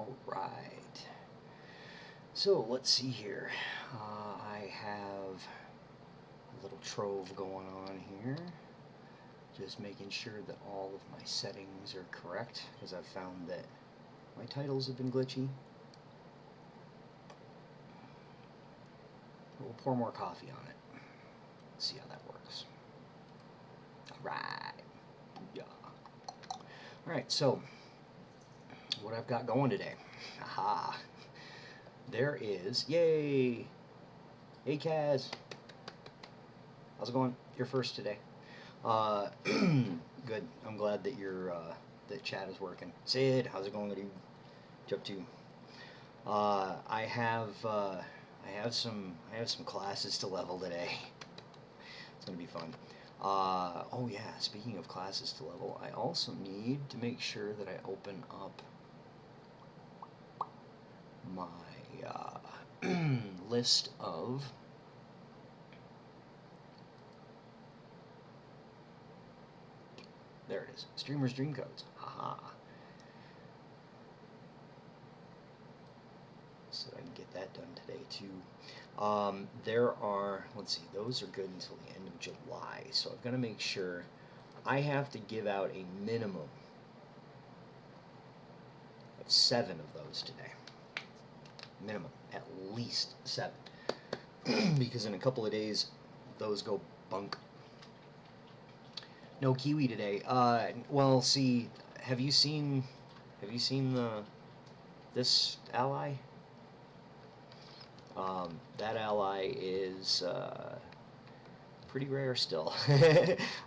All right. So let's see here. I have a little Trove going on here. Just making sure that all of my settings are correct, because I've found that my titles have been glitchy. We'll pour more coffee on it. Let's see how that works. Alright. Yeah. Alright, so what I've got going today. Aha. There is, yay! Hey Kaz. How's it going? You're first today. Good. I'm glad that that chat is working. Sid, how's it going, dude? What you up to? I have some classes to level today. It's gonna be fun. Oh yeah, speaking of classes to level, I also need to make sure that I open up my list of there it is, streamers dream codes. Haha. So I can get that done today too. There are, let's see, those are good until the end of July, so I've got to make sure I have to give out a minimum of 7 of those today. Minimum, at least 7. Because in a couple of days, those go bunk. No kiwi today. Well, see, have you seen this ally? That ally is pretty rare still.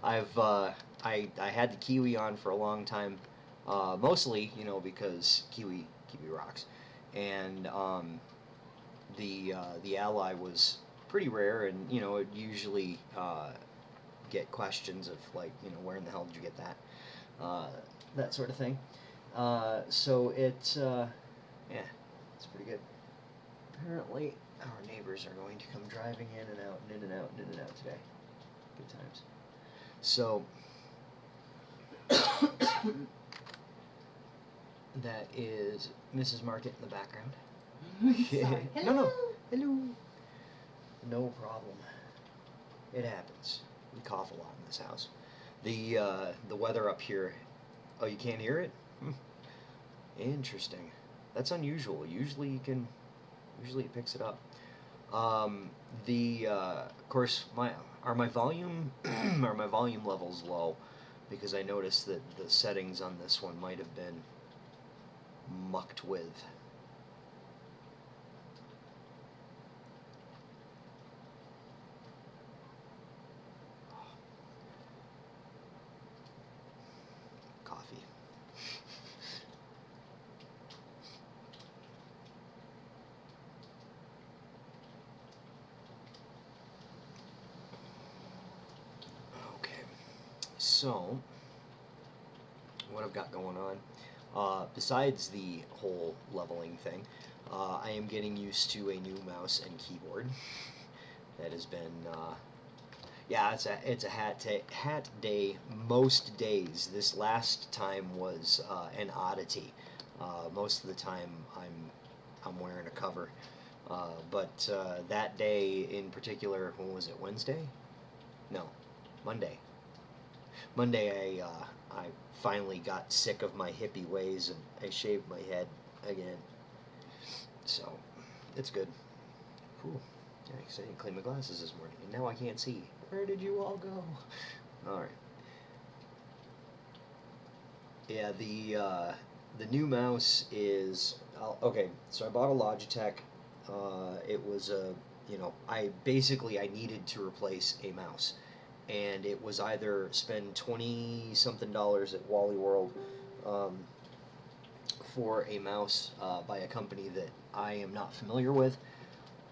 I had the kiwi on for a long time, mostly because kiwi rocks, and the ally was pretty rare, and it usually get questions of like, where in the hell did you get that, that sort of thing. So it's yeah, it's pretty good. Apparently, our neighbors are going to come driving in and out and in and out and in and out today. Good times. So that is Mrs. Market in the background. Sorry. No, hello. No problem. It happens. We cough a lot in this house. The weather up here. Oh, you can't hear it? Interesting. That's unusual. Usually it picks it up. Of course, my volume are my volume levels low, because I noticed that the settings on this one might have been mucked with. Coffee. Okay, so what I've got going on, besides the whole leveling thing, I am getting used to a new mouse and keyboard. That has been, yeah, it's a hat day most days. This last time was an oddity. Most of the time I'm wearing a cover, but that day in particular, when was it? Wednesday? No, Monday. Monday, I finally got sick of my hippie ways, and I shaved my head again. So, it's good. Whew. Yikes, I didn't clean my glasses this morning, and now I can't see. Where did you all go? Alright. Yeah, the new mouse is... okay, so I bought a Logitech. It was a... I needed to replace a mouse. And it was either spend $20-something at Wally World for a mouse by a company that I am not familiar with.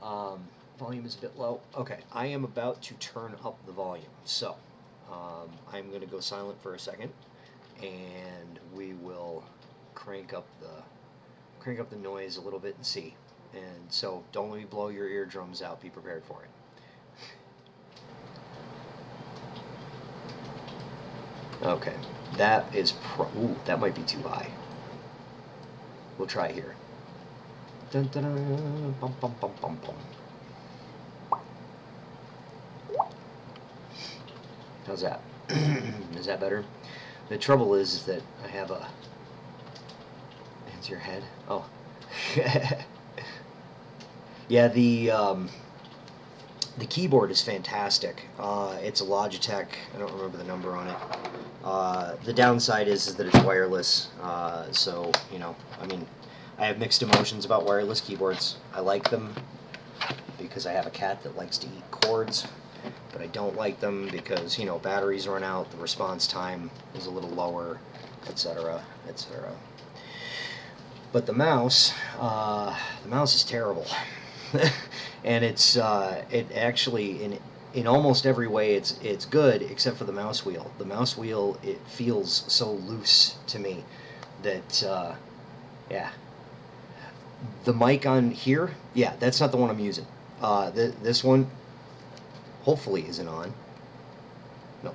Volume is a bit low. Okay, I am about to turn up the volume, so I'm going to go silent for a second, and we will crank up the noise a little bit and see. And so don't let me blow your eardrums out. Be prepared for it. Okay, that is ooh, that might be too high. we'll try here. Dun, dun, dun, bum, bum, bum, bum, bum. How's that? Is that better? The trouble is that I have a... It's your head? Oh. Yeah, the keyboard is fantastic. It's a Logitech. I don't remember the number on it. The downside is that it's wireless. So, you know, I mean, I have mixed emotions about wireless keyboards. I like them because I have a cat that likes to eat cords. But I don't like them because, you know, batteries run out, the response time is a little lower, etc., etc. But the mouse is terrible. And it actually, in almost every way, it's good, except for the mouse wheel. The mouse wheel, it feels so loose to me that, yeah. The mic on here, yeah, that's not the one I'm using. This one, hopefully, isn't on. No.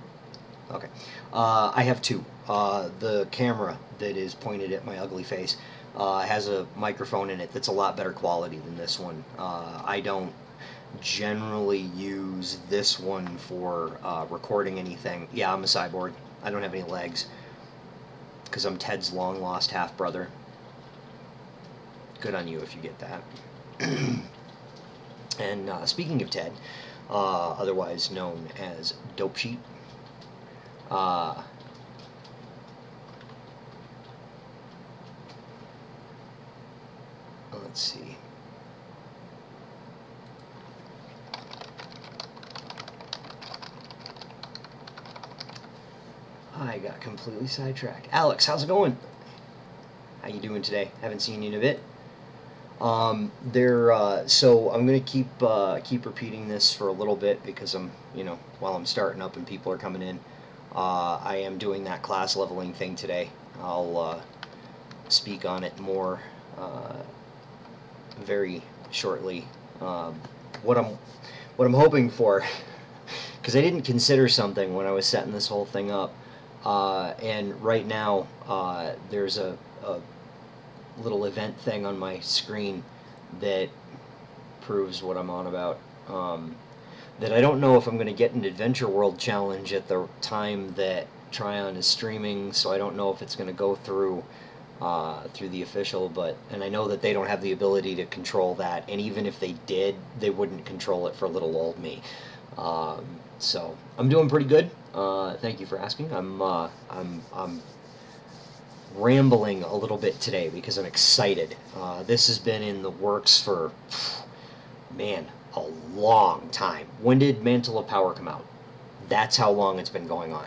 Okay. I have two. The camera that is pointed at my ugly face has a microphone in it that's a lot better quality than this one. I don't generally use this one for recording anything. Yeah, I'm a cyborg. I don't have any legs because I'm Ted's long-lost half-brother. Good on you if you get that. And speaking of Ted, otherwise known as Dope Sheet, let's see. I got completely sidetracked. Alex, how's it going? How you doing today? Haven't seen you in a bit. So I'm gonna keep repeating this for a little bit because I'm, you know, while I'm starting up and people are coming in. I am doing that class leveling thing today. I'll speak on it more very shortly. What I'm hoping for, because I didn't consider something when I was setting this whole thing up, and right now there's a little event thing on my screen that proves what I'm on about. That I don't know if I'm going to get an Adventure World challenge at the time that Tryon is streaming, so I don't know if it's going to go through the official, and I know that they don't have the ability to control that, and even if they did, they wouldn't control it for little old me. So I'm doing pretty good. Thank you for asking. I'm rambling a little bit today because I'm excited. This has been in the works for, man, a long time. When did Mantle of Power come out? That's how long it's been going on.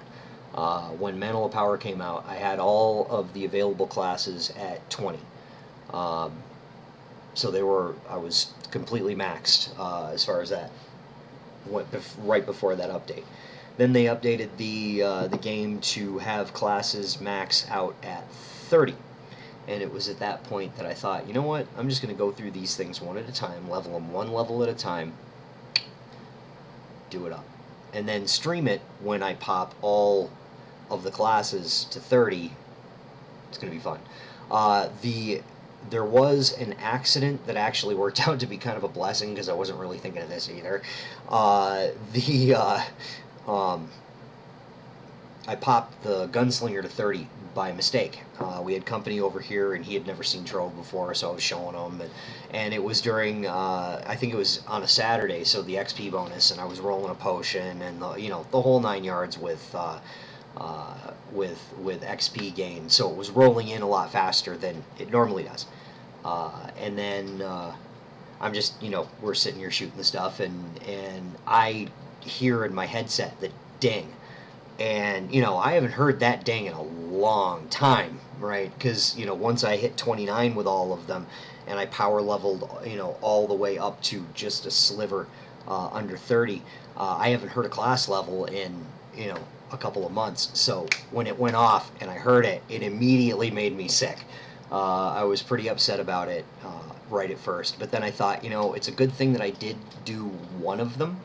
When Mantle of Power came out, I had all of the available classes at 20. So I was completely maxed as far as that. Right before that update. Then they updated the game to have classes max out at 30. And it was at that point that I thought, you know what, I'm just going to go through these things one at a time, level them one level at a time, do it up. And then stream it when I pop all of the classes to 30. It's going to be fun. There was an accident that actually worked out to be kind of a blessing because I wasn't really thinking of this either. I popped the Gunslinger to 30 by mistake. We had company over here, and he had never seen Trove before, so I was showing him, and it was during, I think it was on a Saturday, so the XP bonus, and I was rolling a potion, and the whole 9 yards with XP gain, so it was rolling in a lot faster than it normally does. And then I'm just, we're sitting here shooting the stuff, and I hear in my headset the ding. And, I haven't heard that ding in a long time, right? Because, once I hit 29 with all of them, and I power leveled, all the way up to just a sliver under 30, I haven't heard a class level in, a couple of months. So when it went off and I heard it, it immediately made me sick. I was pretty upset about it right at first. But then I thought, it's a good thing that I did do one of them.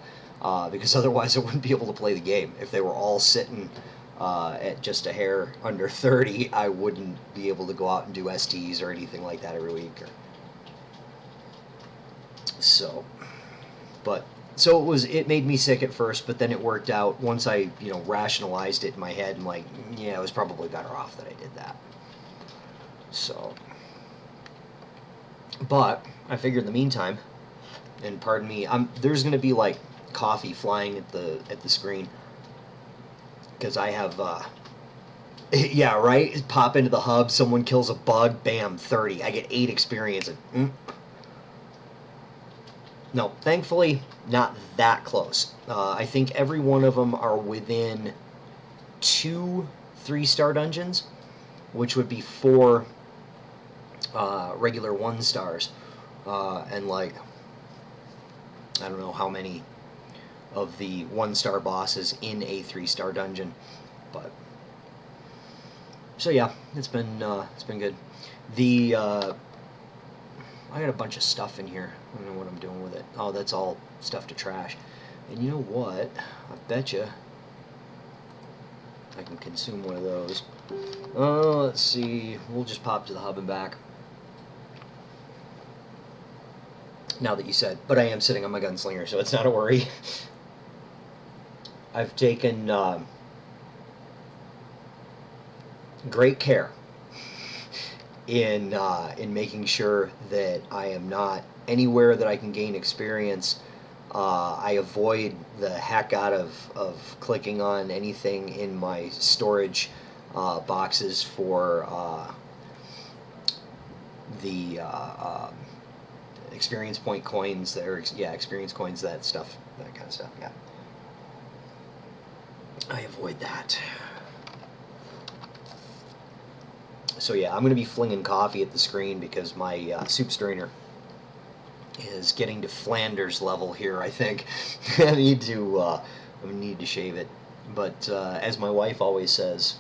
Because otherwise I wouldn't be able to play the game if they were all sitting at just a hair under 30, I wouldn't be able to go out and do STs or anything like that every week. So, but so it made me sick at first, but then it worked out once I rationalized it in my head. And like, yeah, it was probably better off that I did that. So, but I figured in the meantime, and pardon me, there's going to be like coffee flying at the screen because I have yeah, right, pop into the hub, someone kills a bug, bam, 30. I get 8 experience. No, thankfully not that close. I think every one of them are within 2 3-star dungeons, which would be 4 regular 1-stars, and like I don't know how many of the 1-star bosses in a 3-star dungeon, but so yeah, it's been good. The I got a bunch of stuff in here. I don't know what I'm doing with it. Oh, that's all stuff to trash. And you know what? I bet you I can consume one of those. Oh, let's see. We'll just pop to the hub and back. Now that you said, but I am sitting on my gunslinger, so it's not a worry. I've taken great care in making sure that I am not anywhere that I can gain experience. I avoid the heck out of clicking on anything in my storage boxes for the experience point coins, experience coins, that stuff, that kind of stuff. Yeah, I avoid that. So yeah, I'm going to be flinging coffee at the screen because my soup strainer is getting to Flanders level here, I think. I need to shave it. But as my wife always says,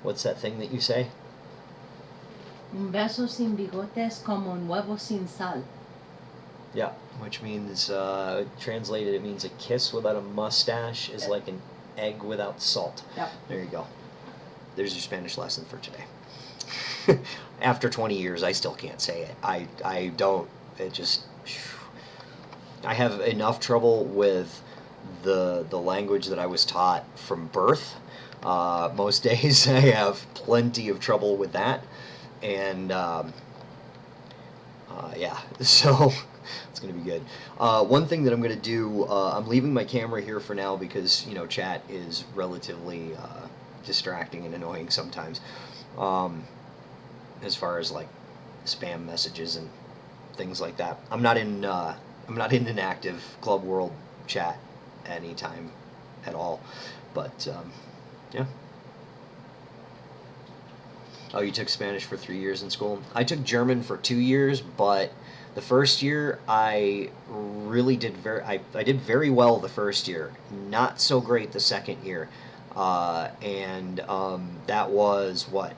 what's that thing that you say? Un beso sin bigote es como un huevo sin sal. Yeah, which means, translated, it means a kiss without a mustache is like an egg without salt. Yep. There you go. There's your Spanish lesson for today. After 20 years, I still can't say it. I don't. It just. I have enough trouble with the language that I was taught from birth. Most days, I have plenty of trouble with that, and yeah. So it's gonna be good. One thing that I'm gonna do, I'm leaving my camera here for now because chat is relatively distracting and annoying sometimes. As far as like spam messages and things like that. I'm not in an active Club World chat anytime at all. But yeah. Oh, you took Spanish for 3 years in school? I took German for 2 years, but the first year I really did I did very well the first year. Not so great the second year. And that was what,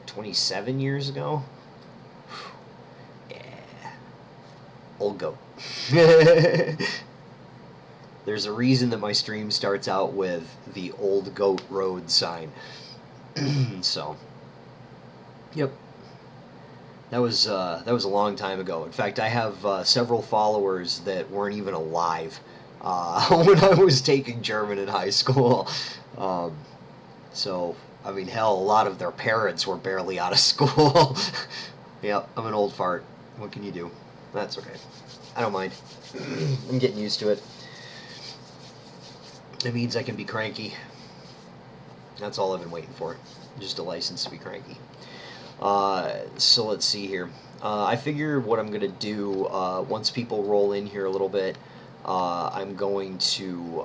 27 years ago. Yeah, old goat. There's a reason that my stream starts out with the Old Goat Road sign. So, yep, that was a long time ago. In fact, I have several followers that weren't even alive when I was taking German in high school. So, I mean, hell, a lot of their parents were barely out of school. Yep, I'm an old fart. What can you do? That's okay. I don't mind. I'm getting used to it. It means I can be cranky. That's all I've been waiting for. Just a license to be cranky. So let's see here. I figure what I'm going to do, once people roll in here a little bit, I'm going to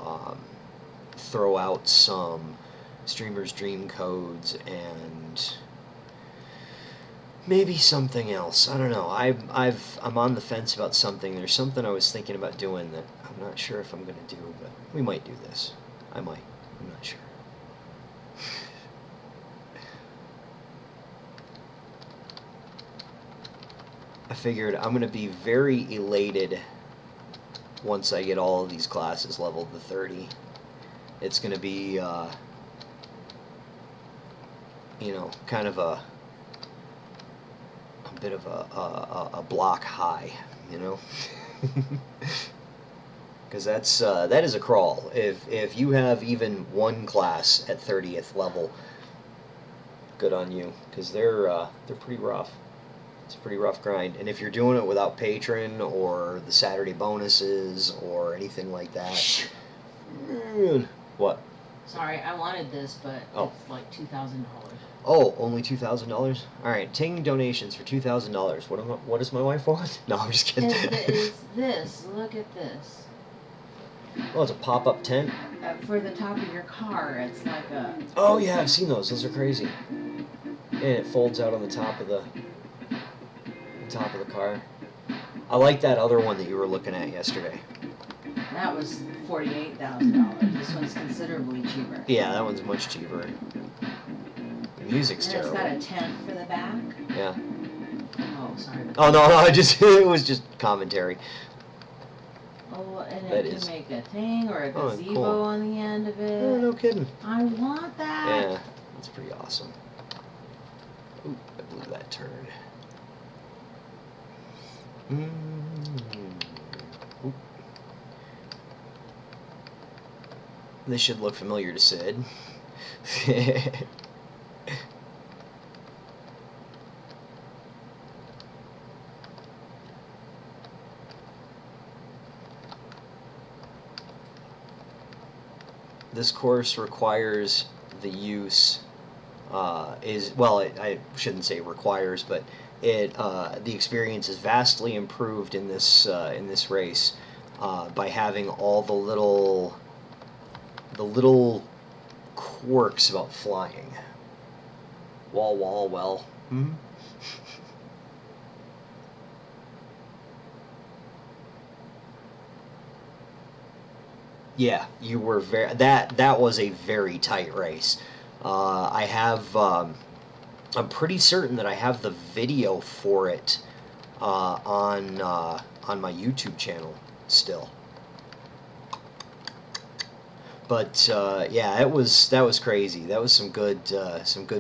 throw out some Streamer's Dream codes and maybe something else. I don't know. I'm on the fence about something. There's something I was thinking about doing that I'm not sure if I'm going to do, but we might do this. I might. I'm not sure. I figured I'm going to be very elated once I get all of these classes leveled to 30. It's going to be, kind of a bit of a block high, because that is a crawl. If you have even one class at 30th level, good on you, because they're pretty rough. It's a pretty rough grind, and if you're doing it without patron or the Saturday bonuses or anything like that, what? Sorry, I wanted this, but it's like $2,000. Oh, only $2,000. All right, taking donations for $2,000. What does my wife want? No, I'm just kidding. It's this. Look at this. Oh, it's a pop-up tent. For the top of your car, it's like a. Oh yeah, I've seen those. Those are crazy. And it folds out on the top of the car. I like that other one that you were looking at yesterday. That was $48,000. This one's considerably cheaper. Yeah, that one's much cheaper. The music's and terrible. It's got a tent for the back. Yeah. Oh, sorry. Oh no, it was just commentary. Oh, and That it is. can make a thing or a gazebo cool. on the end of it. Oh, no kidding. I want that. Yeah, that's pretty awesome. Ooh, I blew that turn. Oop. This should look familiar to Sid. This course requires the use I shouldn't say requires, but the experience is vastly improved in this race by having all the little quirks about flying. Well. Hmm? Yeah, you were that was a very tight race. I have I'm pretty certain that I have the video for it on my YouTube channel still. But yeah, that was crazy. That was some good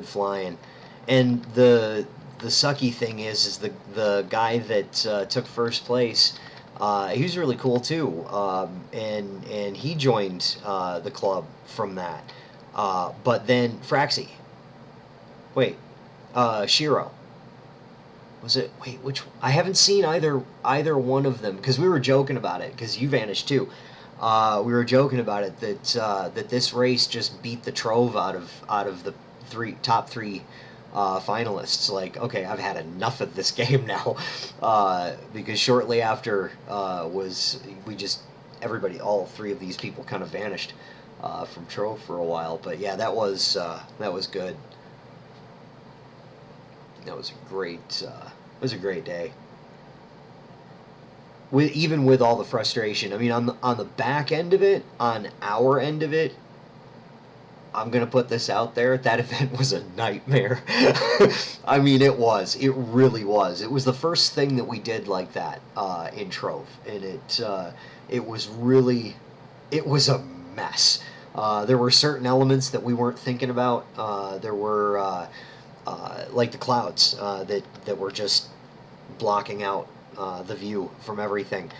flying. And the sucky thing is the guy that took first place. He was really cool too, and he joined the club from that. But then Fraxy, wait, Shiro, was it? Wait, which? I haven't seen either one of them because we were joking about it because you vanished too. We were joking about it that this race just beat the Trove out of the top three finalists. Like, okay, I've had enough of this game now, because shortly after all three of these people kind of vanished from Trove for a while. But yeah, that was good. That was a great day. Even with all the frustration, I mean, on the back end of it, on our end of it, I'm gonna put this out there. That event was a nightmare. I mean, it really was. It was the first thing that we did like that in Trove, and it was a mess. There were certain elements that we weren't thinking about. There were like the clouds that were just blocking out the view from everything.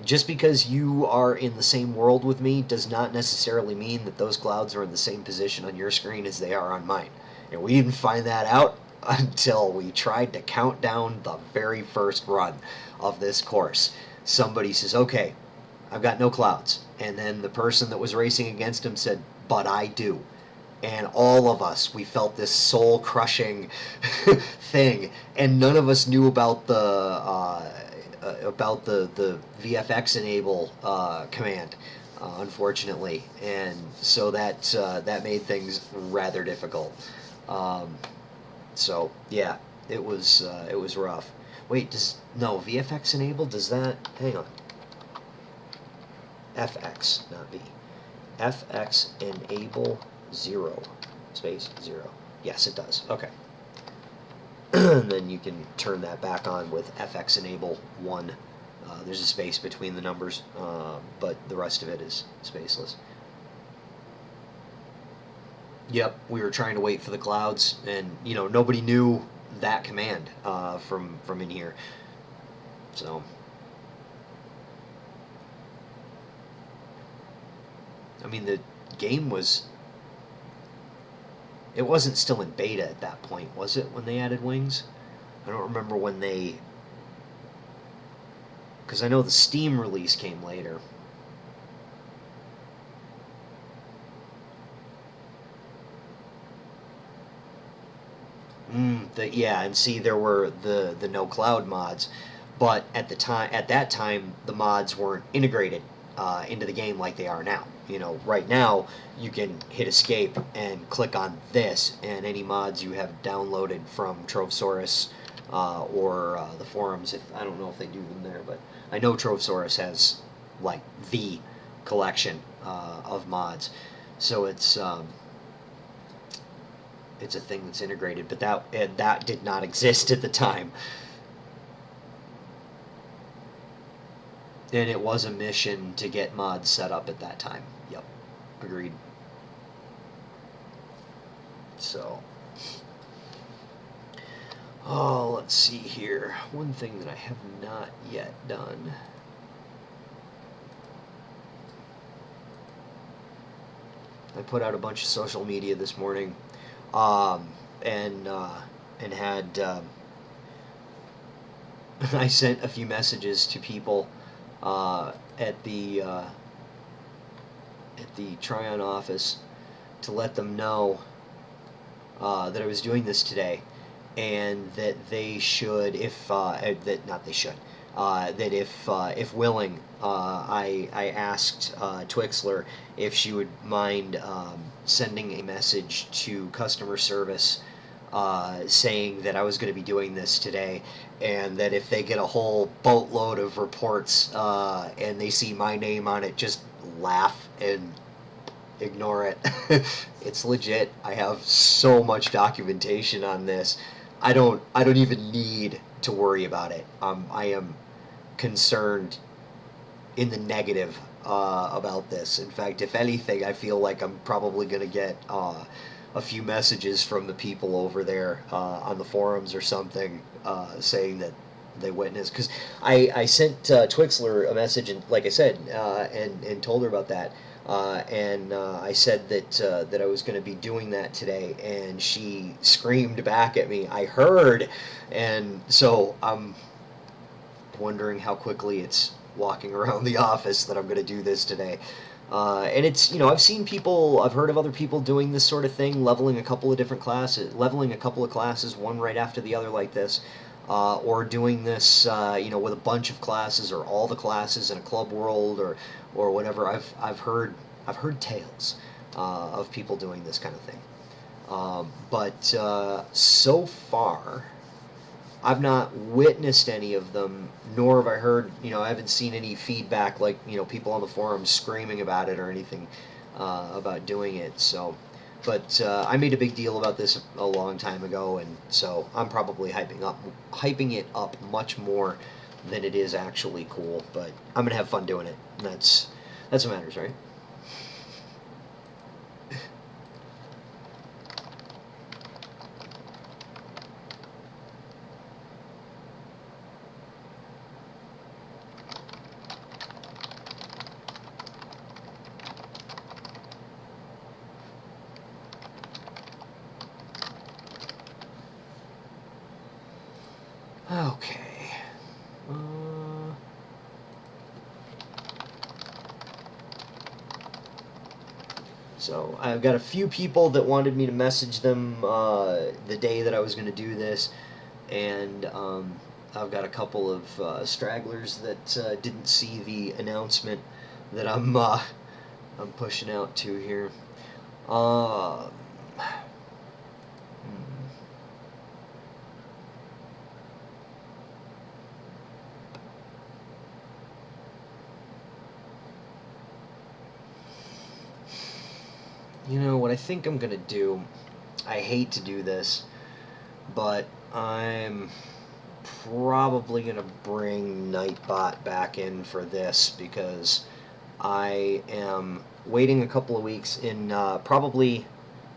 Just because you are in the same world with me does not necessarily mean that those clouds are in the same position on your screen as they are on mine. And we didn't find that out until we tried to count down the very first run of this course. Somebody says, okay, I've got no clouds. And then the person that was racing against him said, but I do. And all of us, we felt this soul-crushing thing, and none of us knew about the VFX enable command, unfortunately, and so that made things rather difficult. So yeah, it was rough. Wait, VFX enable, does that? Hang on. FX, not V. FX enable 0 space 0. Yes, it does. Okay. And then you can turn that back on with FX enable 1 There's a space between the numbers, but the rest of it is spaceless. Yep, we were trying to wait for the clouds, and nobody knew that command from in here. So, I mean, the game was. It wasn't still in beta at that point, was it? When they added wings, I don't remember when they. Because I know the Steam release came later. Yeah, and see, there were the no cloud mods, but at that time, the mods weren't integrated into the game like they are now. Right now you can hit escape and click on this, and any mods you have downloaded from Trovesaurus or the forums. If I don't know if they do them there, but I know Trovesaurus has like the collection of mods, so it's a thing that's integrated, but that did not exist at the time. And it was a mission to get mods set up at that time. Yep, agreed. So, let's see here. One thing that I have not yet done. I put out a bunch of social media this morning, and had I sent a few messages to people at the Tryon office to let them know that I was doing this today, and that they should, if that not they should, that if willing, I asked Twixler if she would mind sending a message to customer service saying that I was going to be doing this today, and that if they get a whole boatload of reports and they see my name on it, just laugh and ignore it. It's legit. I have so much documentation on this. I don't even need to worry about it. I am concerned in the negative about this. In fact, if anything, I feel like I'm probably going to get a few messages from the people over there on the forums or something saying that they witnessed. Because I sent Twixler a message, and like I said, and told her about that. And I said that I was going to be doing that today, and she screamed back at me, "I heard!" And so I'm wondering how quickly it's walking around the office that I'm going to do this today. And it's, I've heard of other people doing this sort of thing, leveling a couple of classes, one right after the other like this, or doing this, with a bunch of classes or all the classes in a club world or whatever. I've heard tales of people doing this kind of thing. But so far, I've not witnessed any of them, nor have I heard, I haven't seen any feedback like, people on the forums screaming about it or anything about doing it. So, but I made a big deal about this a long time ago, and so I'm probably hyping it up much more than it is actually cool. But I'm gonna have fun doing it. And that's what matters, right? Okay. So I've got a few people that wanted me to message them the day that I was going to do this, and I've got a couple of stragglers that didn't see the announcement that I'm pushing out to here. Uh, what I think I'm gonna do, I hate to do this, but I'm probably going to bring Nightbot back in for this because I am waiting a couple of weeks in probably,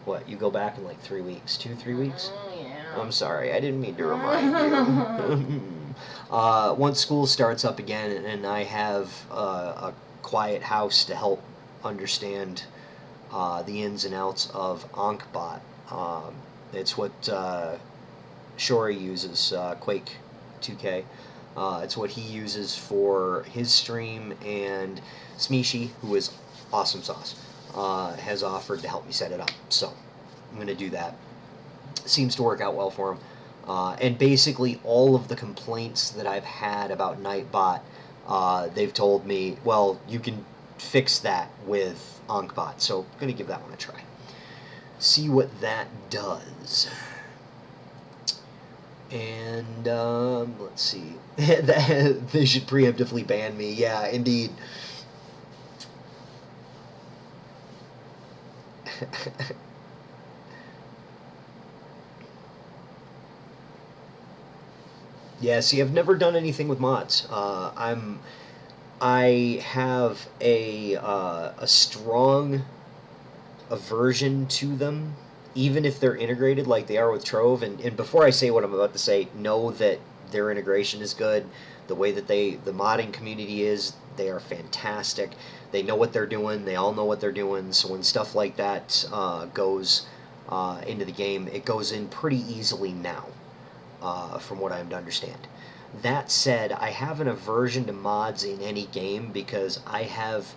what, you go back in like 3 weeks, 3 weeks? Yeah. I'm sorry, I didn't mean to remind you. Once school starts up again and I have a quiet house to help understand the ins and outs of Ankbot. It's what Shori uses, Quake 2K. It's what he uses for his stream, and Smishi, who is awesome sauce, has offered to help me set it up. So I'm going to do that. Seems to work out well for him. And basically all of the complaints that I've had about Nightbot, they've told me, well, you can fix that with Ankbot. So I'm going to give that one a try. See what that does. And let's see. They should preemptively ban me. Yeah, indeed. Yeah, see, I've never done anything with mods. I have a strong aversion to them, even if they're integrated like they are with Trove. And before I say what I'm about to say, know that their integration is good. The way that the modding community is, they are fantastic. They know what they're doing. They all know what they're doing. So when stuff like that goes into the game, it goes in pretty easily now, from what I'm to understand. That said, I have an aversion to mods in any game because I have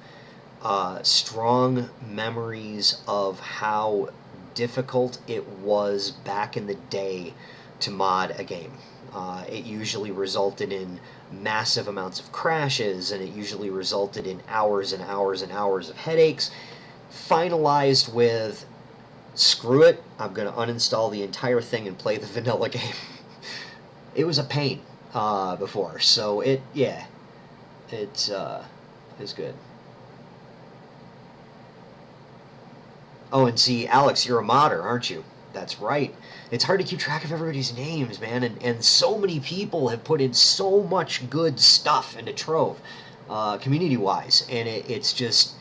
strong memories of how difficult it was back in the day to mod a game. It usually resulted in massive amounts of crashes, and it usually resulted in hours and hours and hours of headaches, finalized with, screw it, I'm going to uninstall the entire thing and play the vanilla game. It was a pain before, so it is good. Oh, and see, Alex, you're a modder, aren't you? That's right. It's hard to keep track of everybody's names, man, and so many people have put in so much good stuff into Trove, community-wise, and it's just,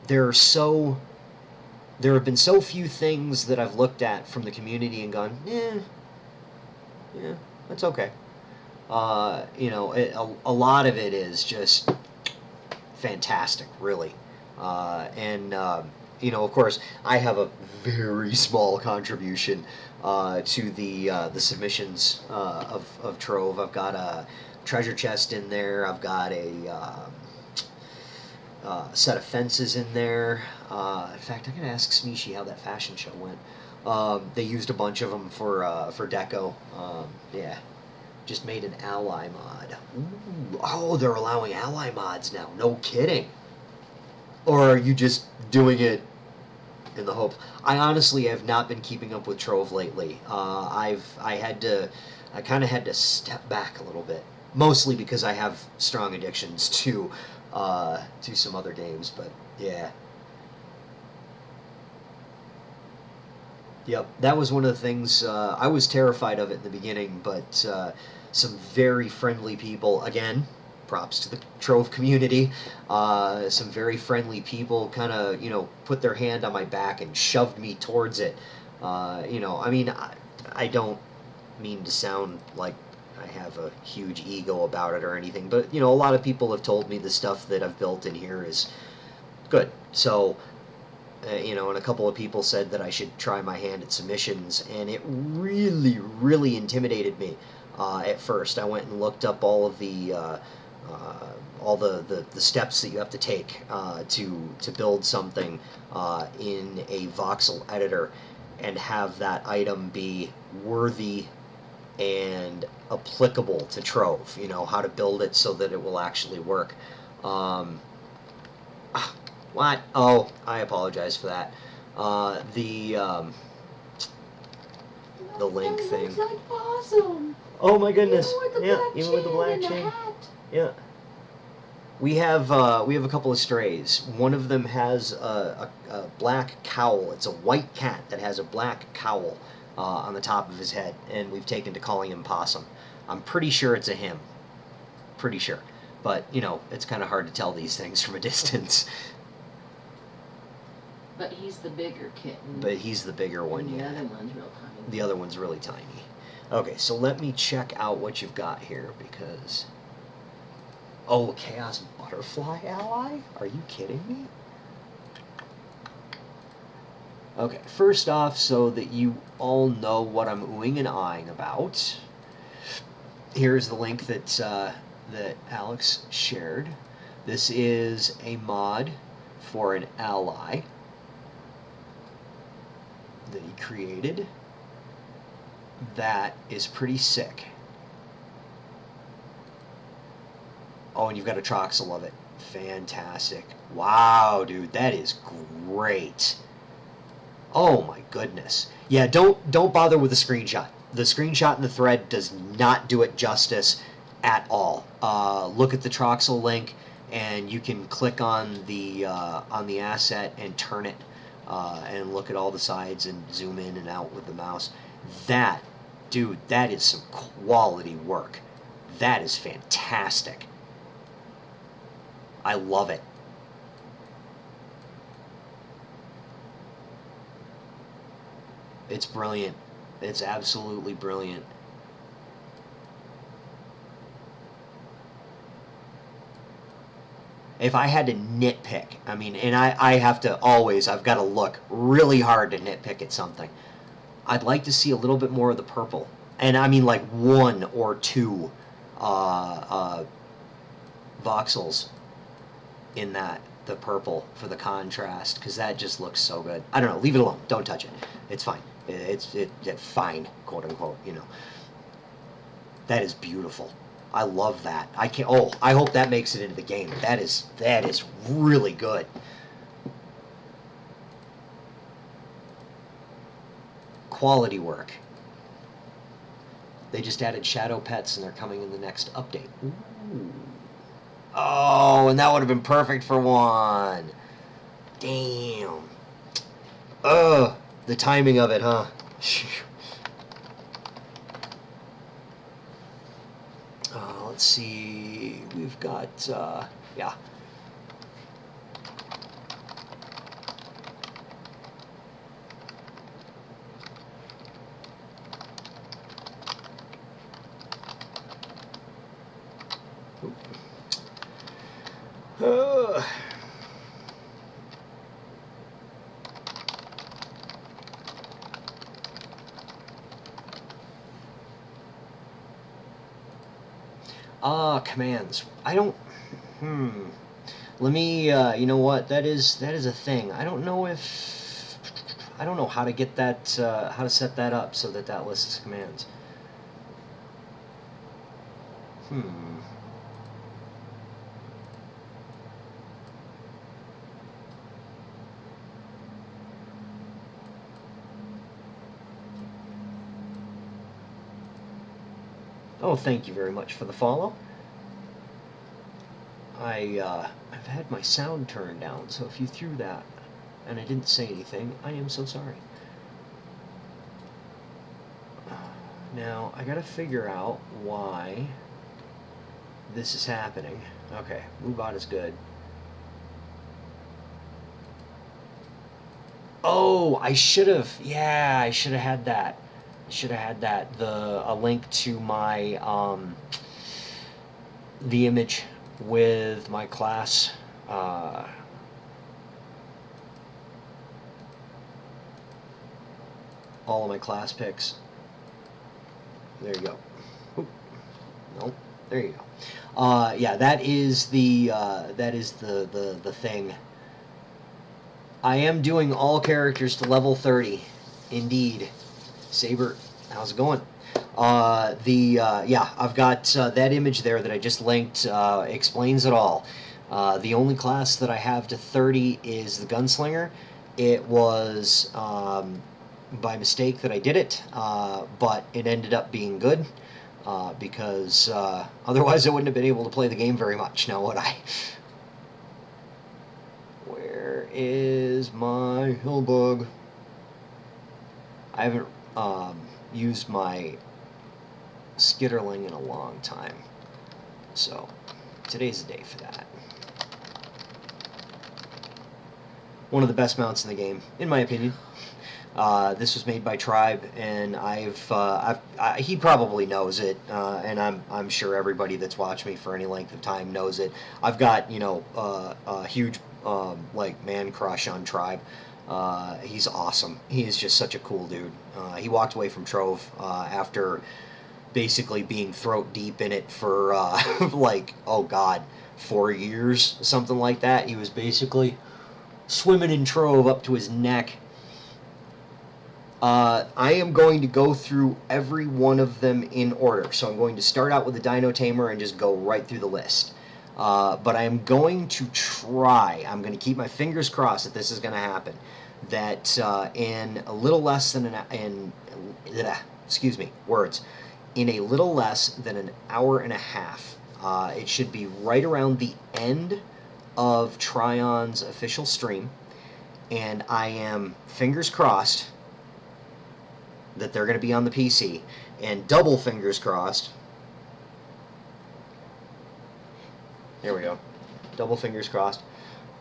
there have been so few things that I've looked at from the community and gone, yeah, that's okay. A lot of it is just fantastic, really. Of course, I have a very small contribution to the submissions of Trove. I've got a treasure chest in there. I've got a set of fences in there. In fact, I'm gonna ask Smishi how that fashion show went. They used a bunch of them for deco. Yeah. Just made an ally mod. Ooh. Oh, they're allowing ally mods now. No kidding. Or are you just doing it in the hope? I honestly have not been keeping up with Trove lately. I kind of had to step back a little bit, mostly because I have strong addictions to some other games. But yeah, yep, that was one of the things I was terrified of it in the beginning, but some very friendly people, again, props to the Trove community, some very friendly people kind of, put their hand on my back and shoved me towards it. I don't mean to sound like I have a huge ego about it or anything, but, a lot of people have told me the stuff that I've built in here is good. So, and a couple of people said that I should try my hand at submissions, and it really, really intimidated me at first. I went and looked up all of the steps that you have to take to build something in a voxel editor and have that item be worthy and applicable to Trove. How to build it so that it will actually work. What? Oh, I apologize for that. The link thing. Looks like awesome. Oh my goodness! Even with the black chain and the hat. Yeah. We have a couple of strays. One of them has a black cowl. It's a white cat that has a black cowl on the top of his head, and we've taken to calling him Possum. I'm pretty sure it's a him. Pretty sure. But, you know, it's kind of hard to tell these things from a distance. But he's the bigger kitten. But he's the bigger one, and the yeah. other one's real tiny. The other one's really tiny. Okay, so let me check out what you've got here because... Oh, Chaos Butterfly Ally? Are you kidding me? Okay, first off, so that you all know what I'm oohing and eyeing about, here's the link that that Alex shared. This is a mod for an ally that he created that is pretty sick. Oh, and you've got a Troxel of it. Fantastic. Wow, dude, that is great. Oh my goodness. Yeah, don't bother with the screenshot. The screenshot in the thread does not do it justice at all. Look at the Troxel link, and you can click on the asset and turn it, and look at all the sides and zoom in and out with the mouse. That, dude, that is some quality work. That is fantastic. I love it. It's brilliant. It's absolutely brilliant. If I had to nitpick, I mean, and I have to always, I've got to look really hard to nitpick at something. I'd like to see a little bit more of the purple. And I mean like one or two voxels in the purple for the contrast, because that just looks so good. I don't know, leave it alone. Don't touch it. It's fine. It's fine, quote unquote, you know. That is beautiful. I love that. I can't. Oh, I hope that makes it into the game. That is really good. Quality work. They just added shadow pets, and they're coming in the next update. Ooh. Oh, and that would have been perfect for one. Damn. Ugh, the timing of it, huh? Let's see. We've got, yeah. Uh. Commands. I don't. Let me. You know what? That is a thing. I don't know if. I don't know how to get that. How to set that up so that lists commands. Oh, thank you very much for the follow. I've had my sound turned down, so if you threw that and I didn't say anything, I am so sorry. Now, I gotta figure out why this is happening. Okay, Moobot is good. Oh, I should have. Yeah, I should have had that. Should have had that. A link to my the image with my class. All of my class pics. There you go. Oop. Nope. There you go. Yeah, that is the thing. I am doing all characters to level 30. Indeed. Saber, how's it going? Yeah, I've got that image there that I just linked, explains it all. The only class that I have to 30 is the Gunslinger. It was by mistake that I did it, but it ended up being good, because otherwise I wouldn't have been able to play the game very much, now would I? Where is my skitterling in a long time. So today's the day for that. One of the best mounts in the game, in my opinion. This was made by Trove, and he probably knows it, and I'm sure everybody that's watched me for any length of time knows it. I've got a huge like man crush on Trove. He's awesome. He is just such a cool dude. He walked away from Trove after basically being throat deep in it for like, oh god, 4 years, something like that. He was basically swimming in Trove up to his neck. I am going to go through every one of them in order. So I'm going to start out with the Dino Tamer and just go right through the list. But I am going to try, I'm going to keep my fingers crossed that this is going to happen, that in a little less than in a little less than an hour and a half, it should be right around the end of Tryon's official stream, and I am fingers crossed that they're going to be on the PC, and double fingers crossed. There we go. Double fingers crossed,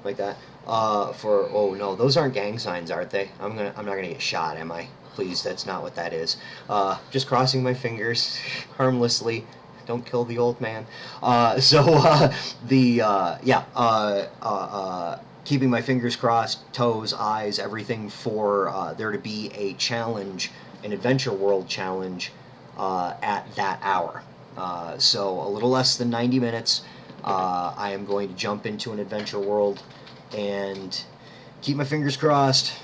like that. Oh no, those aren't gang signs, aren't they? I'm not gonna get shot, am I? Please, that's not what that is. Just crossing my fingers harmlessly. Don't kill the old man. Keeping my fingers crossed, toes, eyes, everything for there to be a challenge, an Adventure World challenge at that hour. So a little less than 90 minutes. I am going to jump into an Adventure World and keep my fingers crossed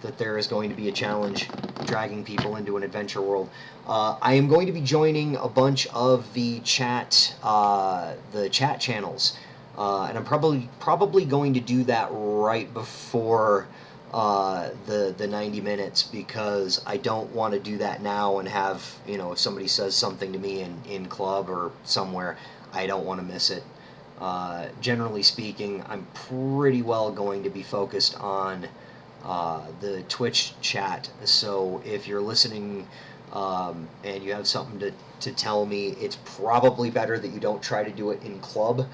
that there is going to be a challenge dragging people into an Adventure World. I am going to be joining a bunch of the chat channels, and I'm probably going to do that right before the 90 minutes, because I don't want to do that now and have, if somebody says something to me in club or somewhere, I don't want to miss it. Generally speaking, I'm pretty well going to be focused on the Twitch chat, so if you're listening and you have something to tell me, it's probably better that you don't try to do it in club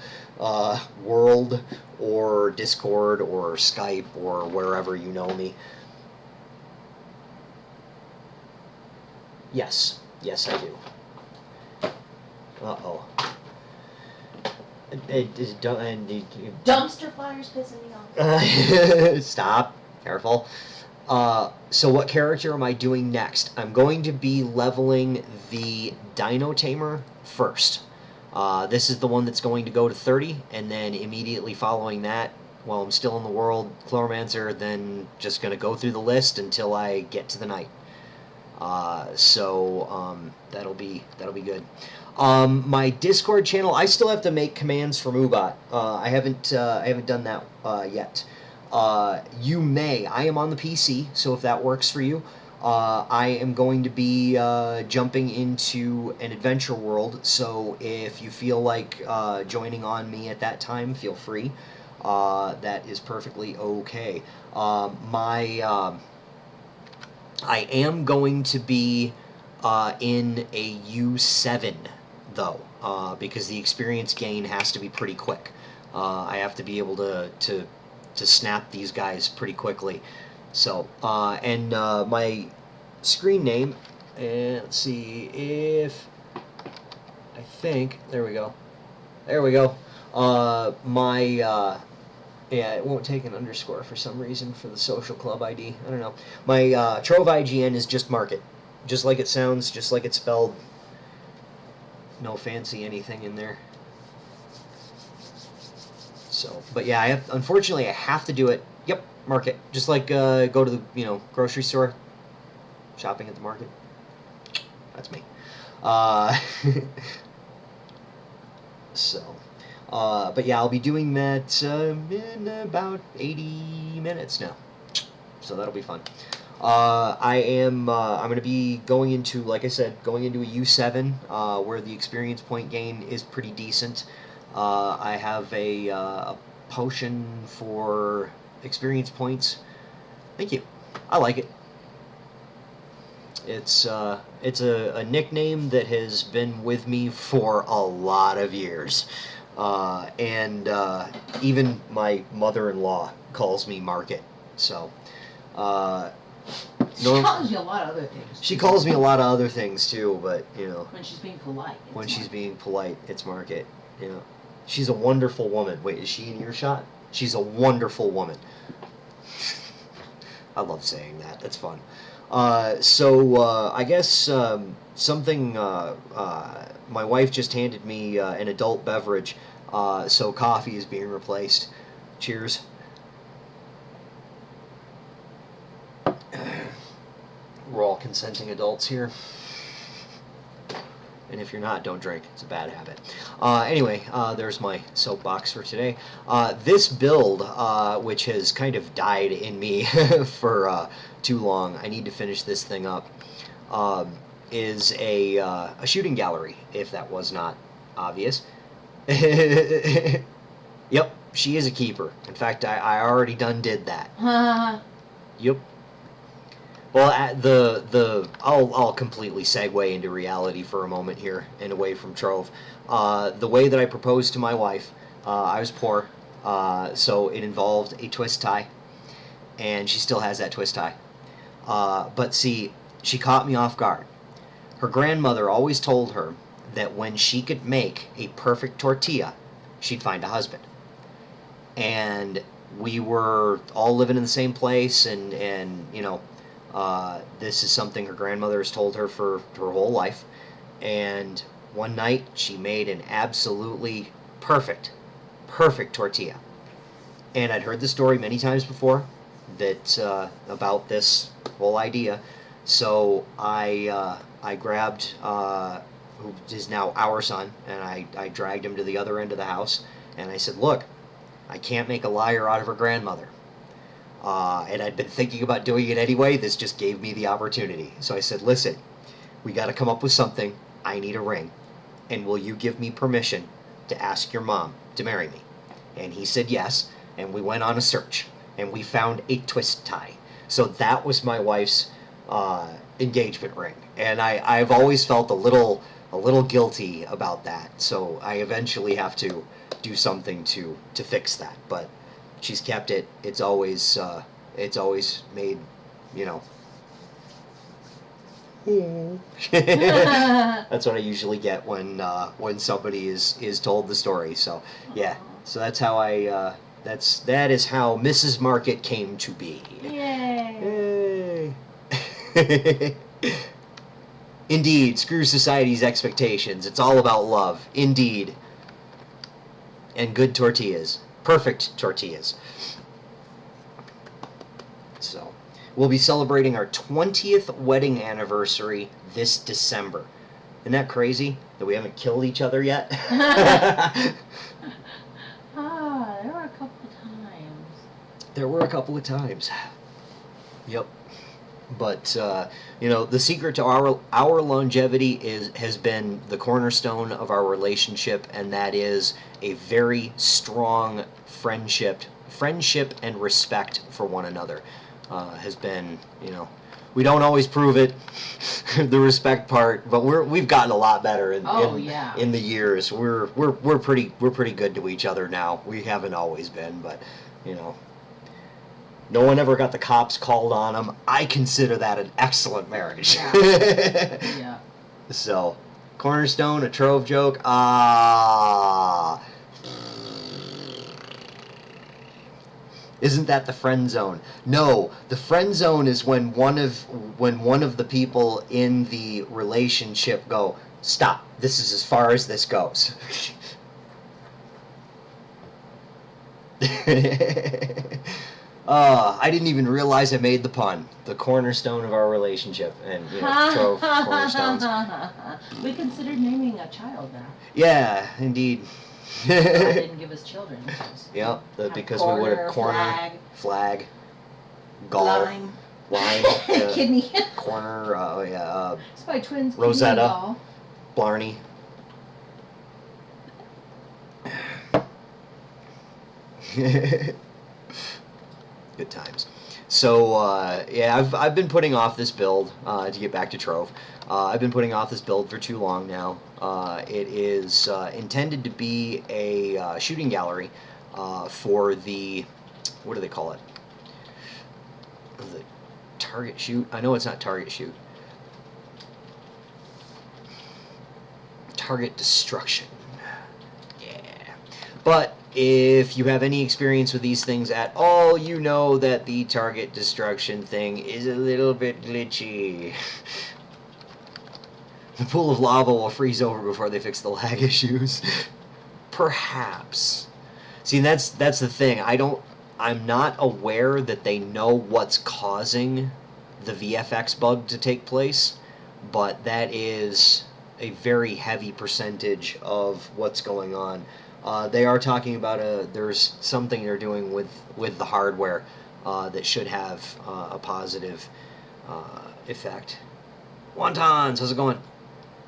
world or Discord or Skype or wherever you know me. Yes, I do. Uh-oh. Dumpster fire's pissing me off. Stop. Careful. So what character am I doing next? I'm going to be leveling the Dino Tamer first. This is the one that's going to go to 30, and then immediately following that, while I'm still in the world, Chloromancer, then just going to go through the list until I get to the knight. That'll be good. My Discord channel, I still have to make commands from Ubot. I haven't done that yet. I am on the PC, so if that works for you, I am going to be jumping into an Adventure World, so if you feel like joining on me at that time, feel free. That is perfectly okay. I am going to be in a U7, though, because the experience gain has to be pretty quick. I have to be able to snap these guys pretty quickly. So, my screen name, let's see if, I think, there we go. Yeah, it won't take an underscore for some reason for the social club ID. I don't know. My Trove IGN is just market. Just like it sounds, just like it's spelled. No fancy anything in there. So, but yeah, unfortunately I have to do it. Yep, market. Just like go to the grocery store, shopping at the market. That's me. But yeah, I'll be doing that in about 80 minutes now. So that'll be fun. I'm going to be going into, like I said, going into a U7 where the experience point gain is pretty decent. I have a potion for experience points. Thank you. I like it. It's a nickname that has been with me for a lot of years, and even my mother-in-law calls me Market. So, uh, She no, calls you a lot of other things. she calls me a lot of other things too. But When she's being polite. when she's being polite, it's Market. She's a wonderful woman. Wait, is she in earshot? She's a wonderful woman. I love saying that. That's fun. I guess something. My wife just handed me an adult beverage, so coffee is being replaced. Cheers. We're all consenting adults here. And if you're not, don't drink. It's a bad habit. Anyway, there's my soapbox for today. This build, which has kind of died in me for too long, I need to finish this thing up, is a shooting gallery, if that was not obvious. Yep, she is a keeper. In fact, I already done did that. Yep. Well, I'll completely segue into reality for a moment here and away from Trove. The way that I proposed to my wife, I was poor, so it involved a twist tie, and she still has that twist tie. But see, she caught me off guard. Her grandmother always told her that when she could make a perfect tortilla, she'd find a husband. And we were all living in the same place, and this is something her grandmother has told her for her whole life. And one night, she made an absolutely perfect tortilla. And I'd heard the story many times before that about this whole idea. So I grabbed who is now our son, and I dragged him to the other end of the house, and I said, "Look, I can't make a liar out of her grandmother." And I'd been thinking about doing it anyway. This just gave me the opportunity. So I said, "Listen, we got to come up with something. I need a ring. And will you give me permission to ask your mom to marry me?" And he said yes. And we went on a search. And we found a twist tie. So that was my wife's engagement ring. And I've always felt a little guilty about that. So I eventually have to do something to fix that. But she's kept it. It's always made, you know. That's what I usually get when somebody is told the story. So yeah. So that's how that is how Mrs. Market came to be. Yay! Yay. Indeed, screw society's expectations. It's all about love. Indeed. And good tortillas. Perfect tortillas. So, we'll be celebrating our 20th wedding anniversary this December. Isn't that crazy that we haven't killed each other yet? There were a couple of times. There were a couple of times. Yep. But the secret to our longevity has been the cornerstone of our relationship, and that is a very strong friendship and respect for one another. Has been, we don't always prove it, the respect part, but we've gotten a lot better in the years. We're pretty good to each other now. We haven't always been, but no one ever got the cops called on them. I consider that an excellent marriage. Yeah. Yeah. So, cornerstone, a Trove joke. Isn't that the friend zone? No, the friend zone is when one of the people in the relationship go, "Stop. This is as far as this goes." I didn't even realize I made the pun. The cornerstone of our relationship, and Trove cornerstones. We considered naming a child now. Yeah, indeed. God didn't give us children. Yep, because we would have flag, golf, lime, kidney, corner. It's my twins. Rosetta, Blarney. Good times. So yeah, I've been putting off this build to get back to Trove. I've been putting off this build for too long now. It is intended to be a shooting gallery for the, what do they call it? The target shoot? I know it's not target shoot. Target destruction. Yeah. But if you have any experience with these things at all, you know that the target destruction thing is a little bit glitchy. The pool of lava will freeze over before they fix the lag issues. Perhaps. See, that's the thing. I'm not aware that they know what's causing the VFX bug to take place, but that is a very heavy percentage of what's going on. They are talking about there's something they're doing with the hardware that should have a positive effect. Wontons, how's it going?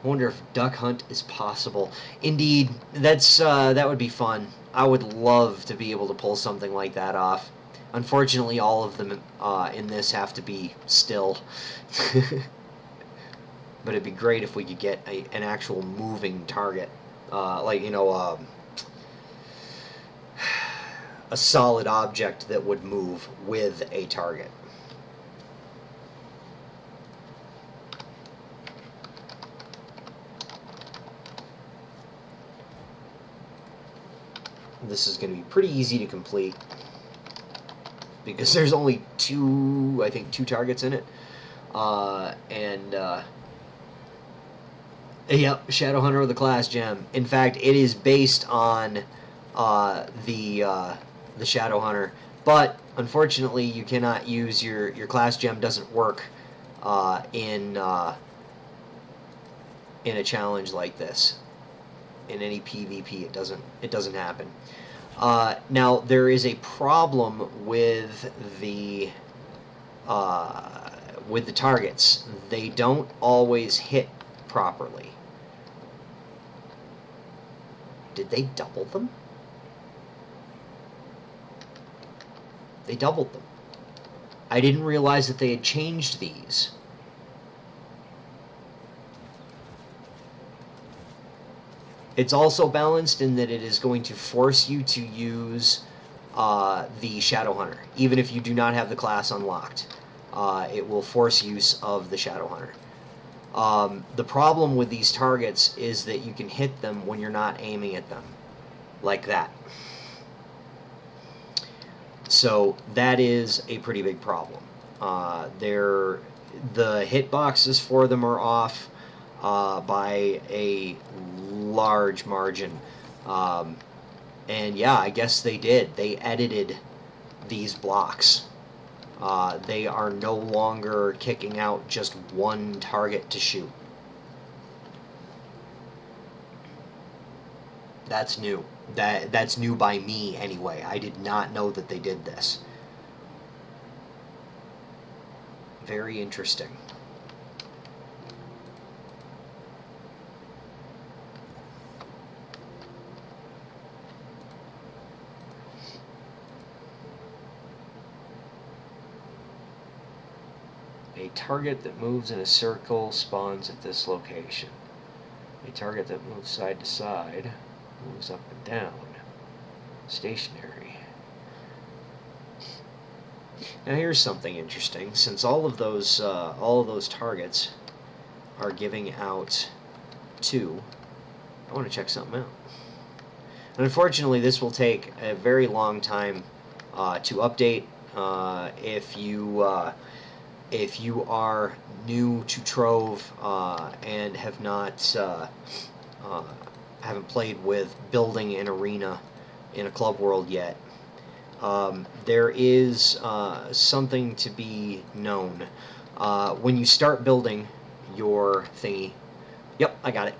I wonder if duck hunt is possible. Indeed, that would be fun. I would love to be able to pull something like that off. Unfortunately, all of them in this have to be still. But it'd be great if we could get an actual moving target, like a solid object that would move with a target. This is going to be pretty easy to complete because there's only two targets in it, yep, Shadowhunter with the class gem. In fact, it is based on the Shadowhunter, but unfortunately, you cannot use your class gem. Doesn't work in a challenge like this. In any PvP, it doesn't happen. Now there is a problem with the targets. They don't always hit properly. Did they double them? They doubled them. I didn't realize that they had changed these. It's also balanced in that it is going to force you to use the Shadowhunter. Even if you do not have the class unlocked, it will force use of the Shadowhunter. The problem with these targets is that you can hit them when you're not aiming at them. Like that. So that is a pretty big problem. The hitboxes for them are off by a large margin. And yeah, I guess they did. They edited these blocks. They are no longer kicking out just one target to shoot. That's new. That's new by me anyway. I did not know that they did this. Very interesting. A target that moves in a circle spawns at this location. A target that moves side to side moves up and down. Stationary. Now here's something interesting. Since all of those targets are giving out 2, I want to check something out. And unfortunately, this will take a very long time to update. If you are new to Trove and have not haven't played with building an arena in a club world yet, there is something to be known. When you start building your thingy, yep, I got it.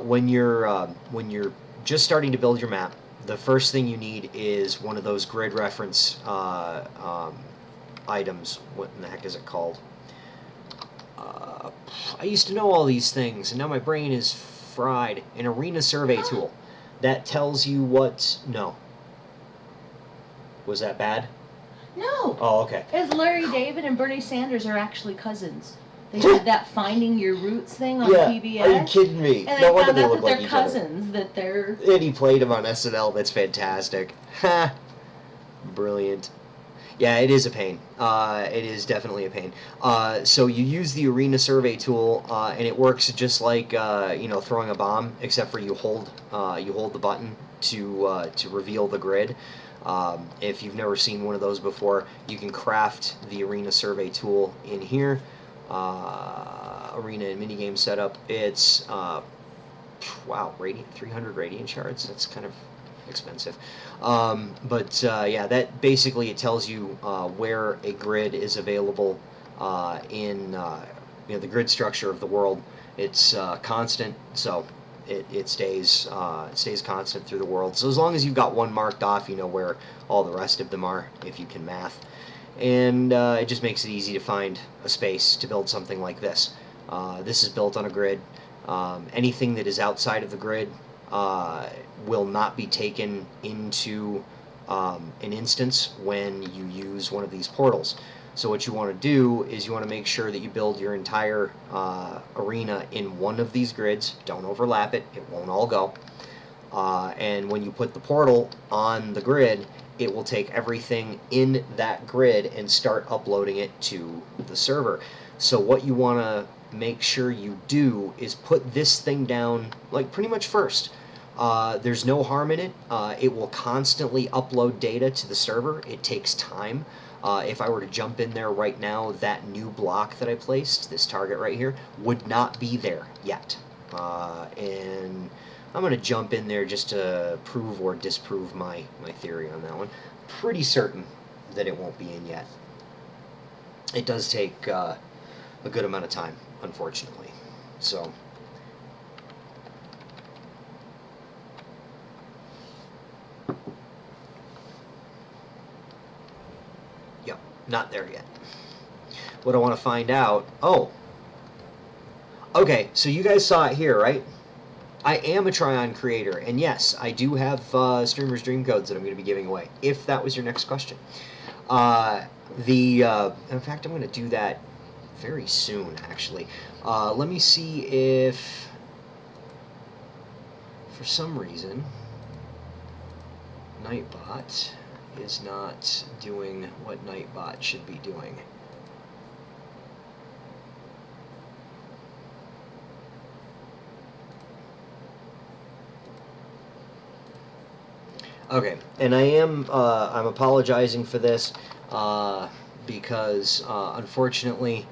When you're just starting to build your map, the first thing you need is one of those grid reference items. What in the heck is it called? I used to know all these things, and now my brain is fried. An arena survey tool that tells you what. No. Was that bad? No. Oh, okay. It's Larry David and Bernie Sanders are actually cousins. They did that Finding Your Roots thing on Yeah. PBS. Are you kidding me? And No they wonder found they out look that like they're each other. cousins, that they're... And he played him on SNL. That's fantastic. Ha! Brilliant. Yeah, it is a pain. It is definitely a pain. So you use the arena survey tool, and it works just like throwing a bomb, except for you hold the button to reveal the grid. If you've never seen one of those before, you can craft the arena survey tool in here. Arena and minigame setup. It's wow, 300 radiant shards. That's kind of expensive. Yeah, that basically it tells you where a grid is available in the grid structure of the world. It's constant, so it stays constant through the world. So as long as you've got one marked off, you know where all the rest of them are, if you can math. And it just makes it easy to find a space to build something like this. This is built on a grid. Anything that is outside of the grid will not be taken into an instance when you use one of these portals. So what you want to do is you want to make sure that you build your entire arena in one of these grids. Don't overlap it. It won't all go. And when you put the portal on the grid, it will take everything in that grid and start uploading it to the server. So what you want to make sure you do is put this thing down like pretty much first. There's no harm in it. It will constantly upload data to the server. It takes time. If I were to jump in there right now, that new block that I placed, this target right here, would not be there yet. And I'm going to jump in there just to prove or disprove my theory on that one. Pretty certain that it won't be in yet. It does take a good amount of time, unfortunately. So, yep, not there yet. What I want to find out, okay, so you guys saw it here, right? I am a Tryon creator, and yes, I do have Streamer's Dream Codes that I'm going to be giving away, if that was your next question. In fact, I'm going to do that very soon, actually. Let me see if, for some reason, Nightbot is not doing what Nightbot should be doing. Okay, and I'm apologizing for this because unfortunately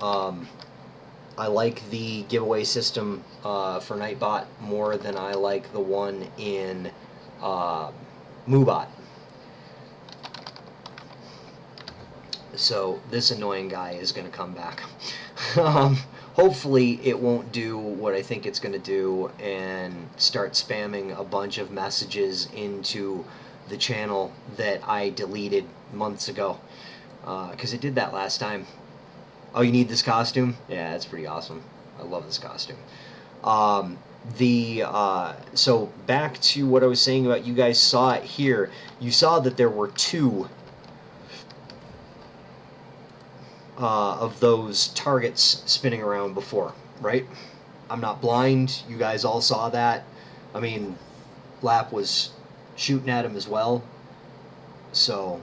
I like the giveaway system for Nightbot more than I like the one in Moobot. So this annoying guy is going to come back. Hopefully it won't do what I think it's going to do and start spamming a bunch of messages into the channel that I deleted months ago. Because it did that last time. Oh, you need this costume? Yeah, that's pretty awesome. I love this costume. So back to what I was saying about, you guys saw it here. You saw that there were two of those targets spinning around before, right? I'm not blind. You guys all saw that. I mean, Lap was shooting at him as well. So,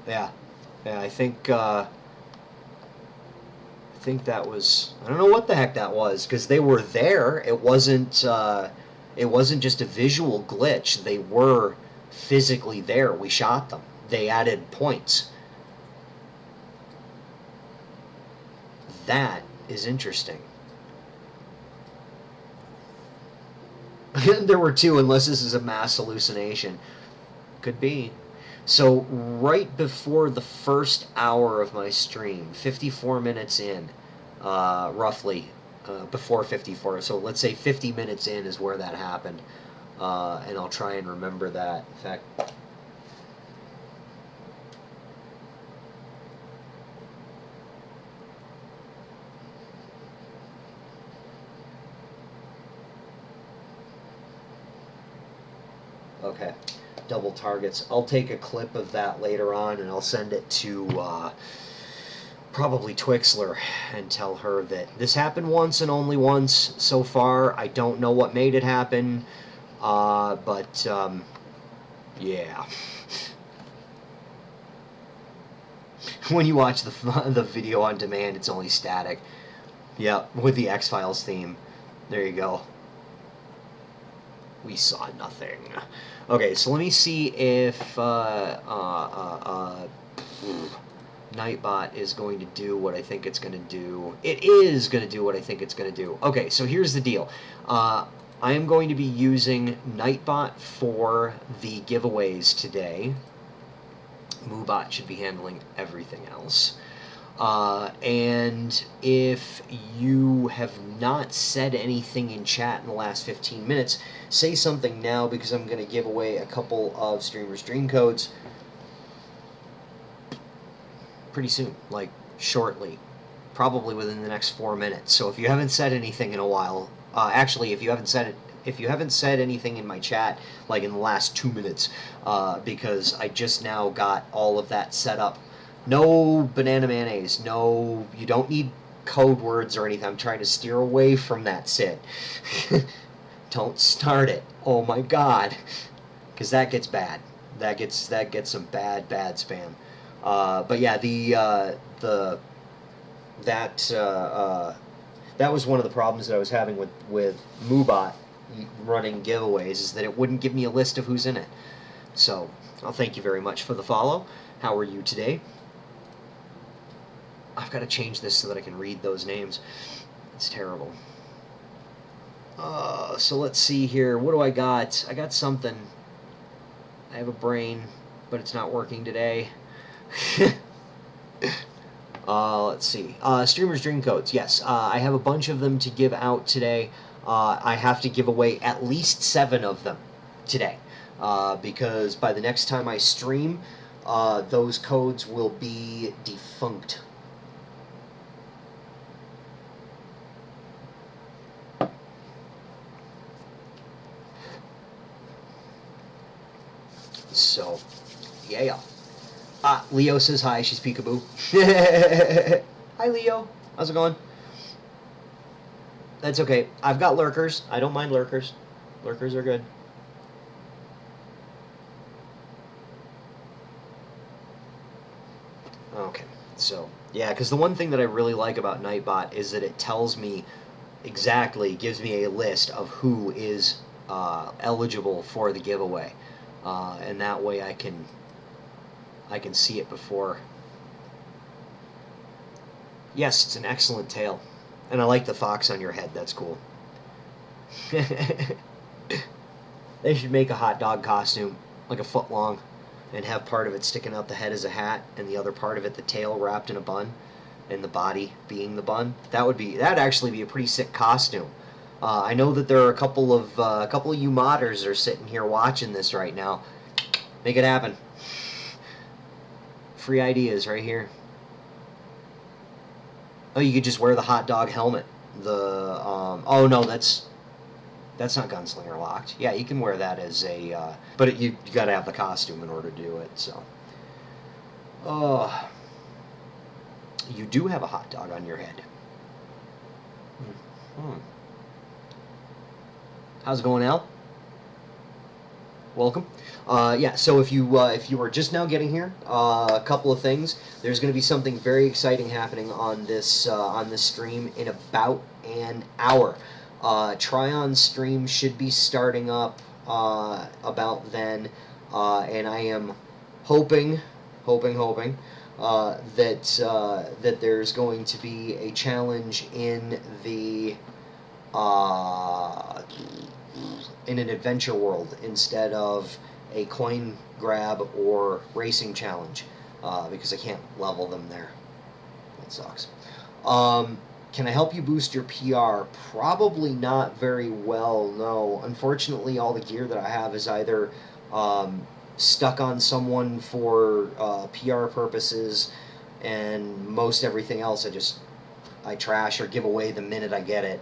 yeah, I think that was, I don't know what the heck that was, because they were there. It wasn't just a visual glitch. They were physically there. We shot them. They added points. That is interesting. There were two, unless this is a mass hallucination. Could be. So right before the first hour of my stream, 54 minutes in, roughly, before 54, so let's say 50 minutes in is where that happened, and I'll try and remember that. In fact, Okay. Double targets. I'll take a clip of that later on, and I'll send it to probably Twixler and tell her that this happened once and only once so far. I don't know what made it happen, but yeah. When you watch the video on demand, it's only static. Yep, with the X-Files theme. There you go. We saw nothing. Okay, so let me see if Nightbot is going to do what I think it's going to do. It is going to do what I think it's going to do. Okay, so here's the deal. I am going to be using Nightbot for the giveaways today. Moobot should be handling everything else. And if you have not said anything in chat in the last 15 minutes, say something now, because I'm going to give away a couple of Streamers Dream Codes pretty soon, like shortly, probably within the next 4 minutes. So if you haven't said anything in a while, actually, if you haven't said anything in my chat, like in the last 2 minutes, because I just now got all of that set up. No banana mayonnaise. No, you don't need code words or anything. I'm trying to steer away from that, Sid. Don't start it. Oh my God, because that gets bad. That gets some bad spam. But yeah, that was one of the problems that I was having with Moobot running giveaways, is that it wouldn't give me a list of who's in it. So, I'll thank you very much for the follow. How are you today? I've got to change this so that I can read those names. It's terrible. So let's see here. What do I got? I got something. I have a brain, but it's not working today. Let's see. Streamers Dream Codes. Yes, I have a bunch of them to give out today. I have to give away at least 7 of them today, because by the next time I stream, those codes will be defunct. So, yeah. Leo says hi. She's peekaboo. Hi, Leo. How's it going? That's okay. I've got lurkers. I don't mind lurkers. Lurkers are good. Okay. So, yeah, because the one thing that I really like about Nightbot is that it tells me exactly, gives me a list of who is eligible for the giveaway. And that way I can see it before. Yes, it's an excellent tail. And I like the fox on your head. That's cool. They should make a hot dog costume, like a foot long, and have part of it sticking out the head as a hat, and the other part of it, the tail wrapped in a bun, and the body being the bun. That'd actually be a pretty sick costume. I know that there are a couple of you modders are sitting here watching this right now. Make it happen. Free ideas right here. Oh, you could just wear the hot dog helmet. Oh no, that's not Gunslinger locked. Yeah, you can wear that as a, but you got to have the costume in order to do it. So, you do have a hot dog on your head. How's it going, Al? Welcome. Yeah, so if you are just now getting here, a couple of things. There's going to be something very exciting happening on this stream in about an hour. Try-on stream should be starting up about then, and I am hoping that there's going to be a challenge in the in an adventure world instead of a coin grab or racing challenge, because I can't level them there. That sucks. Can I help you boost your PR? Probably not very well, no. Unfortunately, all the gear that I have is either stuck on someone for PR purposes, and most everything else I trash or give away the minute I get it,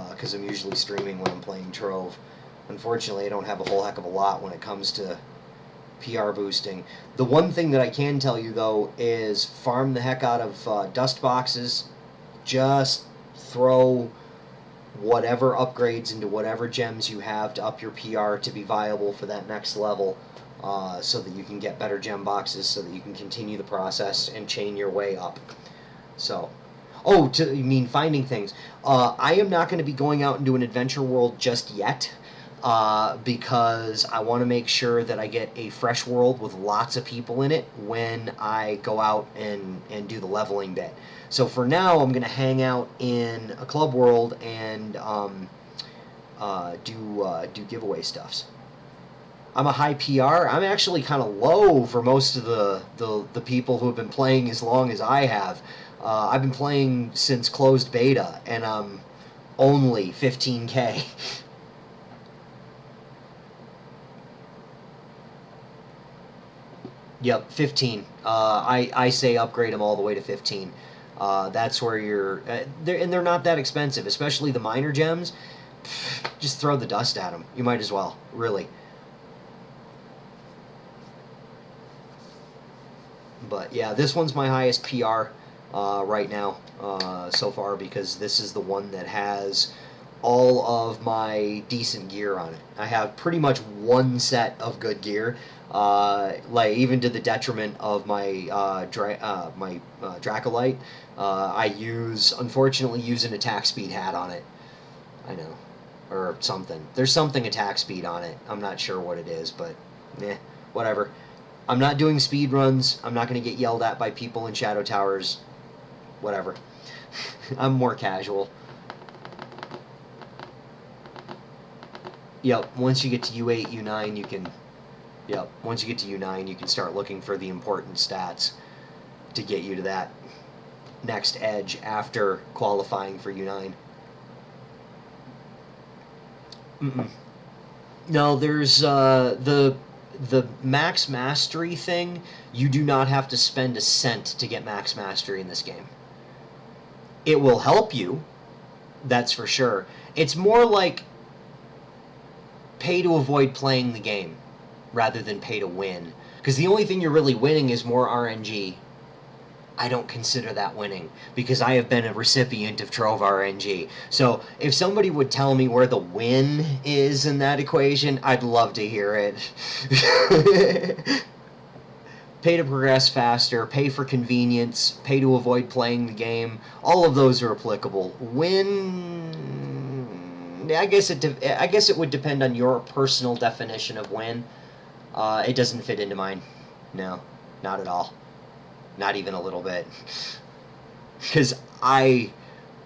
because I'm usually streaming when I'm playing Trove. Unfortunately, I don't have a whole heck of a lot when it comes to PR boosting. The one thing that I can tell you, though, is farm the heck out of dust boxes. Just throw whatever upgrades into whatever gems you have to up your PR to be viable for that next level, so that you can get better gem boxes, so that you can continue the process and chain your way up. So, you mean finding things. I am not going to be going out into an adventure world just yet, because I want to make sure that I get a fresh world with lots of people in it when I go out and do the leveling bit. So for now, I'm going to hang out in a club world and do giveaway stuffs. I'm a high PR. I'm actually kind of low for most of the people who have been playing as long as I have. I've been playing since closed beta, and I'm only 15K. Yep, 15. I say upgrade them all the way to 15. That's where you're... they're not that expensive, especially the minor gems. Just throw the dust at them. You might as well, really. But yeah, this one's my highest PR right now so far, because this is the one that has all of my decent gear on it. I have pretty much one set of good gear, like even to the detriment of my Dracolite. Unfortunately use an attack speed hat on it. I know, or something. There's something attack speed on it. I'm not sure what it is, but whatever. I'm not doing speed runs. I'm not going to get yelled at by people in Shadow Towers. Whatever. I'm more casual. Yep, once you get to U8, U9, you can... Yep, once you get to U9, you can start looking for the important stats to get you to that next edge after qualifying for U9. No, there's the max mastery thing. You do not have to spend a cent to get max mastery in this game. It will help you, that's for sure. It's more like pay to avoid playing the game rather than pay to win, because the only thing you're really winning is more RNG. I don't consider that winning, because I have been a recipient of Trove RNG. So if somebody would tell me where the win is in that equation, I'd love to hear it. Pay to progress faster, pay for convenience, pay to avoid playing the game. All of those are applicable. Win, I guess it would depend on your personal definition of win. It doesn't fit into mine. No, not at all. Not even a little bit. Because I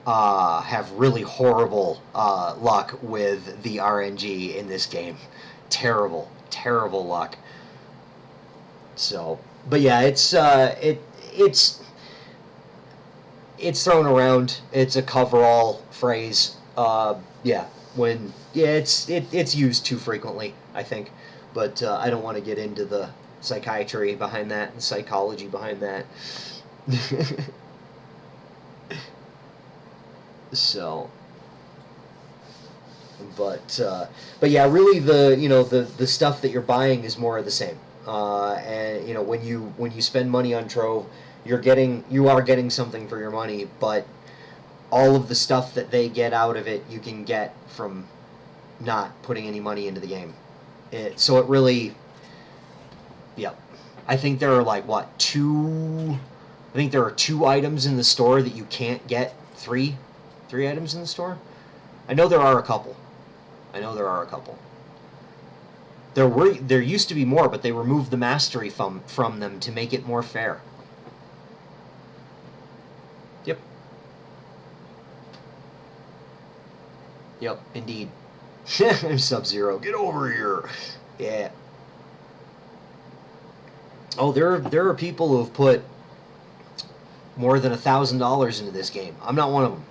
have really horrible luck with the RNG in this game. Terrible, terrible luck. So, but yeah, it's thrown around. It's a coverall phrase. It's used too frequently, I think. But I don't want to get into the psychiatry behind that and psychology behind that. So, but yeah, really the stuff that you're buying is more of the same. And when you spend money on Trove, you are getting something for your money, but all of the stuff that they get out of it, you can get from not putting any money into the game. So it really, yep. I think there are like two items in the store that you can't get. Three items in the store. I know there are a couple. There used to be more, but they removed the mastery from them to make it more fair. Yep. Yep, indeed. Sub-Zero, get over here. Yeah. Oh, there are people who have put more than $1,000 into this game. I'm not one of them.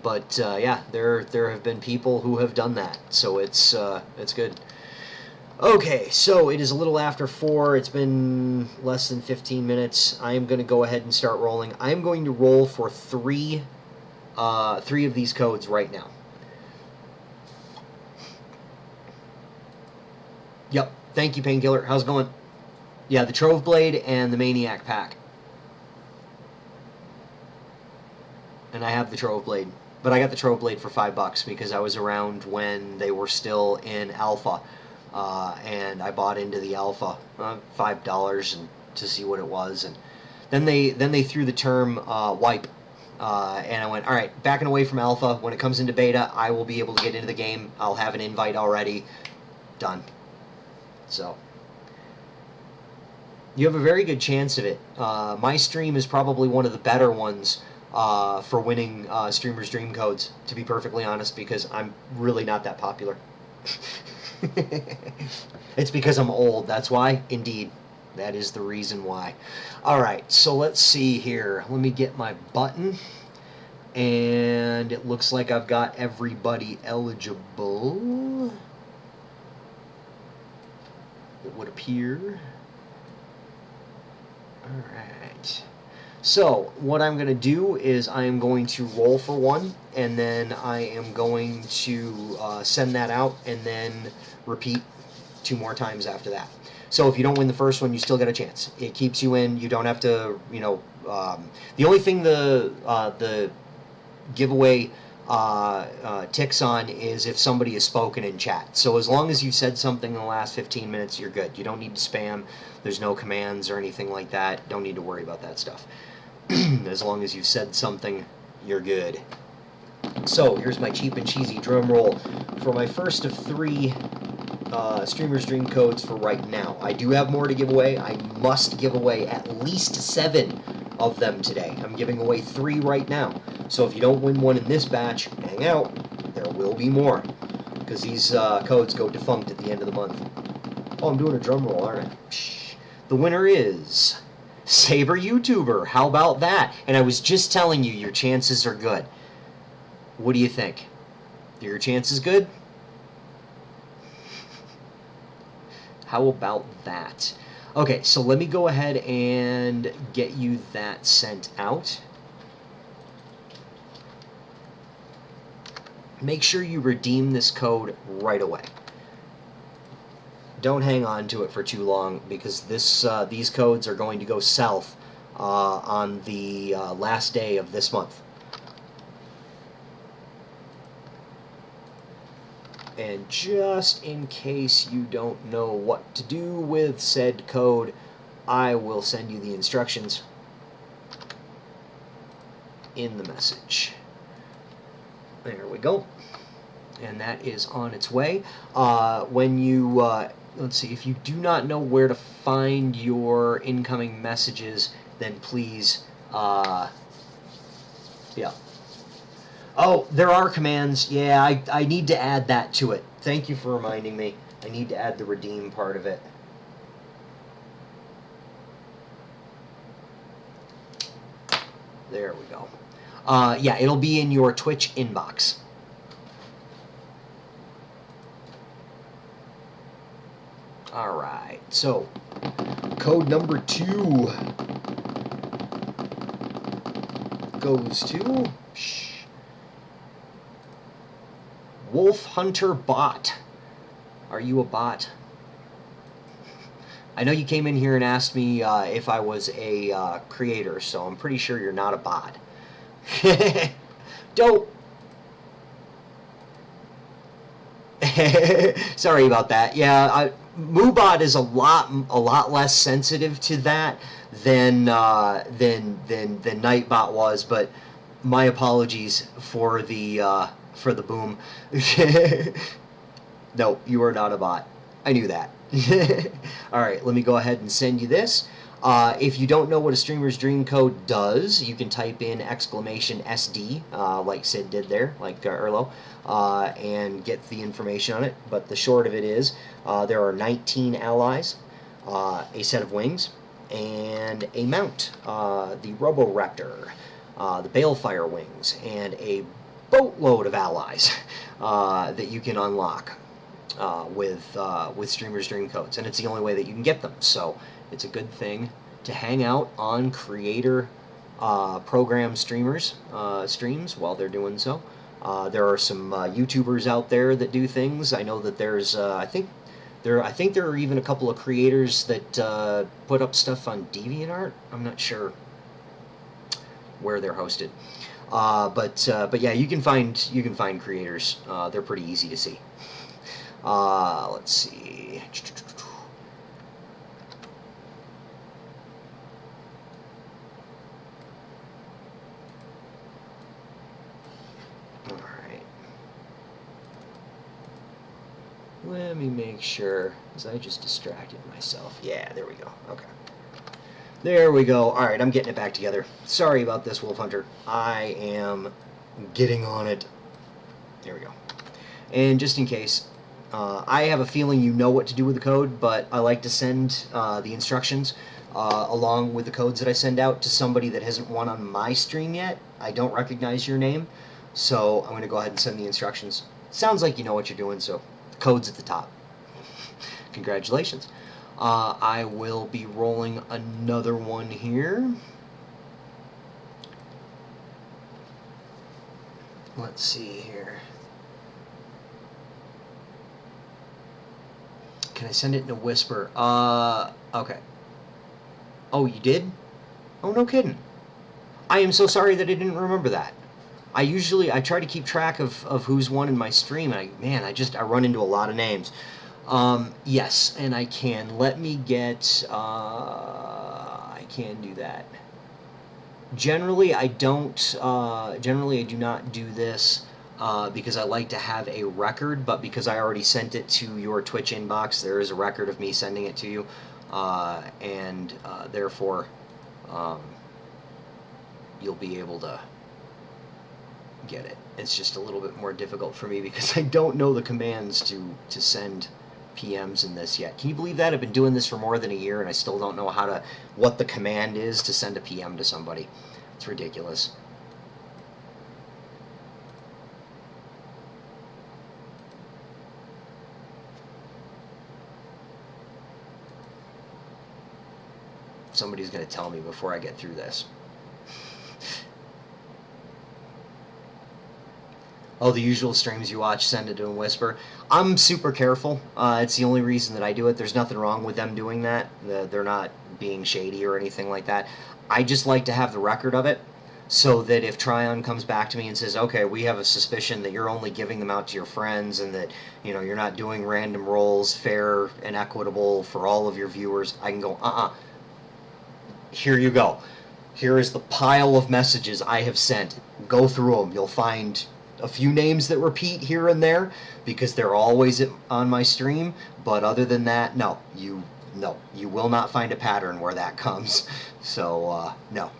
But yeah, there have been people who have done that, so it's good. Okay, so it is a little after 4. It's been less than 15 minutes. I am going to go ahead and start rolling. I am going to roll for three of these codes right now. Yep. Thank you, Painkiller. How's it going? Yeah, the Trove Blade and the Maniac Pack. And I have the Trove Blade. But I got the Trove Blade for $5 because I was around when they were still in alpha. And I bought into the alpha, $5 and to see what it was. And then they threw the term wipe. And I went, all right, backing away from alpha. When it comes into beta, I will be able to get into the game. I'll have an invite already. Done. So you have a very good chance of it. My stream is probably one of the better ones for winning Streamer's Dream Codes, to be perfectly honest, because I'm really not that popular. It's because I'm old, that's why. Indeed, that is the reason why. Alright, so let's see here. Let me get my button. And it looks like I've got everybody eligible. It would appear. Alright. So, what I'm going to do is I am going to roll for one, and then I am going to send that out, and then repeat 2 more times after that. So if you don't win the first one, you still get a chance. It keeps you in. You don't have to, the only thing the giveaway ticks on is if somebody has spoken in chat. So as long as you've said something in the last 15 minutes, you're good. You don't need to spam. There's no commands or anything like that. Don't need to worry about that stuff. As long as you've said something, you're good. So here's my cheap and cheesy drum roll for my first of 3 Streamer's Dream Codes for right now. I do have more to give away. I must give away at least 7 of them today. I'm giving away 3 right now. So if you don't win one in this batch, hang out. There will be more. Because these codes go defunct at the end of the month. Oh, I'm doing a drum roll, aren't I? Psh. The winner is Saber YouTuber. How about that? And I was just telling you, your chances are good. What do you think? Are your chances good? How about that? Okay, so let me go ahead and get you that sent out. Make sure you redeem this code right away. Don't hang on to it for too long, because these codes are going to go south on the last day of this month. And just in case you don't know what to do with said code, I will send you the instructions in the message. There we go. And that is on its way. When you, let's see, if you do not know where to find your incoming messages, then please, yeah. Oh, there are commands. Yeah, I need to add that to it. Thank you for reminding me. I need to add the redeem part of it. There we go. Yeah, it'll be in your Twitch inbox. Alright, so code number 2 goes to Wolf Hunter Bot. Are you a bot? I know you came in here and asked me if I was a creator, so I'm pretty sure you're not a bot. Dope. Sorry about that. Yeah, Moobot is a lot less sensitive to that than Nightbot was, but my apologies for the boom. No, you are not a bot. I knew that. Alright, let me go ahead and send you this. If you don't know what a Streamer's Dream Code does, you can type in !SD, like Sid did there, like Erlo, and get the information on it. But the short of it is, there are 19 allies, a set of wings, and a mount, the Roboraptor, the Balefire wings, and a boatload of allies that you can unlock with Streamer's Dream Codes, and it's the only way that you can get them. So it's a good thing to hang out on creator program streamers streams while they're doing so. There are some YouTubers out there that do things. I know that there's I think I think there are even a couple of creators that put up stuff on DeviantArt. I'm not sure where they're hosted, but yeah, you can find creators. They're pretty easy to see. Let's see. All right. Let me make sure, because I just distracted myself. Yeah, there we go. Okay. There we go. All right, I'm getting it back together. Sorry about this, Wolf Hunter. I am getting on it. There we go. And just in case, I have a feeling you know what to do with the code, but I like to send the instructions along with the codes that I send out to somebody that hasn't won on my stream yet. I don't recognize your name, so I'm going to go ahead and send the instructions. Sounds like you know what you're doing, so the code's at the top. Congratulations. I will be rolling another one here. Let's see here. Can I send it in a whisper? Okay. Oh, you did? Oh, no kidding. I am so sorry that I didn't remember that. I try to keep track of who's won in my stream, and I run into a lot of names. Yes, and I can. Let me get, I can do that. Generally, I don't, generally I do not do this because I like to have a record, but because I already sent it to your Twitch inbox, there is a record of me sending it to you, and therefore you'll be able to get it. It's just a little bit more difficult for me because I don't know the commands to send PMs in this yet. Can you believe that? I've been doing this for more than a year and I still don't know what the command is to send a PM to somebody. It's ridiculous. Somebody's going to tell me before I get through this. Oh, the usual streams you watch, send it to a whisper. I'm super careful. It's the only reason that I do it. There's nothing wrong with them doing that. They're not being shady or anything like that. I just like to have the record of it so that if Tryon comes back to me and says, okay, we have a suspicion that you're only giving them out to your friends and that, you know, you're not doing random rolls fair and equitable for all of your viewers, I can go, here you go. Here is the pile of messages I have sent. Go through them. You'll find a few names that repeat here and there because they're always on my stream, but other than that, no, you will not find a pattern where that comes. So no,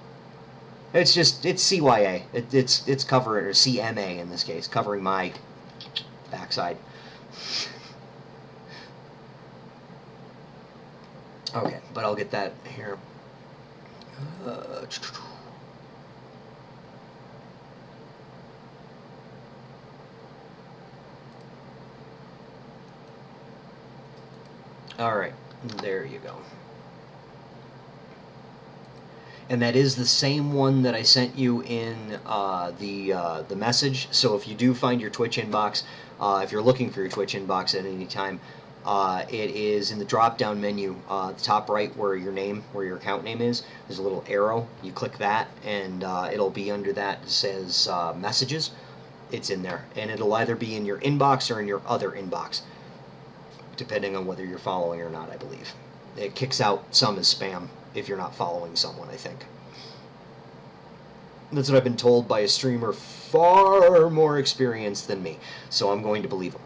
it's CYA. It's covering, or CMA in this case, covering my backside. Okay, but I'll get that here. All right, there you go. And that is the same one that I sent you in the message. So if you do find your Twitch inbox, if you're looking for your Twitch inbox at any time, it is in the drop-down menu, the top right where your account name is. There's a little arrow. You click that, and it'll be under that. It says messages. It's in there, and it'll either be in your inbox or in your other inbox, depending on whether you're following or not, I believe. It kicks out some as spam if you're not following someone, I think. That's what I've been told by a streamer far more experienced than me, so I'm going to believe him.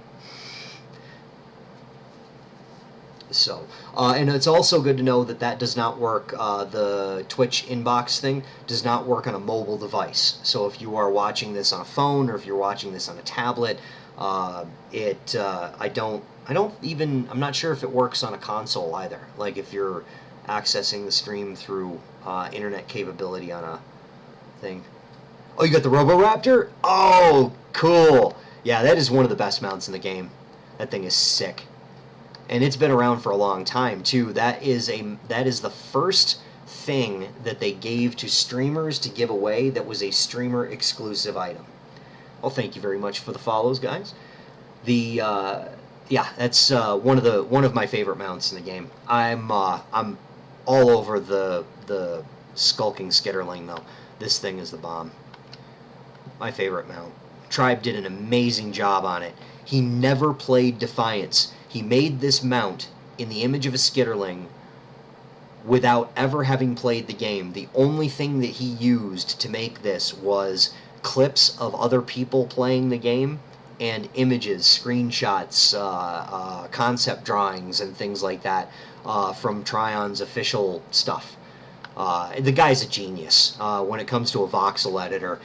So, and it's also good to know that does not work, the Twitch inbox thing does not work on a mobile device. So if you are watching this on a phone or if you're watching this on a tablet, I'm not sure if it works on a console either. Like if you're accessing the stream through internet capability on a thing. Oh, you got the Roboraptor? Oh, cool. Yeah, that is one of the best mounts in the game. That thing is sick. And it's been around for a long time too. That is the first thing that they gave to streamers to give away that was a streamer exclusive item. Well, thank you very much for the follows, guys. The yeah, that's one of my favorite mounts in the game. I'm all over the skulking skitterling though. This thing is the bomb. My favorite mount. Tribe did an amazing job on it. He never played Defiance. He made this mount in the image of a skitterling without ever having played the game. The only thing that he used to make this was clips of other people playing the game and images, screenshots, concept drawings, and things like that from Trion's official stuff. The guy's a genius when it comes to a voxel editor.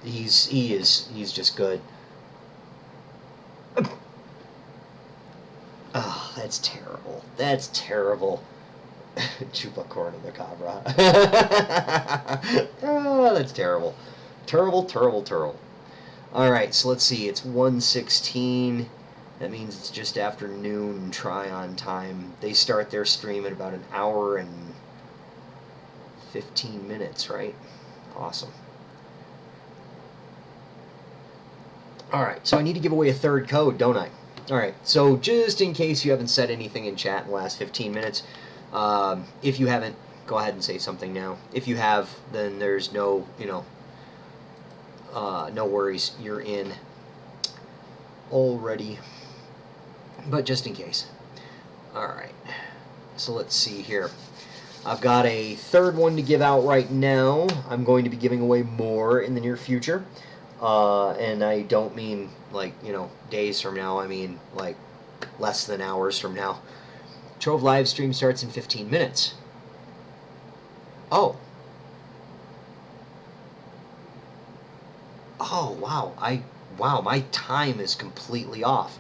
He's just good. Oh, that's terrible. That's terrible. Chupacorn of the Cabra. Oh, that's terrible. Terrible, terrible, terrible. Alright, so let's see. It's 1:16. That means it's just after noon Tryon time. They start their stream at about an hour and 15 minutes, right? Awesome. Alright, so I need to give away a third code, don't I? Alright, so just in case you haven't said anything in chat in the last 15 minutes, if you haven't, go ahead and say something now. If you have, then there's no, no worries. You're in already. But just in case. Alright. So let's see here. I've got a third one to give out right now. I'm going to be giving away more in the near future. And I don't mean, like, days from now. I mean, like, less than hours from now. Trove live stream starts in 15 minutes. Oh. Oh, wow. Wow, my time is completely off.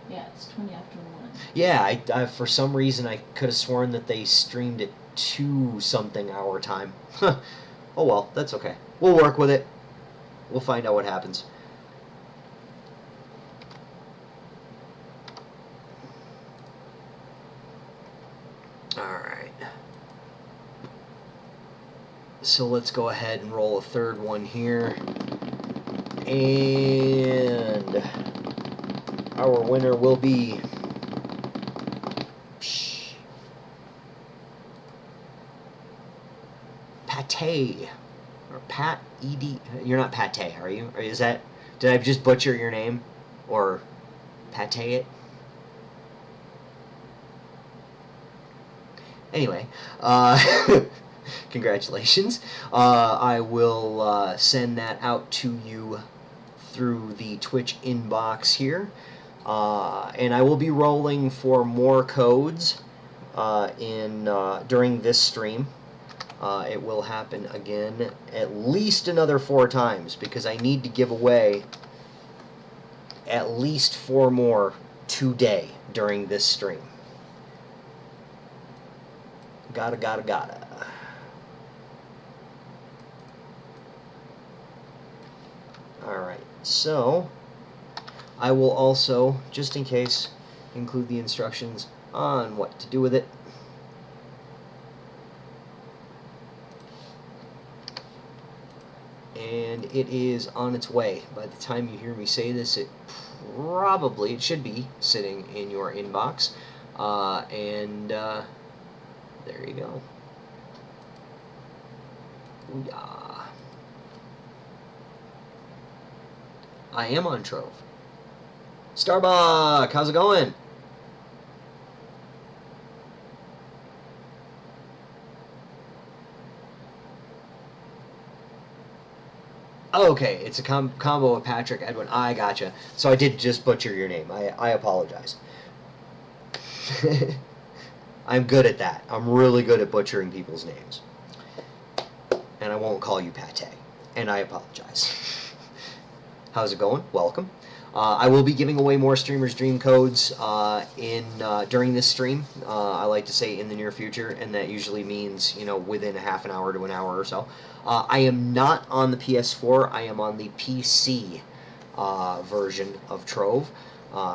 Yeah, it's 20 after 1. Yeah, I for some reason I could have sworn that they streamed at 2-something hour time. Oh well, that's okay. We'll work with it. We'll find out what happens. Alright. So let's go ahead and roll a third one here. And our winner will be Pate. Or Pat Ed. You're not Pate, are you? Or is that? Did I just butcher your name, or Pate it? Anyway, congratulations. I will send that out to you through the Twitch inbox here, and I will be rolling for more codes during this stream. It will happen again at least another 4 times because I need to give away at least 4 more today during this stream. Gotta. Alright, so I will also, just in case, include the instructions on what to do with it. And it is on its way. By the time you hear me say this, it should be sitting in your inbox. There you go. Ooh-yah. I am on Trove. Starbuck, how's it going? Okay, it's a combo of Patrick, Edwin. I gotcha. So I did just butcher your name. I apologize. I'm good at that. I'm really good at butchering people's names. And I won't call you Pate. And I apologize. How's it going? Welcome. I will be giving away more Streamer's Dream codes during this stream. I like to say in the near future, and that usually means, within a half an hour to an hour or so. I am not on the PS4. I am on the PC version of Trove.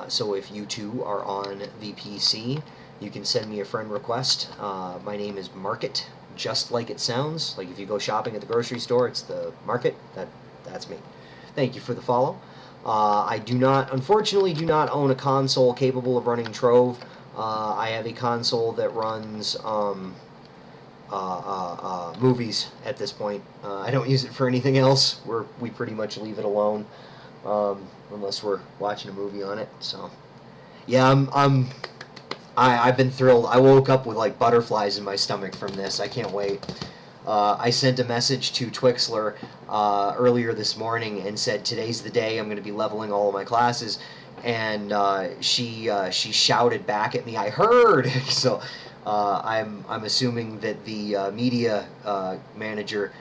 So if you two are on the PC, you can send me a friend request. My name is Market, just like it sounds. Like if you go shopping at the grocery store, it's the Market. That's me. Thank you for the follow. I unfortunately do not own a console capable of running Trove. I have a console that runs movies at this point. I don't use it for anything else. We pretty much leave it alone, unless we're watching a movie on it. So, yeah, I've been thrilled. I woke up with like butterflies in my stomach from this. I can't wait. I sent a message to Twixler earlier this morning and said today's the day I'm going to be leveling all of my classes, and she shouted back at me, "I heard." So I'm assuming that the media manager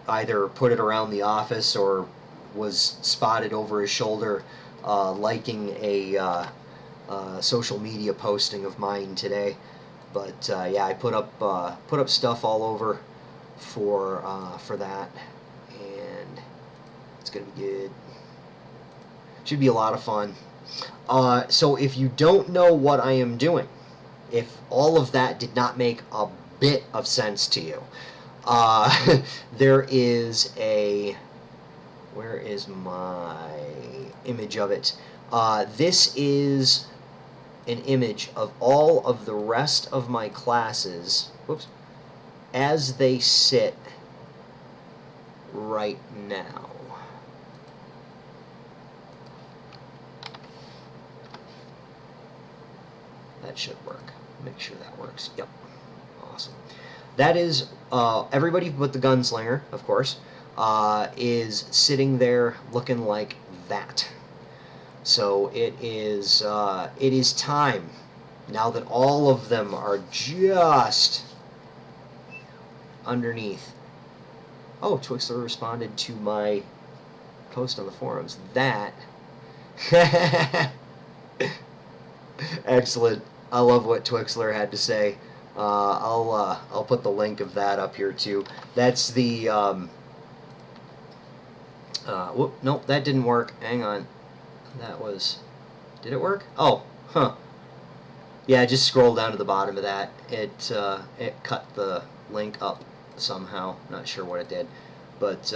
either put it around the office or was spotted over his shoulder liking a social media posting of mine today. But yeah, I put up stuff all over for that, and it's gonna be good. Should be a lot of fun. So if you don't know what I am doing, if all of that did not make a bit of sense to you, there is a. Where is my image of it? This is an image of all of the rest of my classes, whoops, as they sit right now. That should work. Make sure that works. Yep. Awesome. That is everybody but the gunslinger, of course, is sitting there looking like that. So it is time, now that all of them are just underneath. Oh, Twixler responded to my post on the forums. That excellent. I love what Twixler had to say. I'll put the link of that up here too. That's the whoop, nope, that didn't work. Hang on. That was, did it work? Oh, huh. Yeah, just scroll down to the bottom of that. It cut the link up somehow. Not sure what it did, but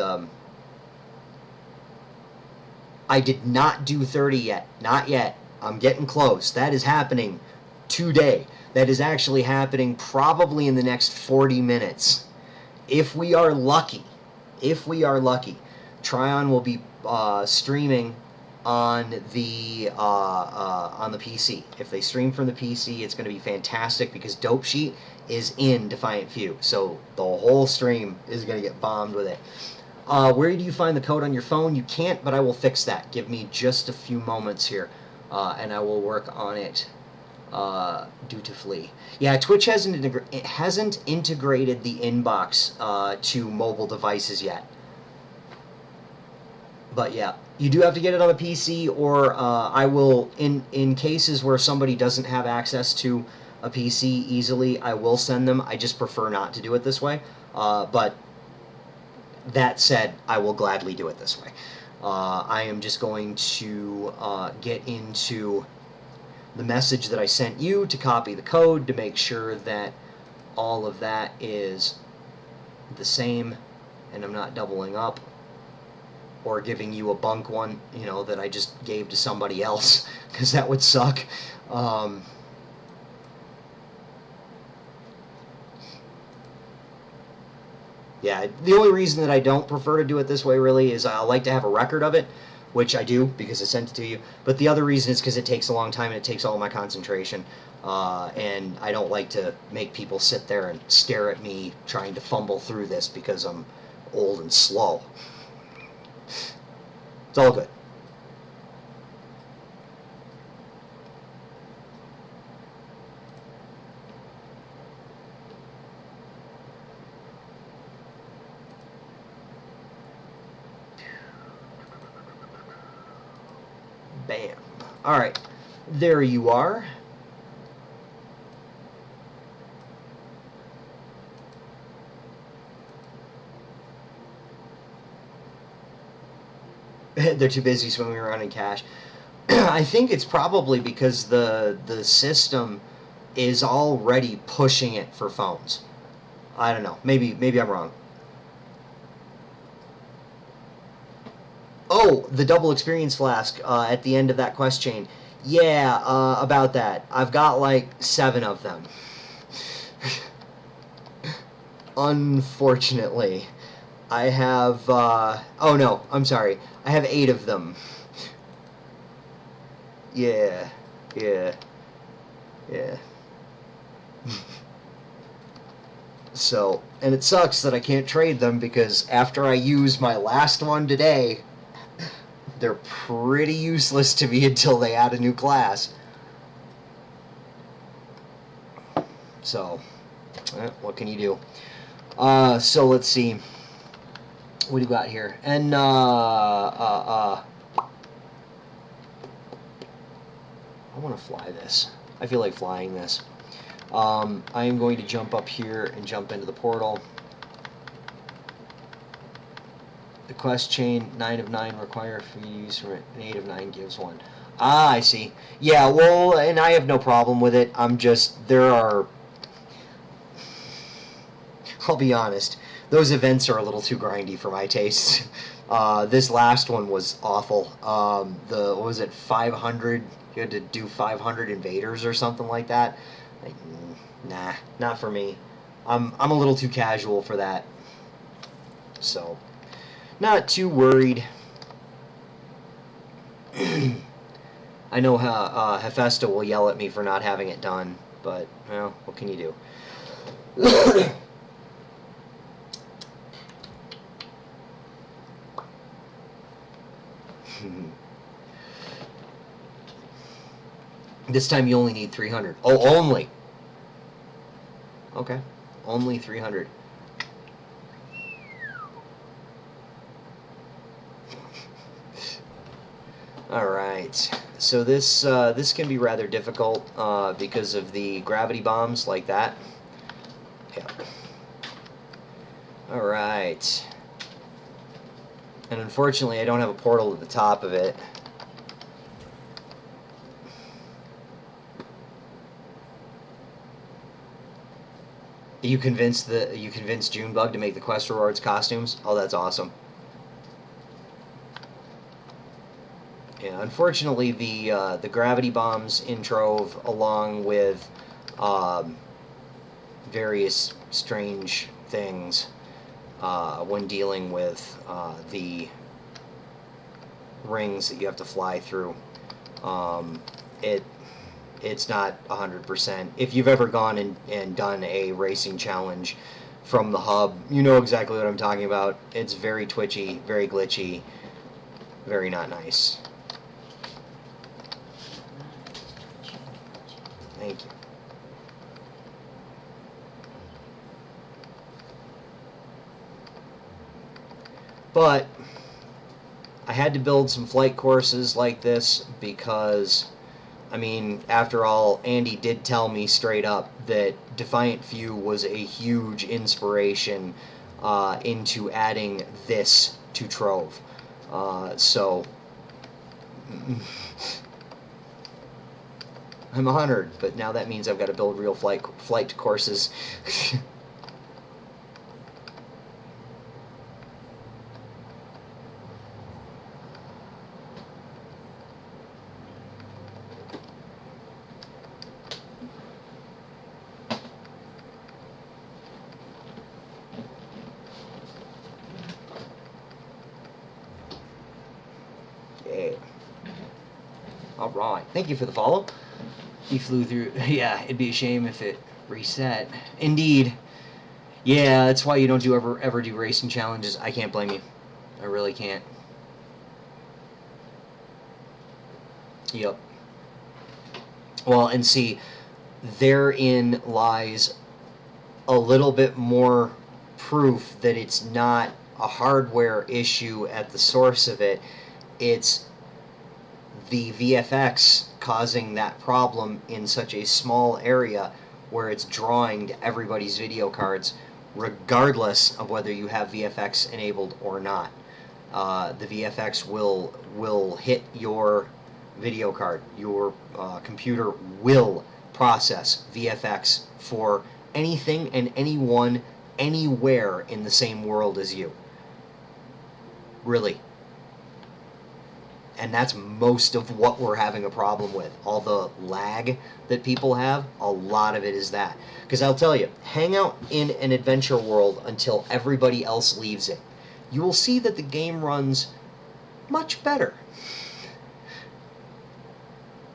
I did not do 30 yet. Not yet. I'm getting close. That is happening today. That is actually happening probably in the next 40 minutes. If we are lucky, Tryon will be streaming on the PC. If they stream from the PC, it's going to be fantastic because Dope Sheet is in Defiant Few, so the whole stream is going to get bombed with it. Where do you find the code on your phone? You can't, but I will fix that. Give me just a few moments here, and I will work on it dutifully. Yeah, Twitch hasn't integrated the inbox to mobile devices yet. But yeah, you do have to get it on a PC, or I will, in cases where somebody doesn't have access to a PC easily, I will send them. I just prefer not to do it this way. But that said, I will gladly do it this way. I am just going to get into the message that I sent you to copy the code to make sure that all of that is the same and I'm not doubling up or giving you a bunk one, you know, that I just gave to somebody else, because that would suck. Yeah, the only reason that I don't prefer to do it this way really is I like to have a record of it, which I do because I sent it to you. But the other reason is because it takes a long time and it takes all my concentration. And I don't like to make people sit there and stare at me trying to fumble through this because I'm old and slow. It's all good. Bam. All right. There you are. They're too busy swimming around in cash. I think it's probably because the system is already pushing it for phones. I don't know. Maybe I'm wrong. Oh, the double experience flask at the end of that quest chain. Yeah, about that. I've got like 7 of them. Unfortunately. I have, oh no, I'm sorry. I have 8 of them. Yeah, yeah, yeah. So, and it sucks that I can't trade them because after I use my last one today, they're pretty useless to me until they add a new class. So, what can you do? So let's see. What do you got here? And, I want to fly this. I feel like flying this. I am going to jump up here and jump into the portal. The quest chain, 9 of 9 require for use from it, and 8 of 9 gives 1. Ah, I see. Yeah, well, and I have no problem with it. I'm just, there are, I'll be honest, those events are a little too grindy for my taste. This last one was awful. What was it, 500? You had to do 500 invaders or something like that. Like, nah, not for me. I'm a little too casual for that. So, not too worried. I know Hephaestus will yell at me for not having it done, but, well, what can you do? This time you only need 300. Oh, only. Okay. Only 300. Alright. So this can be rather difficult because of the gravity bombs like that. Yeah. Alright. And unfortunately I don't have a portal at the top of it. You convinced Junebug to make the quest rewards costumes? Oh, that's awesome. Yeah, unfortunately, the gravity bombs in Trove, along with various strange things when dealing with the rings that you have to fly through, it's not 100%. If you've ever gone and done a racing challenge from the hub, you know exactly what I'm talking about. It's very twitchy, very glitchy, very not nice. Thank you. But I had to build some flight courses like this because, I mean, after all, Andy did tell me straight up that Defiant Few was a huge inspiration into adding this to Trove. So, I'm honored, but now that means I've got to build real flight courses. Yeah. Alright, thank you for the follow. He flew through. Yeah, it'd be a shame if it reset. Indeed. Yeah, that's why you don't ever do racing challenges. I can't blame you. I really can't. Yep. Well, and see, therein lies a little bit more proof that it's not a hardware issue at the source of it. It's the VFX causing that problem in such a small area where it's drawing to everybody's video cards, regardless of whether you have VFX enabled or not. The VFX will hit your video card. Your computer will process VFX for anything and anyone anywhere in the same world as you. Really. And that's most of what we're having a problem with. All the lag that people have, a lot of it is that. Because I'll tell you, hang out in an adventure world until everybody else leaves it. You will see that the game runs much better.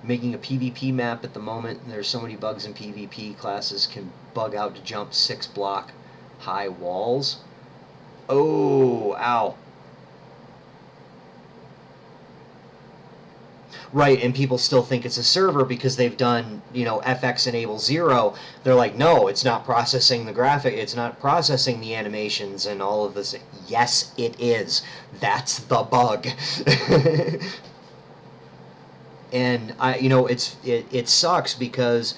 Making a PvP map at the moment, there's so many bugs in PvP. Classes can bug out to jump 6-block high walls. Oh, ow. Right, and people still think it's a server because they've done, FX enable 0. They're like, no, it's not processing the graphic, it's not processing the animations and all of this. Yes, it is. That's the bug. And it sucks because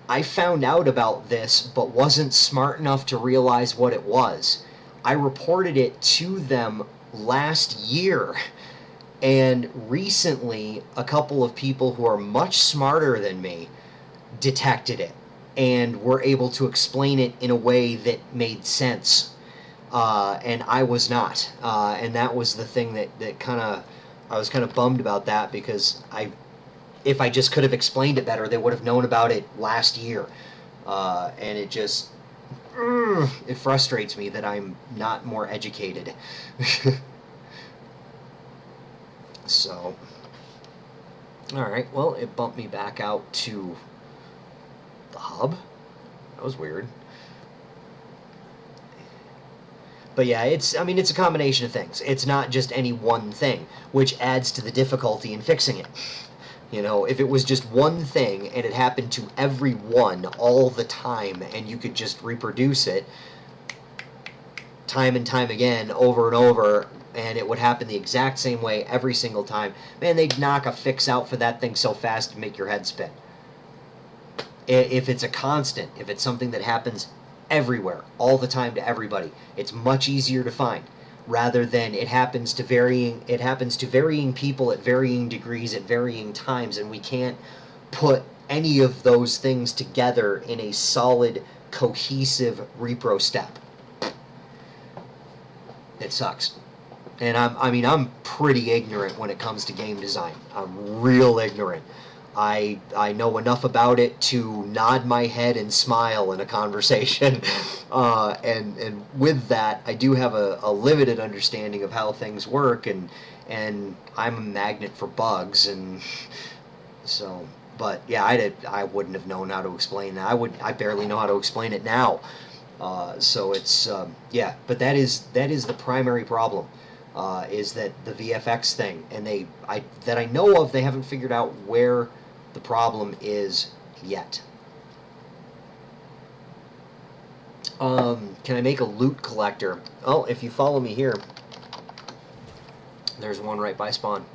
I found out about this but wasn't smart enough to realize what it was. I reported it to them last year. And recently, a couple of people who are much smarter than me detected it and were able to explain it in a way that made sense. And I was not. And that was the thing that I was kind of bummed about that, because if I just could have explained it better, they would have known about it last year. And it just, it frustrates me that I'm not more educated. So, alright, well, it bumped me back out to the hub. That was weird. But yeah, it's a combination of things. It's not just any one thing, which adds to the difficulty in fixing it. If it was just one thing and it happened to everyone all the time and you could just reproduce it time and time again, over and over, and it would happen the exact same way every single time, man, they'd knock a fix out for that thing so fast to make your head spin. If it's a constant, if it's something that happens everywhere, all the time to everybody, it's much easier to find, rather than it happens to varying people at varying degrees at varying times, and we can't put any of those things together in a solid, cohesive repro step. It sucks. And I'm pretty ignorant when it comes to game design. I'm real ignorant. I know enough about it to nod my head and smile in a conversation. And with that, I do have a limited understanding of how things work, and I'm a magnet for bugs, and so. But yeah, I wouldn't have known how to explain that. I barely know how to explain it now. So it's but that is the primary problem. Is that the VFX thing, and that I know of, they haven't figured out where the problem is yet. Can I make a loot collector? Oh, if you follow me here, there's one right by spawn.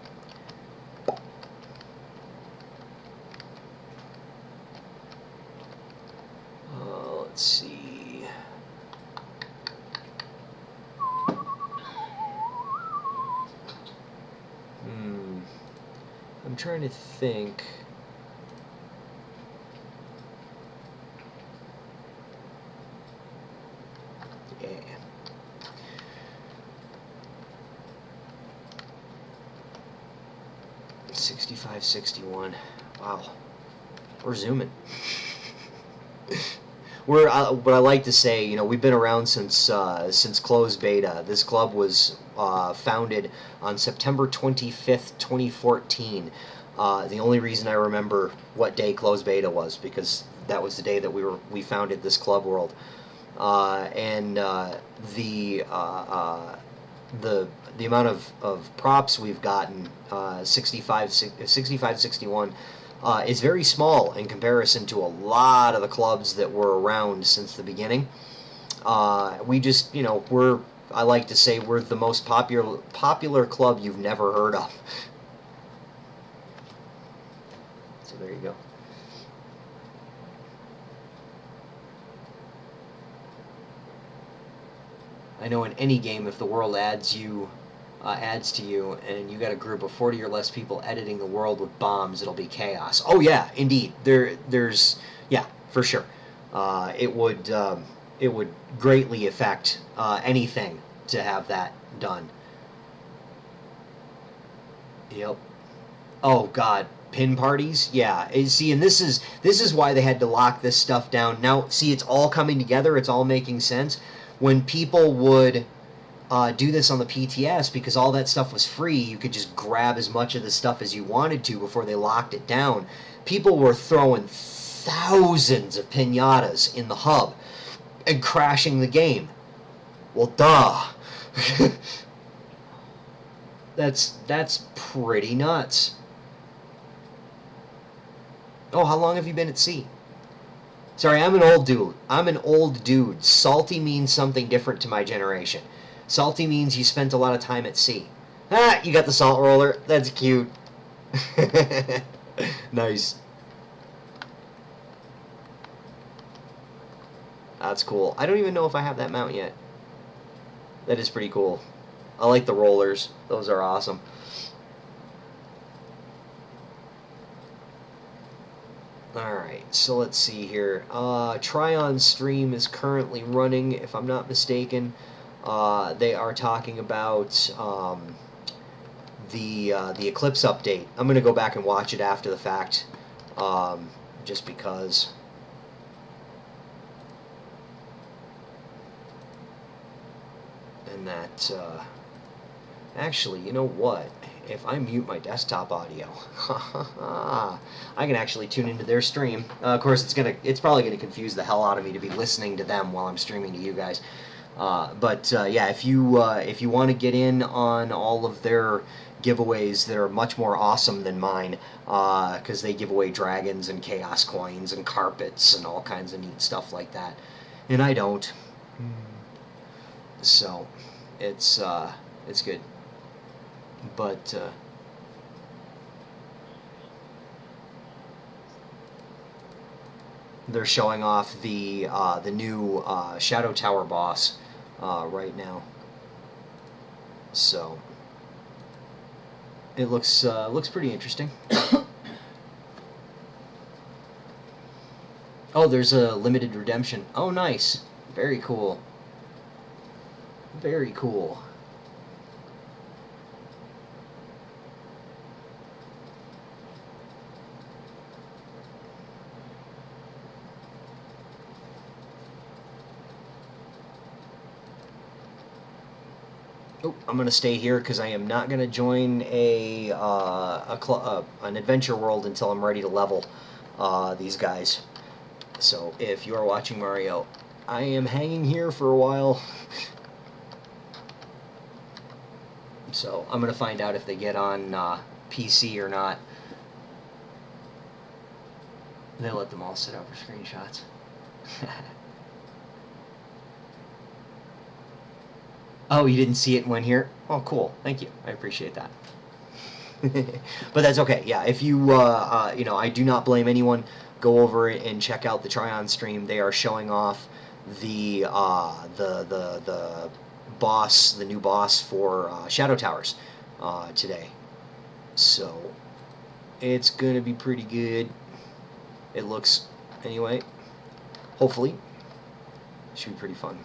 Let's see. I'm trying to think. Yeah. $65, $61. Wow. We're zooming. What I like to say, we've been around since closed beta. This club was founded on September 25th, 2014. The only reason I remember what day closed beta was, because that was the day that we founded this club world. And the amount of props we've gotten, 65, 61, is very small in comparison to a lot of the clubs that were around since the beginning. We just, I like to say we're the most popular club you've never heard of. So there you go. I know in any game, if the world adds to you, and you got a group of 40 or less people editing the world with bombs, it'll be chaos. Oh yeah, indeed. There's for sure. It would greatly affect anything to have that done. Yep. Oh God, pin parties. Yeah. See, and this is why they had to lock this stuff down. Now, see, it's all coming together. It's all making sense. When people would do this on the PTS, because all that stuff was free, you could just grab as much of the stuff as you wanted to before they locked it down. People were throwing thousands of pinatas in the hub and crashing the game. Well, duh. That's pretty nuts. Oh, how long have you been at sea? Sorry, I'm an old dude. I'm an old dude. Salty means something different to my generation. Salty means you spent a lot of time at sea. Ah, you got the salt roller. That's cute. Nice. That's cool. I don't even know if I have that mount yet. That is pretty cool. I like the rollers. Those are awesome. Alright, so let's see here. Tryon stream is currently running, if I'm not mistaken. They are talking about the Eclipse update. I'm going to go back and watch it after the fact, just because. And that, actually, you know what? If I mute my desktop audio, I can actually tune into their stream. Of course, it's probably gonna confuse the hell out of me to be listening to them while I'm streaming to you guys. But yeah, if you want to get in on all of their giveaways that are much more awesome than mine, because they give away dragons and chaos coins and carpets and all kinds of neat stuff like that, and I don't. So it's good. But they're showing off the new Shadow Tower boss right now. So it looks pretty interesting. Oh, there's a limited redemption. Oh, nice. Very cool. Very cool. Oh, I'm gonna stay here because I am not gonna join an adventure world until I'm ready to level these guys. So if you are watching Mario, I am hanging here for a while. So I'm gonna find out if they get on PC or not. They let them all sit out for screenshots. Oh, you didn't see it when here? Oh, cool. Thank you. I appreciate that. But that's okay. Yeah, if you, I do not blame anyone. Go over and check out the Tryon stream. They are showing off the boss, the new boss for Shadow Towers today. So it's gonna be pretty good. It looks, anyway. Hopefully, should be pretty fun.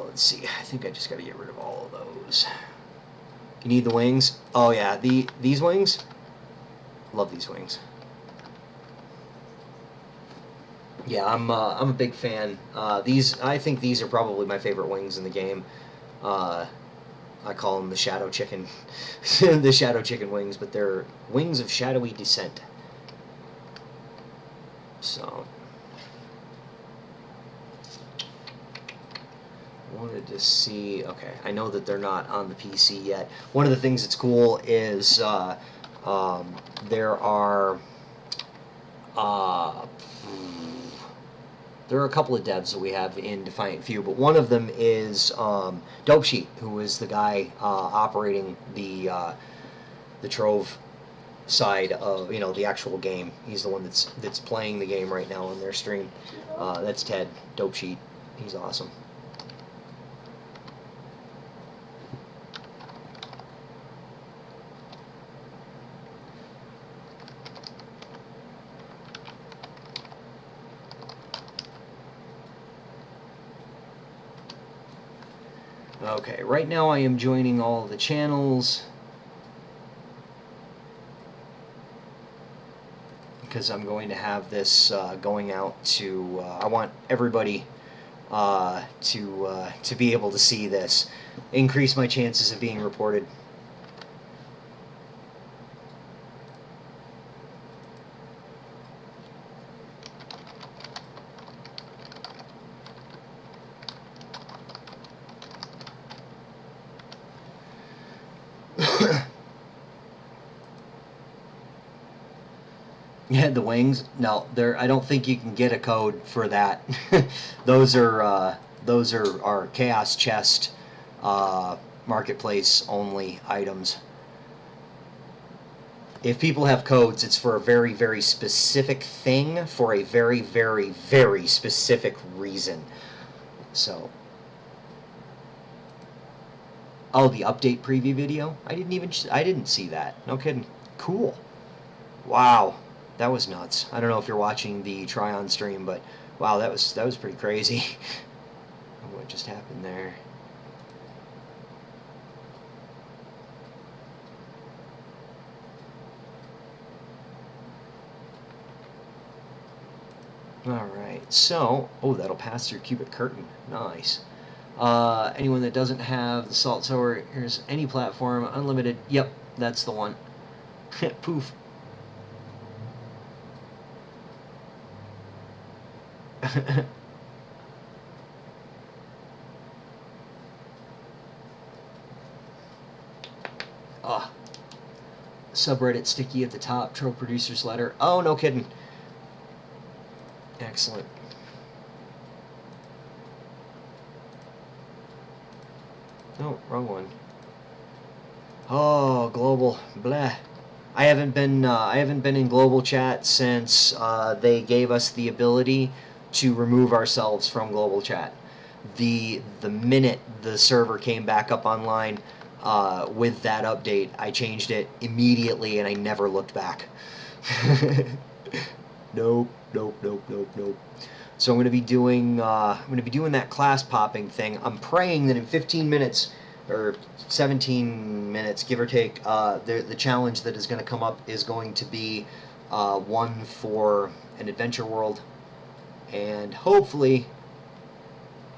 Let's see. I think I just got to get rid of all of those. You need the wings? Oh yeah, these wings. Love these wings. Yeah, I'm a big fan. I think these are probably my favorite wings in the game. I call them the Shadow Chicken, the Shadow Chicken wings, but they're wings of shadowy descent. So. Wanted to see. Okay, I know that they're not on the PC yet. One of the things that's cool is there are a couple of devs that we have in Defiant Few, but one of them is Dope Sheet, who is the guy operating the Trove side of the actual game. He's the one that's playing the game right now on their stream. That's Ted Dope Sheet. He's awesome. Okay, right now I am joining all of the channels. because I'm going to have this going out to. I want everybody to be able to see this. Increase my chances of being reported. Yeah, the wings. No, there. I don't think you can get a code for that. Those are our chaos chest, marketplace only items. If people have codes, it's for a very, very specific thing for a very, very, very specific reason. So, oh, the update preview video. I didn't see that. No kidding. Cool. Wow, that was nuts. I don't know if you're watching the try on stream, but wow, that was pretty crazy. What just happened there? Alright, so, oh, that'll pass through cubic curtain. Nice. Anyone that doesn't have the salt sower, here's any platform, unlimited. Yep, that's the one. Poof. Ah, subreddit sticky at the top, Trove producer's letter. Oh, no kidding. Excellent. No, wrong one. Oh, global. Blah. I haven't been in global chat since they gave us the ability to remove ourselves from global chat. The minute the server came back up online with that update, I changed it immediately and I never looked back. Nope, nope, nope, nope, nope. So I'm gonna be doing that class popping thing. I'm praying that in 15 minutes or 17 minutes, give or take, the challenge that is going to come up is going to be one for an adventure world, and hopefully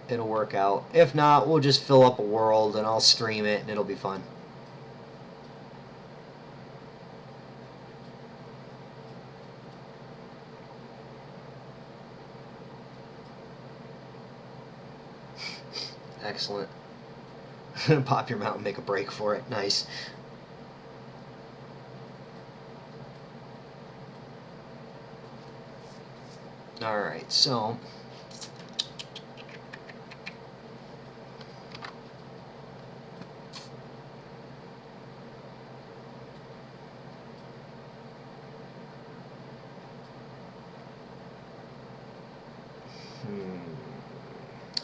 it'll work out. If not, we'll just fill up a world and I'll stream it and it'll be fun. Excellent. Pop your mountain, make a break for it. Nice. Alright, so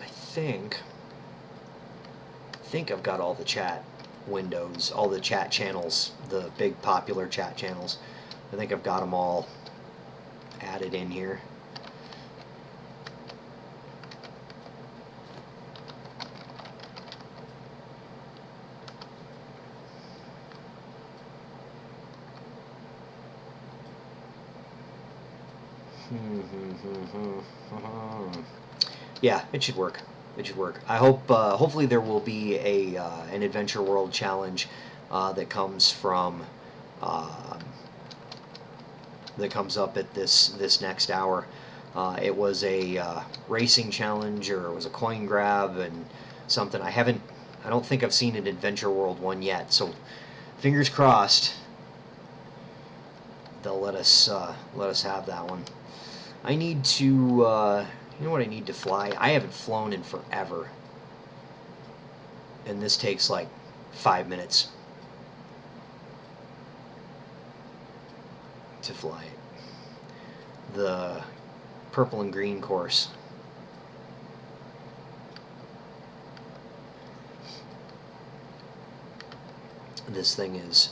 I think I've got all the chat windows, all the chat channels, the big popular chat channels. I think I've got them all added in here. Yeah, it should work. It should work. I hope. Hopefully, there will be an Adventure World challenge that comes from that comes up at this next hour. It was a racing challenge, or it was a coin grab, and something. I don't think I've seen an Adventure World one yet. So, fingers crossed. They'll let us have that one. I need to. You know what I need to fly? I haven't flown in forever. And this takes like 5 minutes to fly it. The purple and green course. This thing is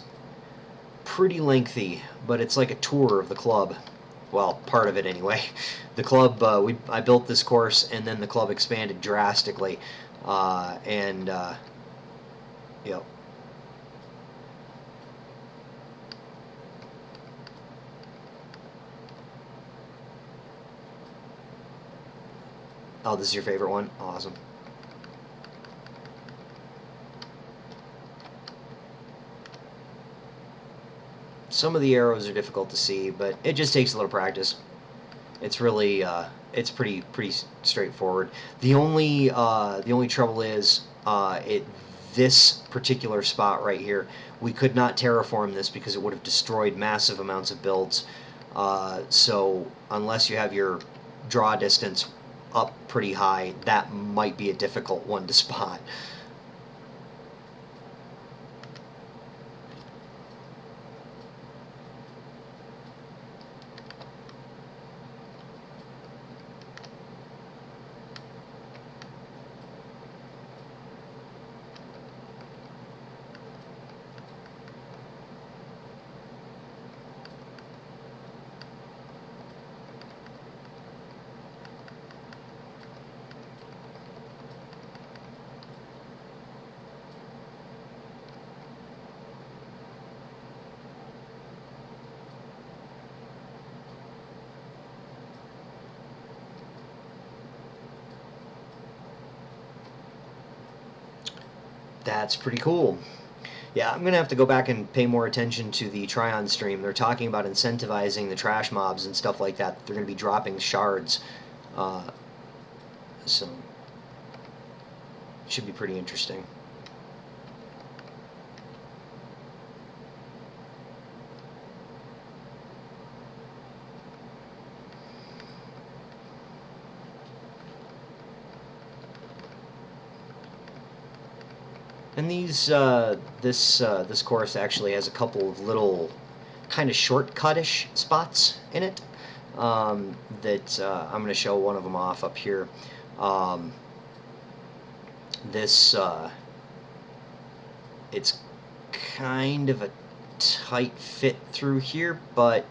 pretty lengthy, but it's like a tour of the club. Well, part of it anyway. The club, I built this course, and then the club expanded drastically, yep. Oh, this is your favorite one? Awesome. Some of the arrows are difficult to see, but it just takes a little practice. It's really, it's pretty straightforward. The only trouble is, this particular spot right here, we could not terraform this because it would have destroyed massive amounts of builds. So unless you have your draw distance up pretty high, that might be a difficult one to spot. That's pretty cool. Yeah, I'm going to have to go back and pay more attention to the Tryon stream. They're talking about incentivizing the trash mobs and stuff like that. They're going to be dropping shards. So, should be pretty interesting. And this course actually has a couple of little kind of shortcut-ish spots in it that I'm going to show one of them off up here. This it's kind of a tight fit through here, but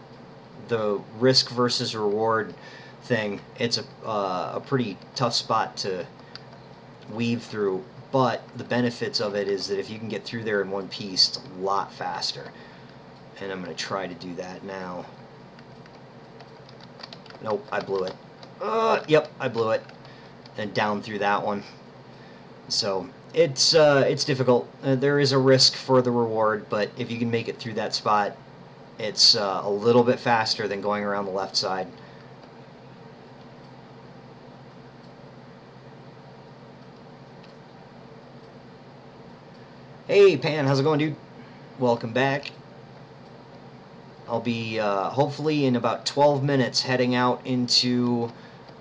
the risk versus reward thing, it's a pretty tough spot to weave through. But the benefits of it is that if you can get through there in one piece, it's a lot faster. And I'm going to try to do that now. Nope, I blew it. Yep, I blew it. And down through that one. So it's difficult. There is a risk for the reward, but if you can make it through that spot, it's a little bit faster than going around the left side. Hey, Pan, how's it going, dude? Welcome back. I'll be hopefully in about 12 minutes heading out into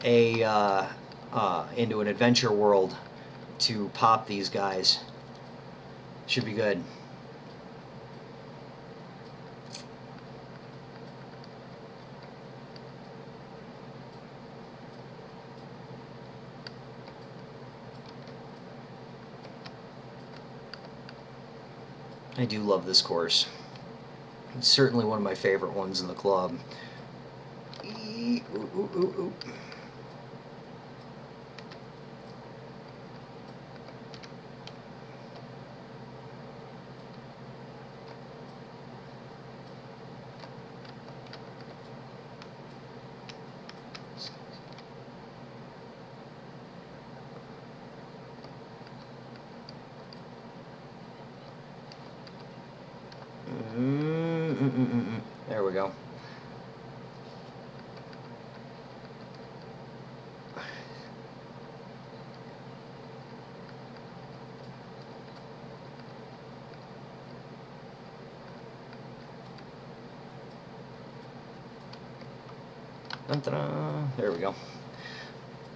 into an adventure world to pop these guys. Should be good. I do love this course. It's certainly one of my favorite ones in the club. Ooh, ooh, ooh, ooh. There we go. Dun, dun, dun. There we go.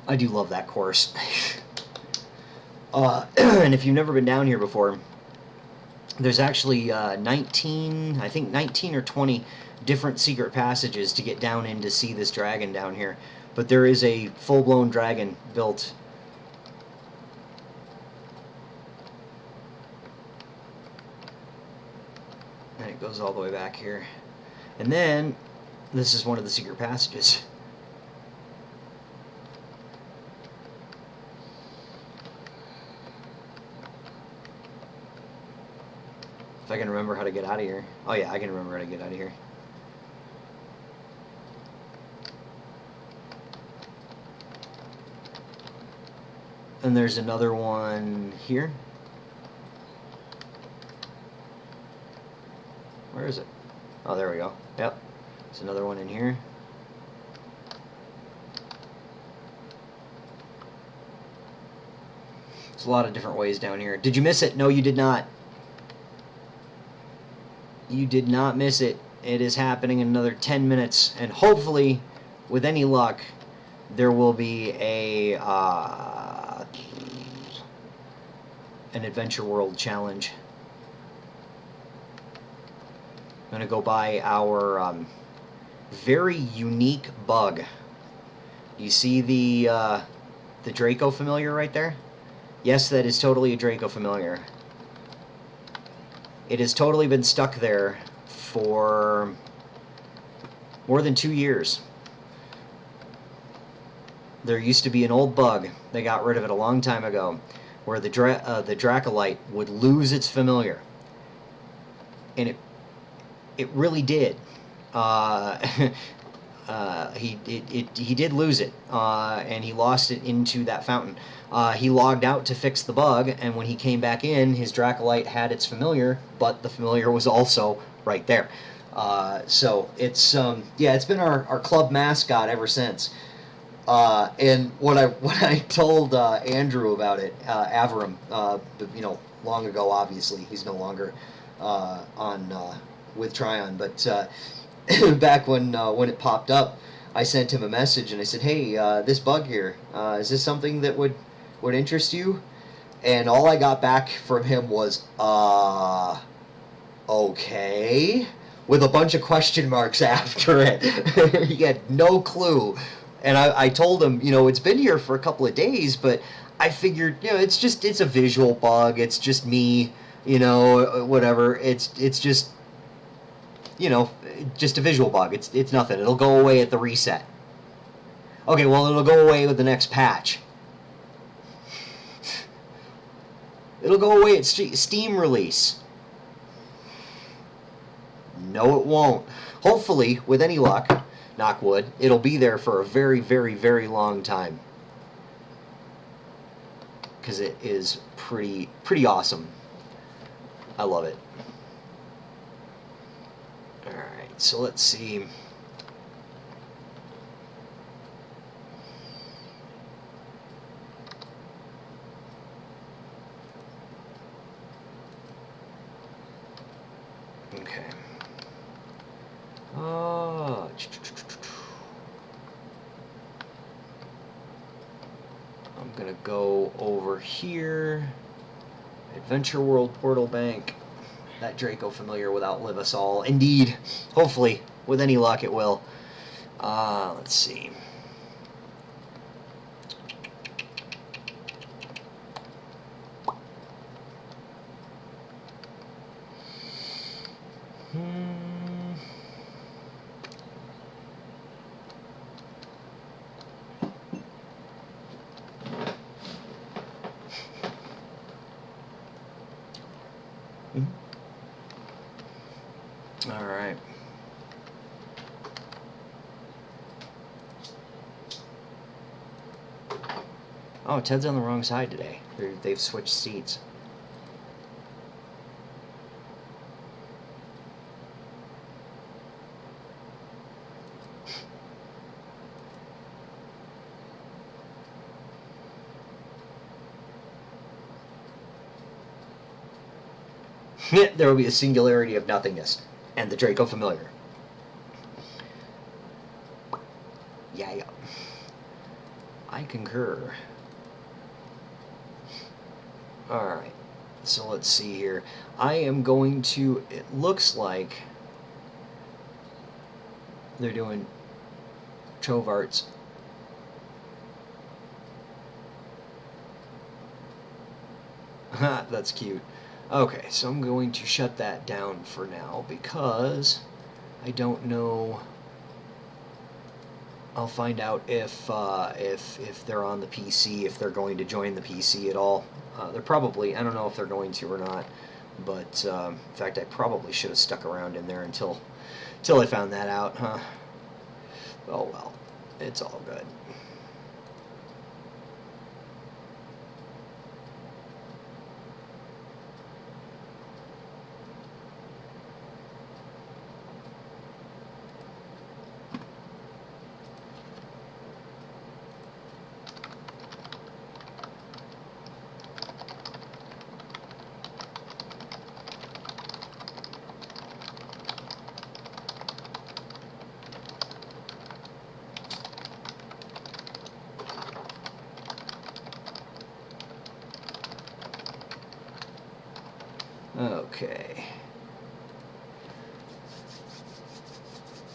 I do love that course. And if you've never been down here before, there's actually 19 or 20 different secret passages to get down in to see this dragon down here. But there is a full-blown dragon built. And it goes all the way back here. And then, this is one of the secret passages. If I can remember how to get out of here. Oh yeah, I can remember how to get out of here. And there's another one here. Where is it? Oh, there we go. Yep. There's another one in here. There's a lot of different ways down here. Did you miss it? No, you did not. You did not miss it. It is happening in another 10 minutes. And hopefully, with any luck, there will be an Adventure World challenge. I'm going to go buy our very unique bug. You see the Draco familiar right there? Yes, that is totally a Draco familiar. It has totally been stuck there for more than 2 years. There used to be an old bug. They got rid of it a long time ago, where the Dracolite would lose its familiar, and it really did. He did lose it, and he lost it into that fountain. He logged out to fix the bug, and when he came back in, his Dracolite had its familiar, but the familiar was also right there. So it's it's been our club mascot ever since. And when I told Andrew about it, Avram, long ago, obviously he's no longer on with Tryon, but back when it popped up, I sent him a message and I said, "Hey, this bug here, is this something that would interest you?" And all I got back from him was, okay, with a bunch of question marks after it. He had no clue. And I told him, it's been here for a couple of days, but I figured, it's a visual bug. It's just me, whatever. It's just, just a visual bug. It's nothing. It'll go away at the reset. Okay, well, it'll go away with the next patch. It'll go away at Steam release. No, it won't. Hopefully, with any luck, knock wood, it'll be there for a very, very, very long time. Because it is pretty awesome. I love it. Alright, so let's see. Okay. I'm gonna go over here. Adventure World Portal Bank. That Draco familiar will outlive us all. Indeed. Hopefully, with any luck, it will. Let's see. All right. Oh, Ted's on the wrong side today. They've switched seats. There will be a singularity of nothingness. And the Draco familiar. Yeah. I concur. Alright. So let's see here. I am going to... It looks like they're doing Trove arts. That's cute. Okay, so I'm going to shut that down for now because I don't know. I'll find out if they're on the PC, if they're going to join the PC at all. They're probably. I don't know if they're going to or not. But in fact, I probably should have stuck around in there until I found that out, huh? Oh well, it's all good. Okay.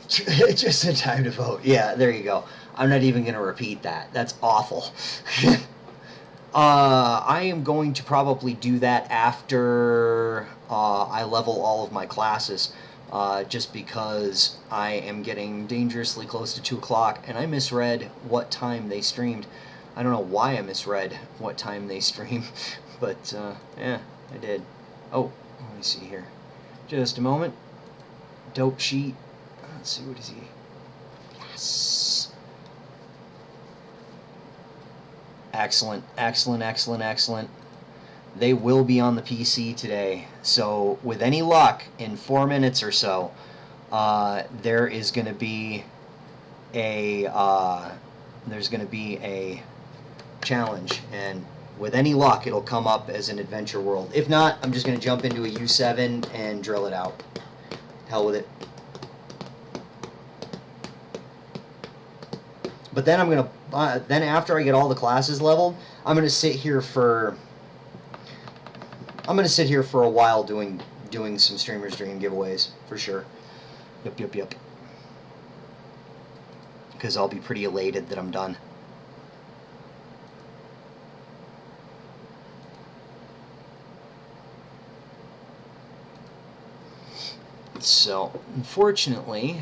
Just in time to vote. Yeah, there you go. I'm not even going to repeat that. That's awful. I am going to probably do that after I level all of my classes, just because I am getting dangerously close to 2 o'clock, and I misread what time they streamed. I don't know why I misread what time they stream, but yeah, I did. Oh, let me see here. Just a moment. Dope sheet. Let's see, what is he? Yes. Excellent, excellent, excellent, excellent. They will be on the PC today. So with any luck, in 4 minutes or so, there is going to be a challenge, and with any luck, it'll come up as an adventure world. If not, I'm just going to jump into a U7 and drill it out. Hell with it. But then I'm gonna then after I get all the classes leveled, I'm gonna sit here for a while doing some Streamer's Dream giveaways for sure. Yep. Because I'll be pretty elated that I'm done. So, unfortunately,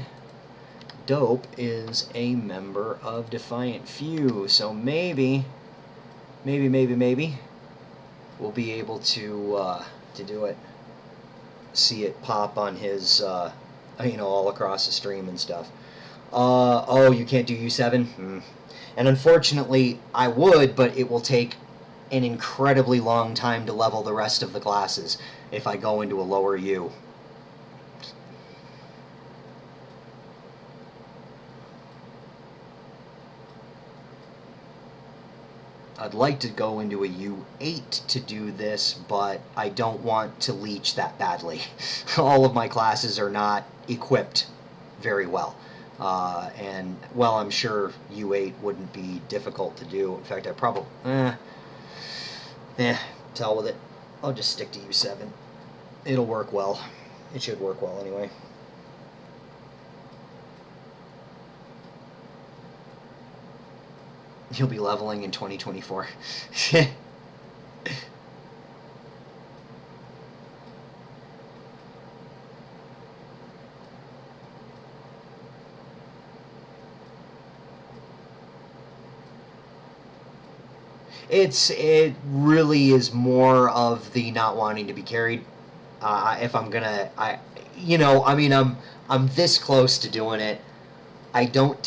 Dope is a member of Defiant Few, so maybe we'll be able to do it. See it pop on his, all across the stream and stuff. Oh, you can't do U7? And unfortunately, I would, but it will take an incredibly long time to level the rest of the classes if I go into a lower U. I'd like to go into a U8 to do this, but I don't want to leech that badly. All of my classes are not equipped very well. And, well, I'm sure U8 wouldn't be difficult to do. In fact, I probably... tell with it. I'll just stick to U7. It'll work well. It should work well anyway. You'll be leveling in 2024. It really is more of the not wanting to be carried. If I'm gonna, I'm this close to doing it. I don't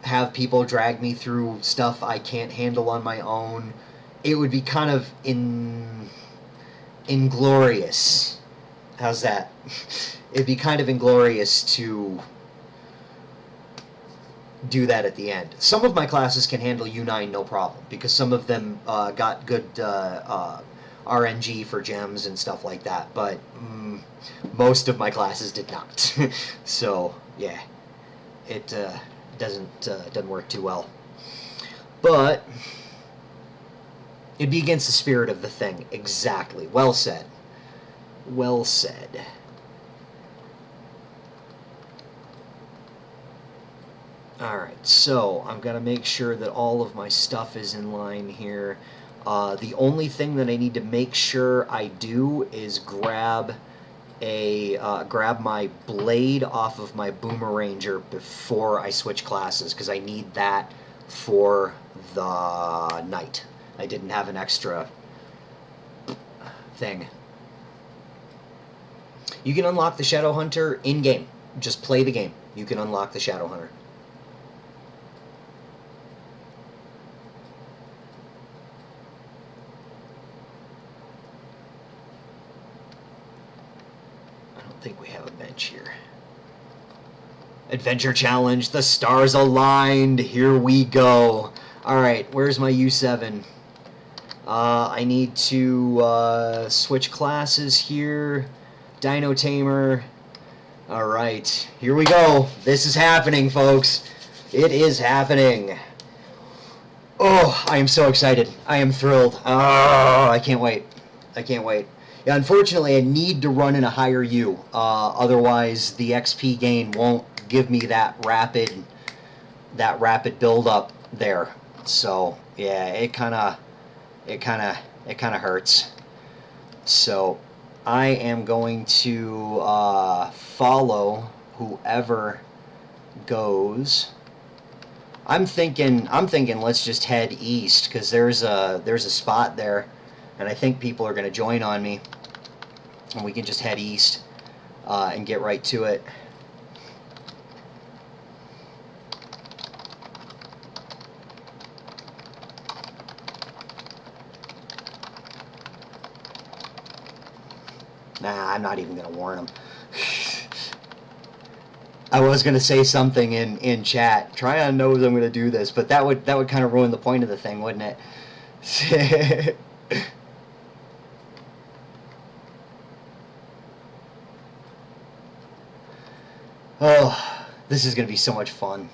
have people drag me through stuff I can't handle on my own. It would be kind of inglorious. How's that? It'd be kind of inglorious to do that at the end. Some of my classes can handle U9 no problem, because some of them got good RNG for gems and stuff like that, but most of my classes did not. So, yeah. It doesn't work too well. But it'd be against the spirit of the thing. Exactly. Well said. Well said. Alright, so I've got to make sure that all of my stuff is in line here. The only thing that I need to make sure I do is grab my blade off of my Boomeranger before I switch classes, because I need that for the night. I didn't have an extra thing. You can unlock the Shadow Hunter in-game. Just play the game. You can unlock the Shadow Hunter. I think we have a bench here. Adventure challenge, the stars aligned, here we go. Alright, where's my U7? I need to switch classes here. Dino Tamer. Alright, here we go. This is happening, folks. It is happening. Oh, I am so excited. I am thrilled. Oh, I can't wait. I can't wait. Yeah, unfortunately, I need to run in a higher U. Otherwise, the XP gain won't give me that rapid build up there. So yeah, it kind of hurts. So I am going to follow whoever goes. I'm thinking let's just head east because there's a spot there, and I think people are going to join on me, and we can just head east and get right to it. Nah, I'm not even going to warn them. I was going to say something in chat. Tryon knows I'm going to do this, but that would kind of ruin the point of the thing, wouldn't it? Oh, this is going to be so much fun.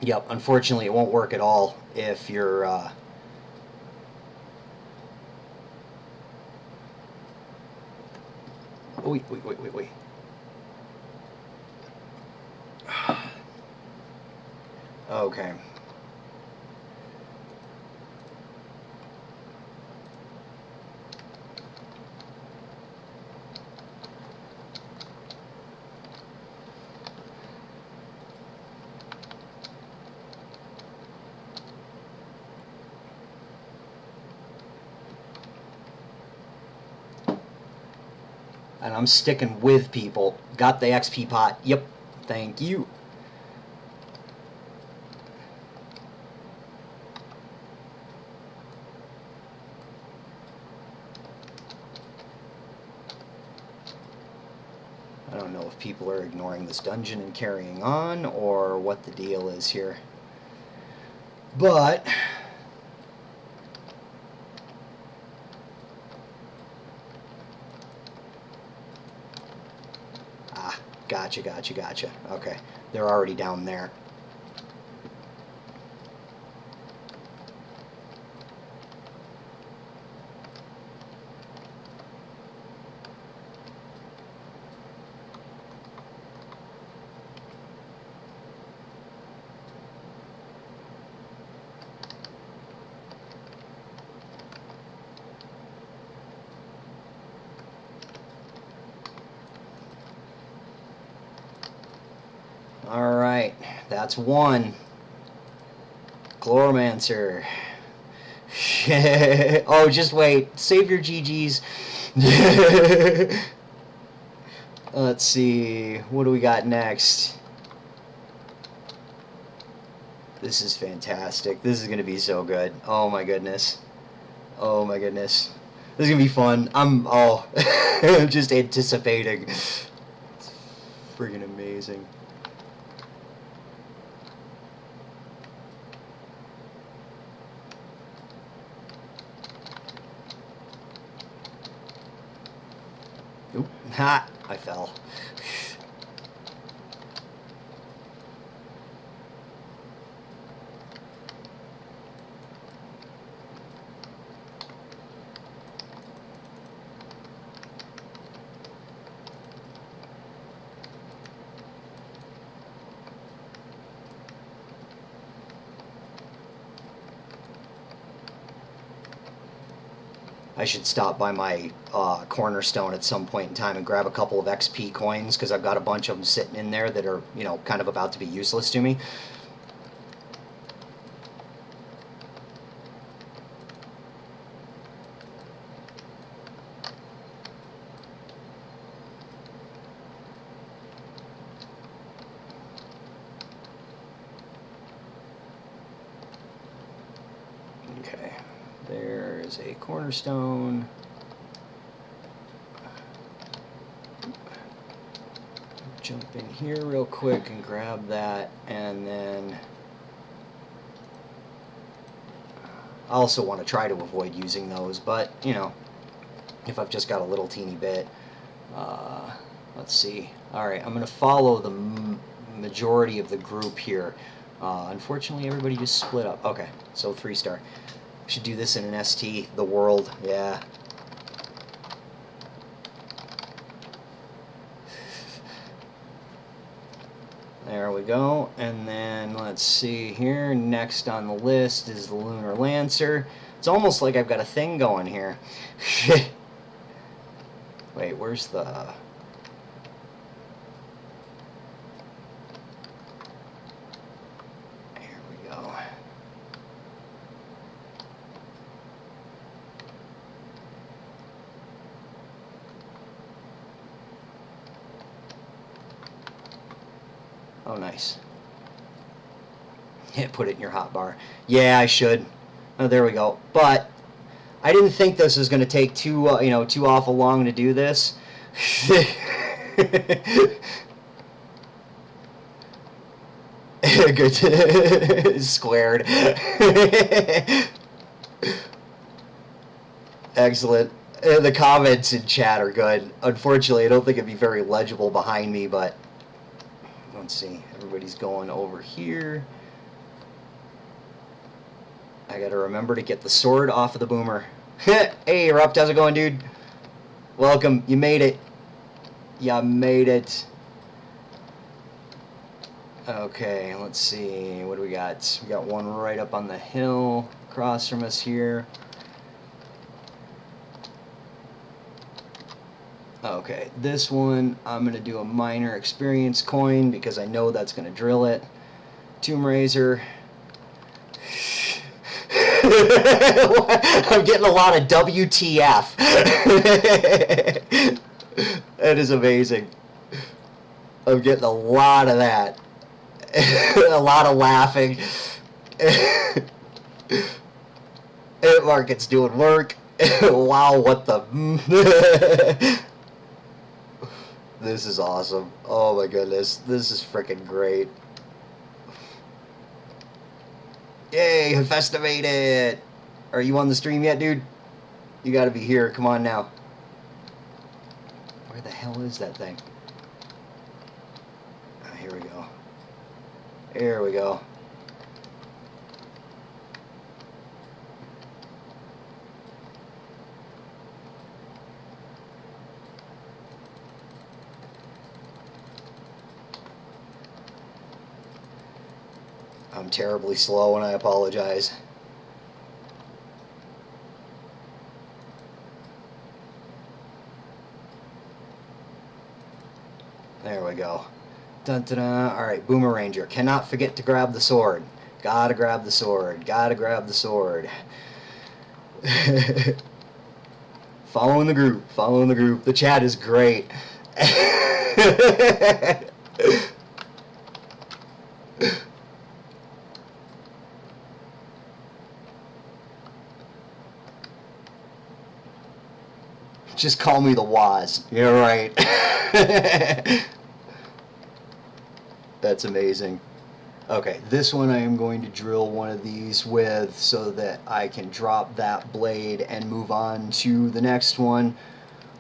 Yep, unfortunately it won't work at all if you're wait. Okay. And I'm sticking with people. Got the XP pot. Yep. Thank you. I don't know if people are ignoring this dungeon and carrying on or what the deal is here. But gotcha. Okay. They're already down there. Alright, that's one. Chloromancer. Oh, just wait. Save your GGs. Let's see. What do we got next? This is fantastic. This is going to be so good. Oh my goodness. Oh my goodness. This is going to be fun. I'm just anticipating. It's friggin' amazing. Oop. Ha! I fell. I should stop by my cornerstone at some point in time and grab a couple of XP coins because I've got a bunch of them sitting in there that are, kind of about to be useless to me. Okay, there's a cornerstone. Jump in here real quick and grab that, and then I also want to try to avoid using those, but if I've just got a little teeny bit. Let's see. Alright, I'm going to follow the majority of the group here. Unfortunately, everybody just split up. Okay, so 3-star. Should do this in an ST. The world, yeah. There we go. And then let's see here. Next on the list is the Lunar Lancer. It's almost like I've got a thing going here. Wait, where's the... Here we go. Oh, nice. Put it in your hotbar. Yeah, I should. Oh, there we go. But I didn't think this was going to take too awful long to do this. Good. Squared. Excellent. The comments in chat are good. Unfortunately, I don't think it'd be very legible behind me, but let's see. Everybody's going over here. I gotta remember to get the sword off of the boomer. Hey, Rupt, how's it going, dude? Welcome. You made it. You made it. Okay, let's see. What do we got? We got one right up on the hill across from us here. Okay, this one, I'm going to do a minor experience coin because I know that's going to drill it. Tomb Razor. I'm getting a lot of WTF. That is amazing. I'm getting a lot of that. A lot of laughing. Market's doing work. Wow, what the... This is awesome. Oh my goodness. This is freaking great. Yay, Hephaestus made it! Are you on the stream yet, dude? You gotta be here. Come on now. Where the hell is that thing? Oh, here we go. Here we go. I'm terribly slow and I apologize. There we go. Dun, dun, dun. Alright, Boomer Ranger. Cannot forget to grab the sword. Gotta grab the sword. Gotta grab the sword. Following the group. Following the group. The chat is great. Just call me the Waz. You're right. That's amazing. Okay, this one I am going to drill one of these with so that I can drop that blade and move on to the next one,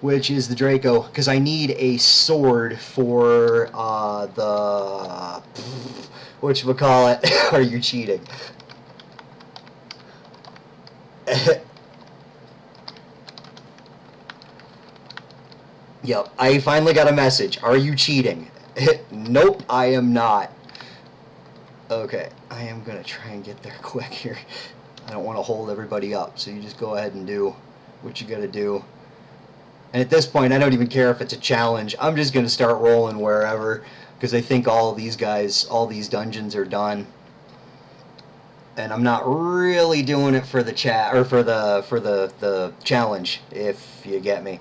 which is the Draco, because I need a sword for the... whatchamacallit? Are you cheating? Yep, I finally got a message. Are you cheating? Nope, I am not. Okay, I am going to try and get there quick here. I don't want to hold everybody up, so you just go ahead and do what you got to do. And at this point, I don't even care if it's a challenge. I'm just going to start rolling wherever, because I think all these guys, all these dungeons are done. And I'm not really doing it for the chat, or for the challenge, if you get me.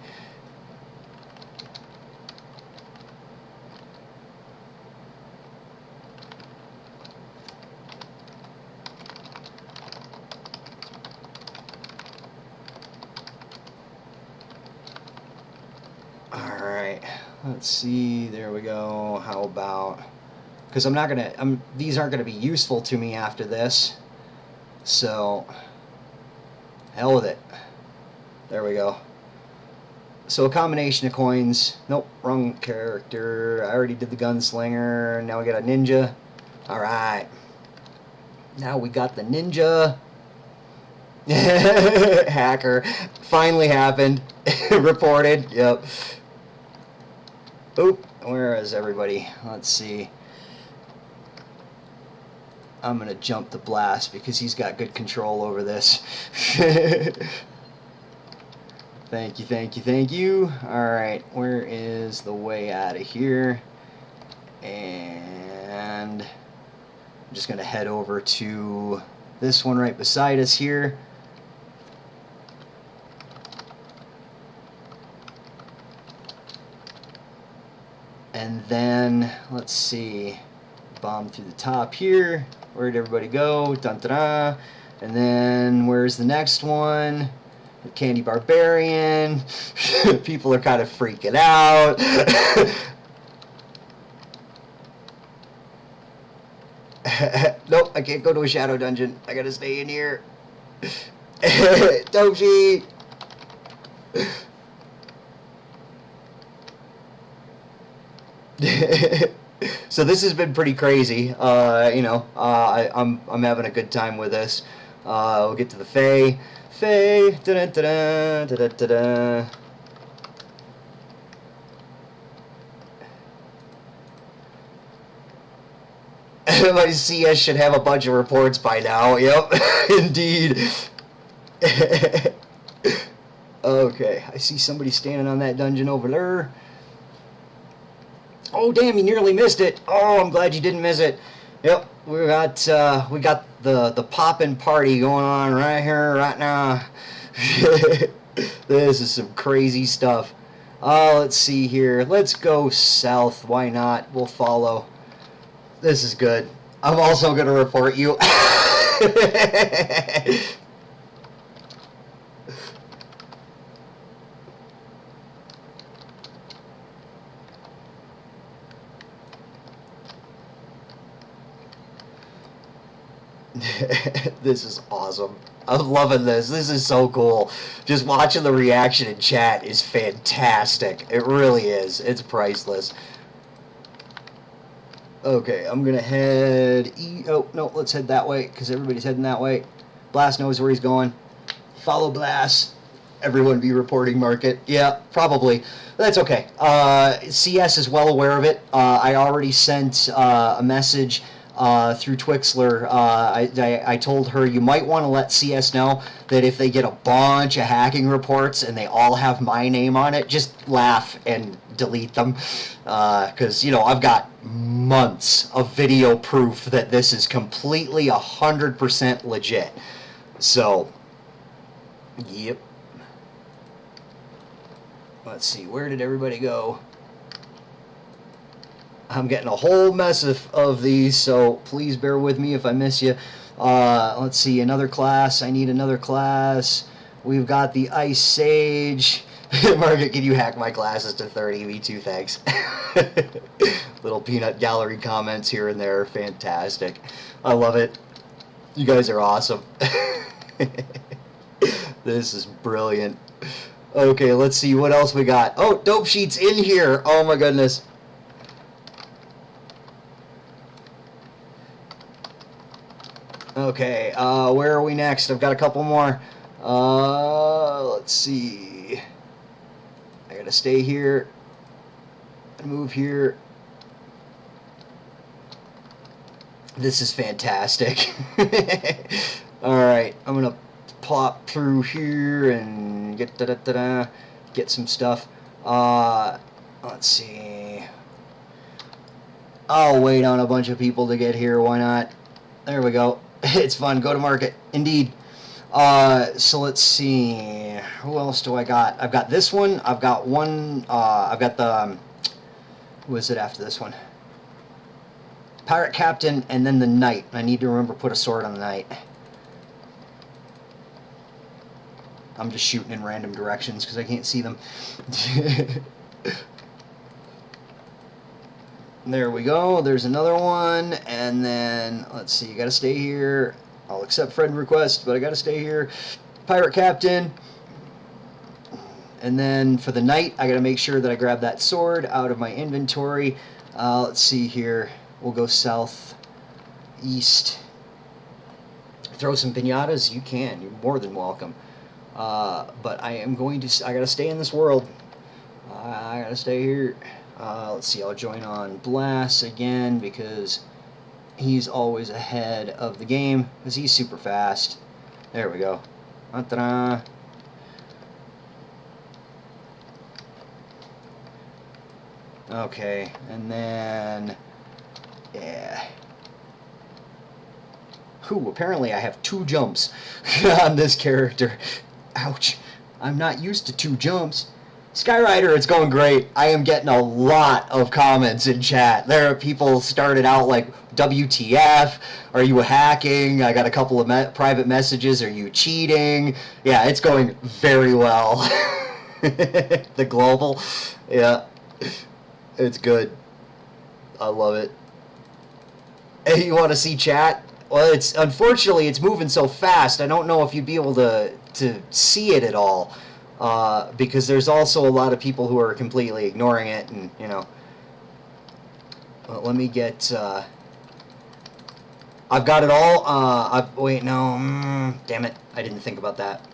Alright, let's see, there we go. How about, because I'm not gonna, these aren't gonna be useful to me after this, so hell with it. There we go. So a combination of coins. Nope, wrong character. I already did the gunslinger. Now we got a ninja. All right. Now we got the ninja. Hacker. Finally happened. Reported. Yep. Oop. Where is everybody? Let's see. I'm going to jump the blast because he's got good control over this. Thank you, thank you, thank you. Alright, where is the way out of here? And I'm just going to head over to this one right beside us here. And then, let's see, bomb through the top here. Where'd everybody go? Dun-da-da. And then, where's the next one? The Candy Barbarian. People are kind of freaking out. Nope, I can't go to a shadow dungeon. I gotta stay in here. Doji! So this has been pretty crazy. I'm having a good time with this. We'll get to the Fae. Fae. Da-da-da-da, da-da-da-da. My CS should have a bunch of reports by now. Yep, indeed. Okay, I see somebody standing on that dungeon over there. Oh damn! You nearly missed it. Oh, I'm glad you didn't miss it. Yep, we got the poppin' party going on right here, right now. This is some crazy stuff. Let's see here. Let's go south. Why not? We'll follow. This is good. I'm also gonna report you. This is awesome. I'm loving this. This is so cool. Just watching the reaction in chat is fantastic. It really is. It's priceless. Okay, I'm gonna head oh no, let's head that way because everybody's heading that way. Blast knows where he's going. Follow Blast. Everyone be reporting market. Yeah, probably. That's okay. CS is well aware of it. I already sent a message through Twixler. I told her you might want to let CS know that if they get a bunch of hacking reports and they all have my name on it, just laugh and delete them. Because, I've got months of video proof that this is completely 100% legit. So, yep. Let's see, where did everybody go? I'm getting a whole mess of these, so please bear with me if I miss you. Let's see, another class. I need another class. We've got the Ice Sage. Margaret, can you hack my classes to 30? Me too, thanks. Little peanut gallery comments here and there. Fantastic. I love it. You guys are awesome. This is brilliant. Okay, let's see what else we got. Oh, Dope Sheet's in here. Oh my goodness. Okay, where are we next? I've got a couple more. Let's see. I gotta stay here. Move here. This is fantastic. Alright, I'm gonna pop through here and get some stuff. Let's see. I'll wait on a bunch of people to get here. Why not? There we go. It's fun. Go to market. Indeed. So let's see. Who else do I got? I've got this one. I've got one. I've got the. Who is it after this one? Pirate Captain and then the Knight. I need to remember to put a sword on the Knight. I'm just shooting in random directions because I can't see them. There we go. There's another one. And then, let's see. You got to stay here. I'll accept friend request, but I got to stay here. Pirate Captain. And then for the night, I got to make sure that I grab that sword out of my inventory. Let's see here. We'll go southeast. Throw some piñatas? You can. You're more than welcome. But I am going to... I got to stay in this world. I got to stay here. Let's see. I'll join on Blast again because he's always ahead of the game because he's super fast. There we go. Ta-da. Okay, and then, yeah. Whew, apparently I have 2 jumps on this character. Ouch. I'm not used to 2 jumps. Skyrider, it's going great. I am getting a lot of comments in chat. There are people started out like, WTF? Are you hacking? I got a couple of private messages. Are you cheating? Yeah, it's going very well. The global. Yeah. It's good. I love it. Hey, you want to see chat? Well, it's unfortunately it's moving so fast. I don't know if you'd be able to see it at all, because there's also a lot of people who are completely ignoring it, and you know. Well, let me get. I've got it all. Wait, no. Damn it! I didn't think about that.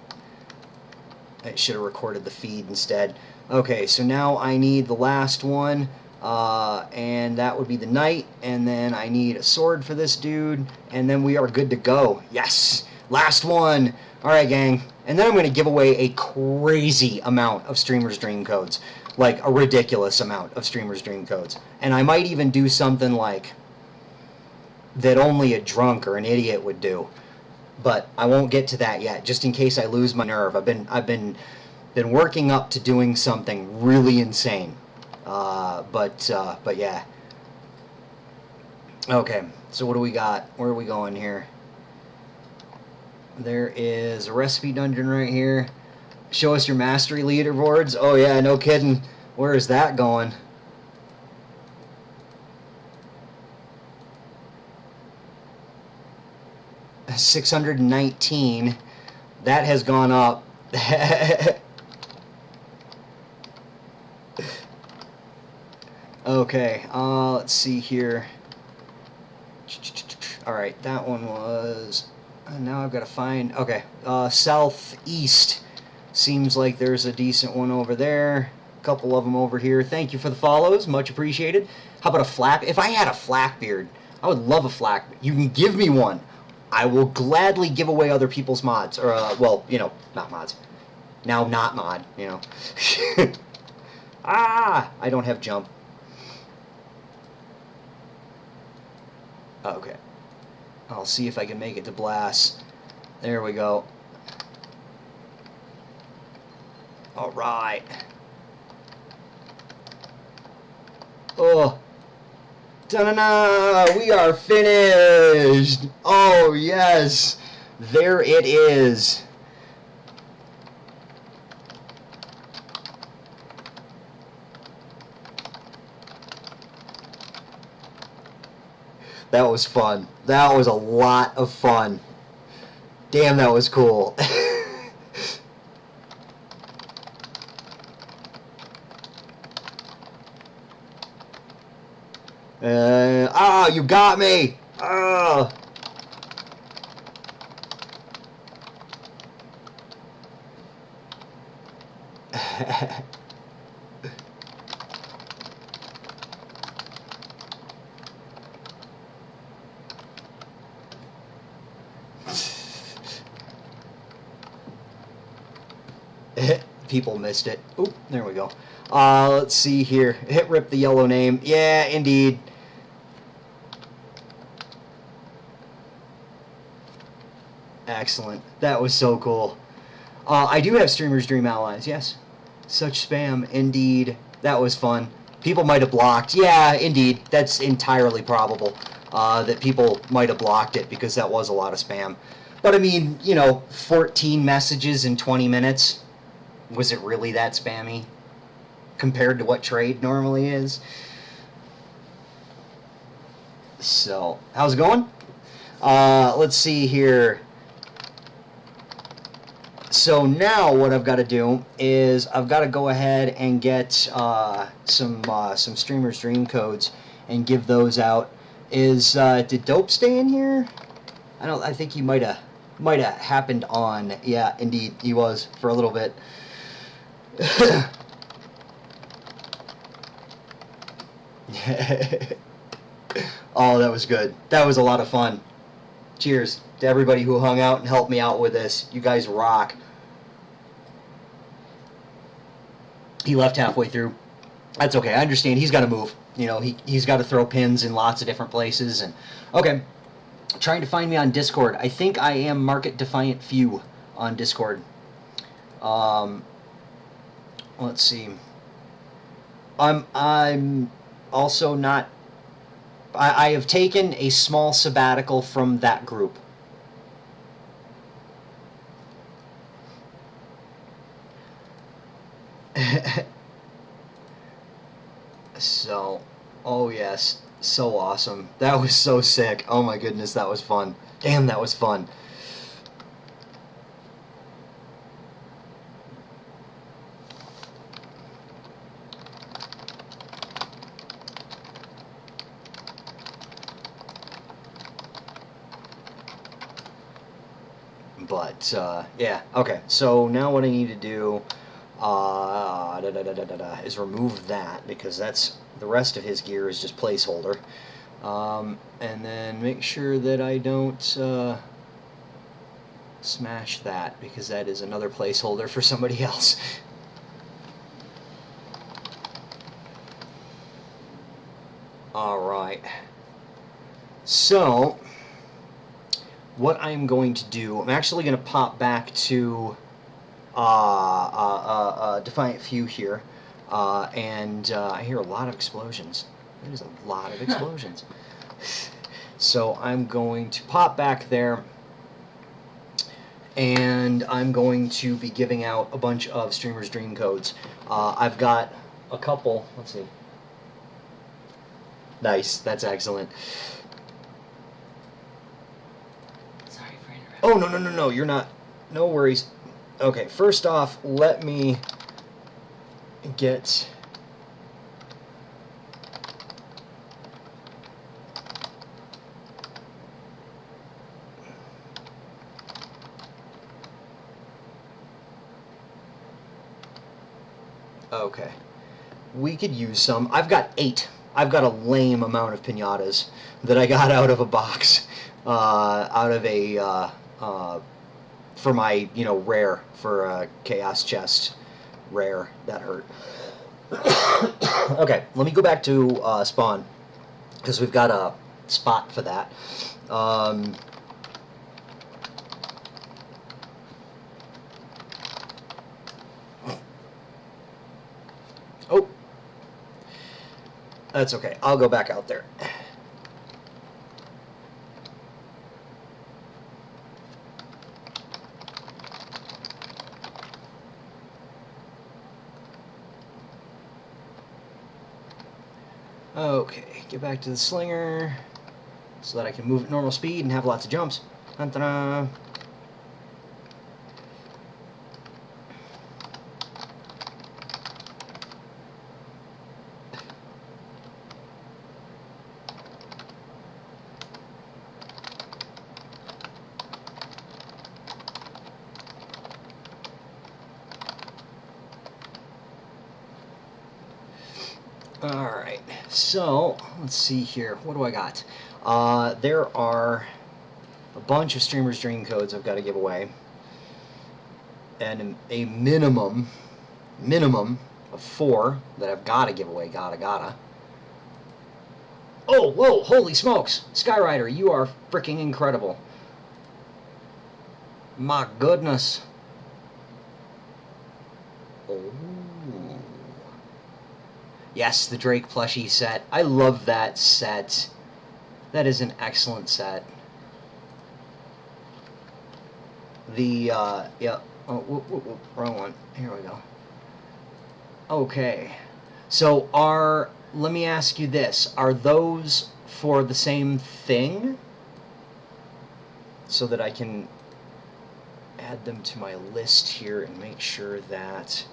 I should have recorded the feed instead. Okay, so now I need the last one, and that would be the knight, and then I need a sword for this dude, and then we are good to go. Yes! Last one! Alright, gang. And then I'm going to give away a crazy amount of Streamer's Dream codes. Like, a ridiculous amount of Streamer's Dream codes. And I might even do something like that only a drunk or an idiot would do. But I won't get to that yet, just in case I lose my nerve. I've been working up to doing something really insane. But yeah. Okay, so what do we got? Where are we going here? There is a recipe dungeon right here. Show us your mastery leaderboards. Oh yeah, no kidding. Where is that going? $619. That has gone up. Okay, let's see here. Alright, that one was... now I've got to find... Okay, southeast. Seems like there's a decent one over there. A couple of them over here. Thank you for the follows. Much appreciated. How about a flak? If I had a flak beard, I would love a flak beard. You can give me one. I will gladly give away other people's mods. Or, well, you know, not mods. Now not mod, you know. Ah! I don't have jump. Okay. I'll see if I can make it to Blast. There we go. Alright. Oh. Ta-da-da! We are finished! Oh, yes! There it is. That was fun. That was a lot of fun. Damn, that was cool. You got me! Oh. People missed it. Oop, there we go. Let's see here. Hit rip the yellow name. Yeah, indeed. Excellent. That was so cool. I do have Streamer's Dream allies, yes. Such spam, indeed. That was fun. People might have blocked. Yeah, indeed. That's entirely probable. That people might have blocked it because that was a lot of spam. But I mean, you know, 14 messages in 20 minutes. Was it really that spammy? Compared to what trade normally is? So, how's it going? Let's see here. So now what I've got to do is I've got to go ahead and get some Streamer's Dream codes and give those out. Did Dope stay in here? I think he might have happened on. Yeah, indeed, he was for a little bit. Oh, that was good. That was a lot of fun. Cheers to everybody who hung out and helped me out with this. You guys rock. He left halfway through. That's okay. I understand. He's got to move. You know, he's got to throw pins in lots of different places. And okay, trying to find me on Discord. I think I am Market Defiant Few on Discord. Let's see. I'm also not. I have taken a small sabbatical from that group. So, oh yes, so awesome. That was so sick. Oh my goodness, that was fun. Damn, that was fun. But, yeah, okay. So now what I need to do is remove that, because that's the rest of his gear is just placeholder. And then make sure that I don't smash that, because that is another placeholder for somebody else. Alright. So, what I'm going to do, I'm actually going to pop back to Defiant Few here, and I hear a lot of explosions. There's a lot of explosions. So I'm going to pop back there, and I'm going to be giving out a bunch of Streamer's Dream codes. I've got a couple. Let's see. Nice. That's excellent. Sorry for interrupting. Oh, no. You're not. No worries. Okay, first off, let me get... Okay. We could use some. I've got 8. I've got a lame amount of piñatas that I got out of a box. Out of a... for my, rare, for a Chaos Chest rare. That hurt. Okay, let me go back to spawn, because we've got a spot for that. Oh, that's okay. I'll go back out there. Okay, get back to the slinger so that I can move at normal speed and have lots of jumps. Dun-dun-dun. Alright, so let's see here. What do I got? There are a bunch of Streamer's Dream codes I've got to give away, and a minimum of 4 that I've got to give away. Gotta. Oh, whoa, holy smokes! Skyrider, you are freaking incredible. My goodness. Oh. Yes, the Drake plushie set. I love that set. That is an excellent set. The, yep. Oh, whoop, wrong one. Here we go. Okay. So let me ask you this. Are those for the same thing? So that I can add them to my list here and make sure that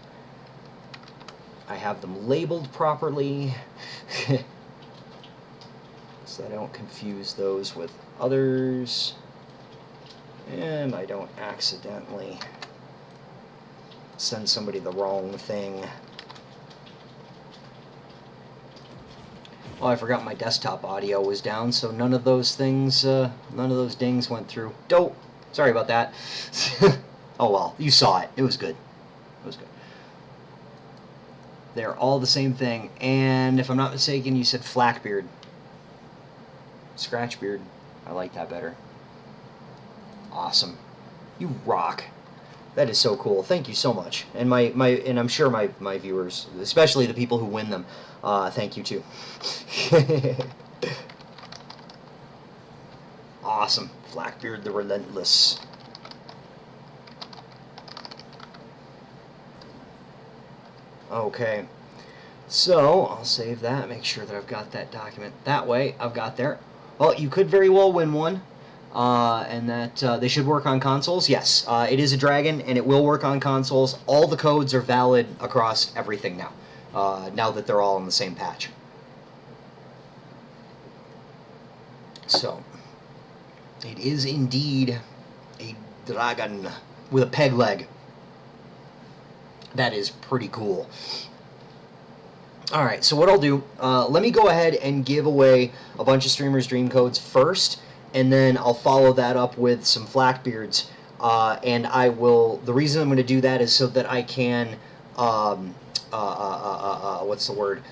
I have them labeled properly so I don't confuse those with others and I don't accidentally send somebody the wrong thing. Oh, I forgot my desktop audio was down, so none of those things, none of those dings went through. Dope. Sorry about that. Oh well, you saw it. It was good. It was good. They're all the same thing, and if I'm not mistaken, you said Flackbeard. Scratchbeard. I like that better. Awesome. You rock. That is so cool. Thank you so much. And and I'm sure my viewers, especially the people who win them, thank you too. Awesome. Flackbeard the Relentless. Okay. So, I'll save that, make sure that I've got that document that way. I've got there. Well, you could very well win one. And that they should work on consoles. Yes, it is a dragon, and it will work on consoles. All the codes are valid across everything now, now that they're all in the same patch. So, it is indeed a dragon with a peg leg. That is pretty cool. Alright, so what I'll do, let me go ahead and give away a bunch of Streamers Dream codes first, and then I'll follow that up with some Flackbeards, and I will, the reason I'm going to do that is so that I can, what's the word,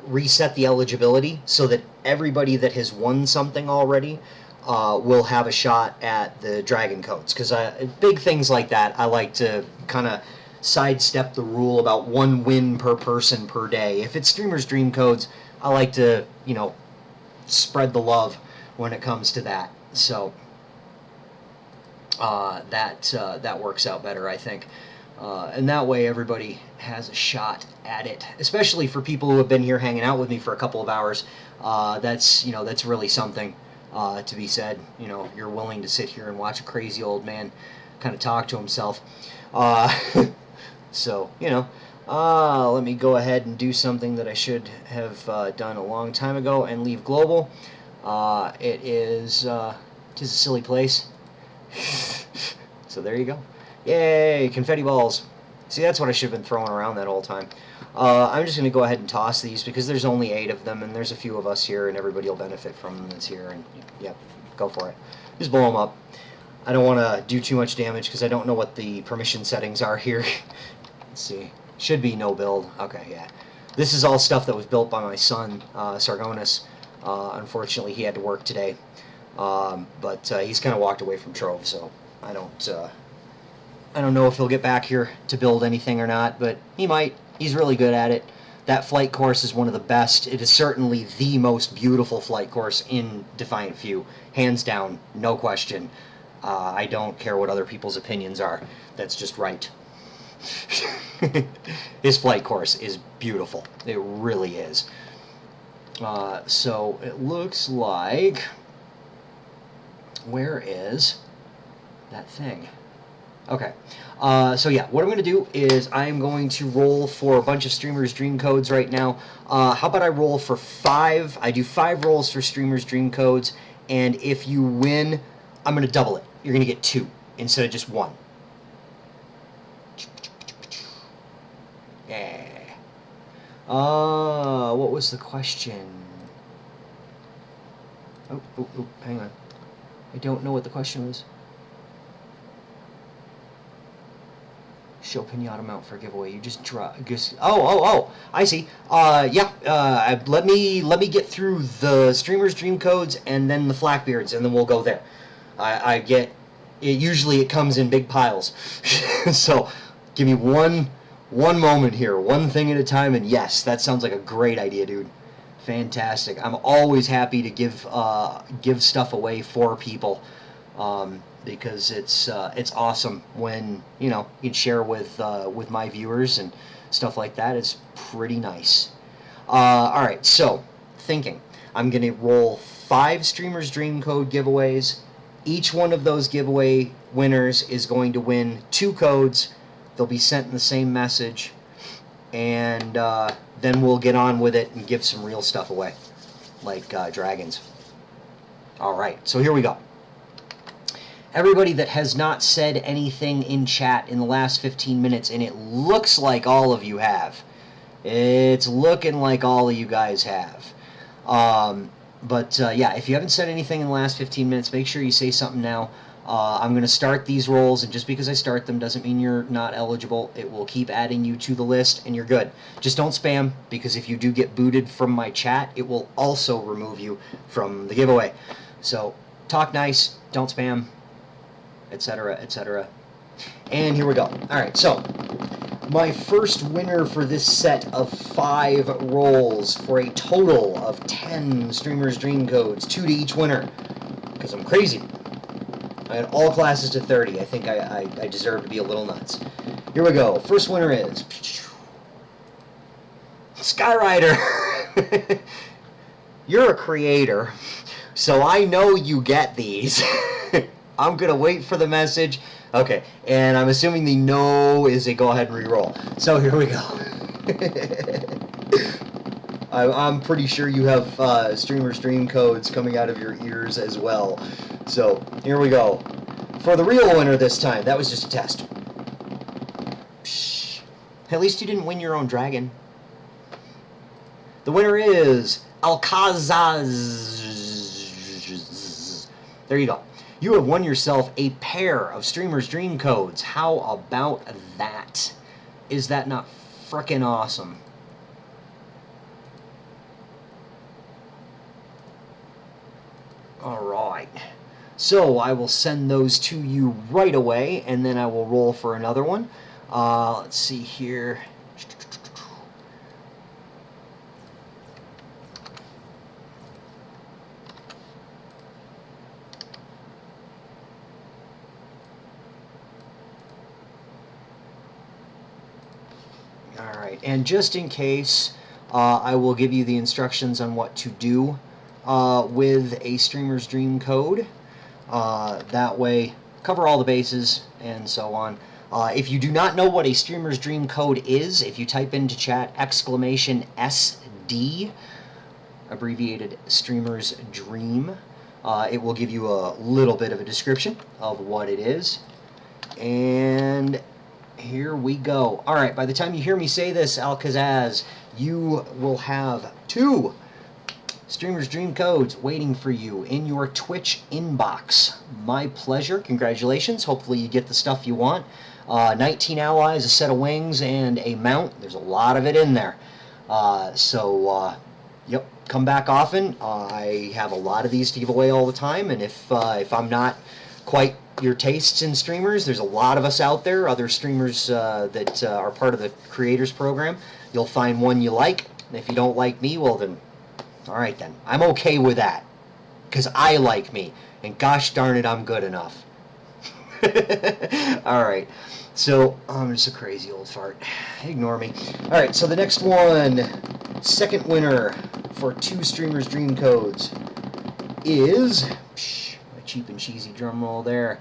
reset the eligibility, so that everybody that has won something already will have a shot at the Dragon codes, because big things like that, I like to kind of sidestep the rule about one win per person per day. If it's Streamers Dream codes, I like to, you know, spread the love when it comes to that. So that works out better, I think. And that way everybody has a shot at it, especially for people who have been here hanging out with me for a couple of hours. That's, you know, that's really something to be said. You know, you're willing to sit here and watch a crazy old man kind of talk to himself. So, you know, let me go ahead and do something that I should have done a long time ago and leave global. It is a silly place. So there you go. Yay, confetti balls. See, that's what I should have been throwing around that whole time. I'm just going to go ahead and toss these because there's only 8 of them and there's a few of us here and everybody will benefit from them that's here. And yep, go for it. Just blow them up. I don't want to do too much damage because I don't know what the permission settings are here. Let's see. Should be no build. Okay, yeah. This is all stuff that was built by my son, Sargonis. Unfortunately, he had to work today. But he's kind of walked away from Trove, so I don't know if he'll get back here to build anything or not, but he might. He's really good at it. That flight course is one of the best. It is certainly the most beautiful flight course in Defiant Few. Hands down, no question. I don't care what other people's opinions are. That's just right. His flight course is beautiful. It really is. So it looks like... Where is that thing? Okay. So yeah, what I'm going to do is I'm going to roll for a bunch of Streamers Dream codes right now. How about I roll for 5? I do 5 rolls for Streamers Dream codes, and if you win, I'm going to double it. You're going to get 2 instead of just 1. Yeah. What was the question? Oh, hang on. I don't know what the question was. Show pinata amount for a giveaway. You just draw. Oh! I see. Yeah. Let me get through the Streamers Dream codes and then the Flackbeards, and then we'll go there. I get it. Usually it comes in big piles. So give me one moment here, one thing at a time. And yes, that sounds like a great idea, dude. Fantastic. I'm always happy to give stuff away for people. Because it's awesome when you know you can share with my viewers and stuff like that. It's pretty nice. All right, so thinking I'm gonna roll 5 Streamers Dream Code giveaways. Each one of those giveaway winners is going to win 2 codes. They'll be sent in the same message, and then we'll get on with it and give some real stuff away, like dragons. All right, so here we go. Everybody that has not said anything in chat in the last 15 minutes, and it looks like all of you have. It's looking like all of you guys have. But yeah, if you haven't said anything in the last 15 minutes, make sure you say something now. I'm going to start these rolls, and just because I start them doesn't mean you're not eligible. It will keep adding you to the list, and you're good. Just don't spam, because if you do get booted from my chat, it will also remove you from the giveaway. So talk nice, don't spam, etc., etc. And here we go. All right, so my first winner for this set of 5 rolls for a total of 10 Streamer's Dream Codes, 2 to each winner, because I'm crazy. I had all classes to 30. I think I deserve to be a little nuts. Here we go. First winner is Skyrider. You're a creator, so I know you get these. I'm going to wait for the message. Okay, and I'm assuming the no is a go ahead and re-roll. So here we go. I'm pretty sure you have Streamer's Dream Codes coming out of your ears as well. So here we go. For the real winner this time. That was just a test. Psh. At least you didn't win your own dragon. The winner is Alcazaz. There you go. You have won yourself a pair of Streamer's Dream Codes. How about that? Is that not frickin' awesome? Alright. So I will send those to you right away, and then I will roll for another one. Let's see here. Alright, and just in case, I will give you the instructions on what to do with a Streamer's Dream Code. That way, cover all the bases and so on. If you do not know what a Streamer's Dream Code is, if you type into chat !SD, abbreviated Streamer's Dream, it will give you a little bit of a description of what it is. And here we go. Alright, by the time you hear me say this, Alcazaz, you will have 2 Streamer's Dream Codes waiting for you in your Twitch inbox. My pleasure. Congratulations. Hopefully you get the stuff you want. 19 allies, a set of wings, and a mount. There's a lot of it in there. Yep, come back often. I have a lot of these to give away all the time, and if I'm not quite your tastes in streamers, there's a lot of us out there, other streamers that are part of the creators program. You'll find one you like, and if you don't like me, well then, alright then. I'm okay with that, because I like me, and gosh darn it, I'm good enough. Alright, so I'm just a crazy old fart. Ignore me. Alright, so the next one, second winner for 2 Streamer's Dream Codes is... a cheap and cheesy drum roll there.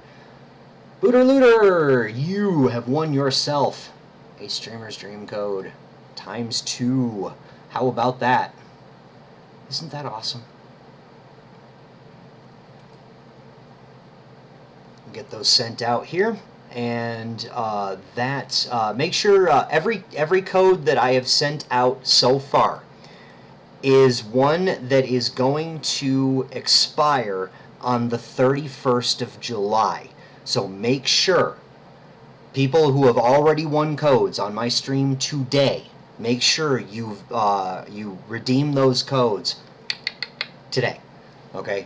Booter Looter, you have won yourself a Streamer's Dream Code ×2. How about that? Isn't that awesome? Get those sent out here, and make sure every code that I have sent out so far is one that is going to expire on the 31st of July. So make sure, people who have already won codes on my stream today, make sure you redeem those codes today. Okay?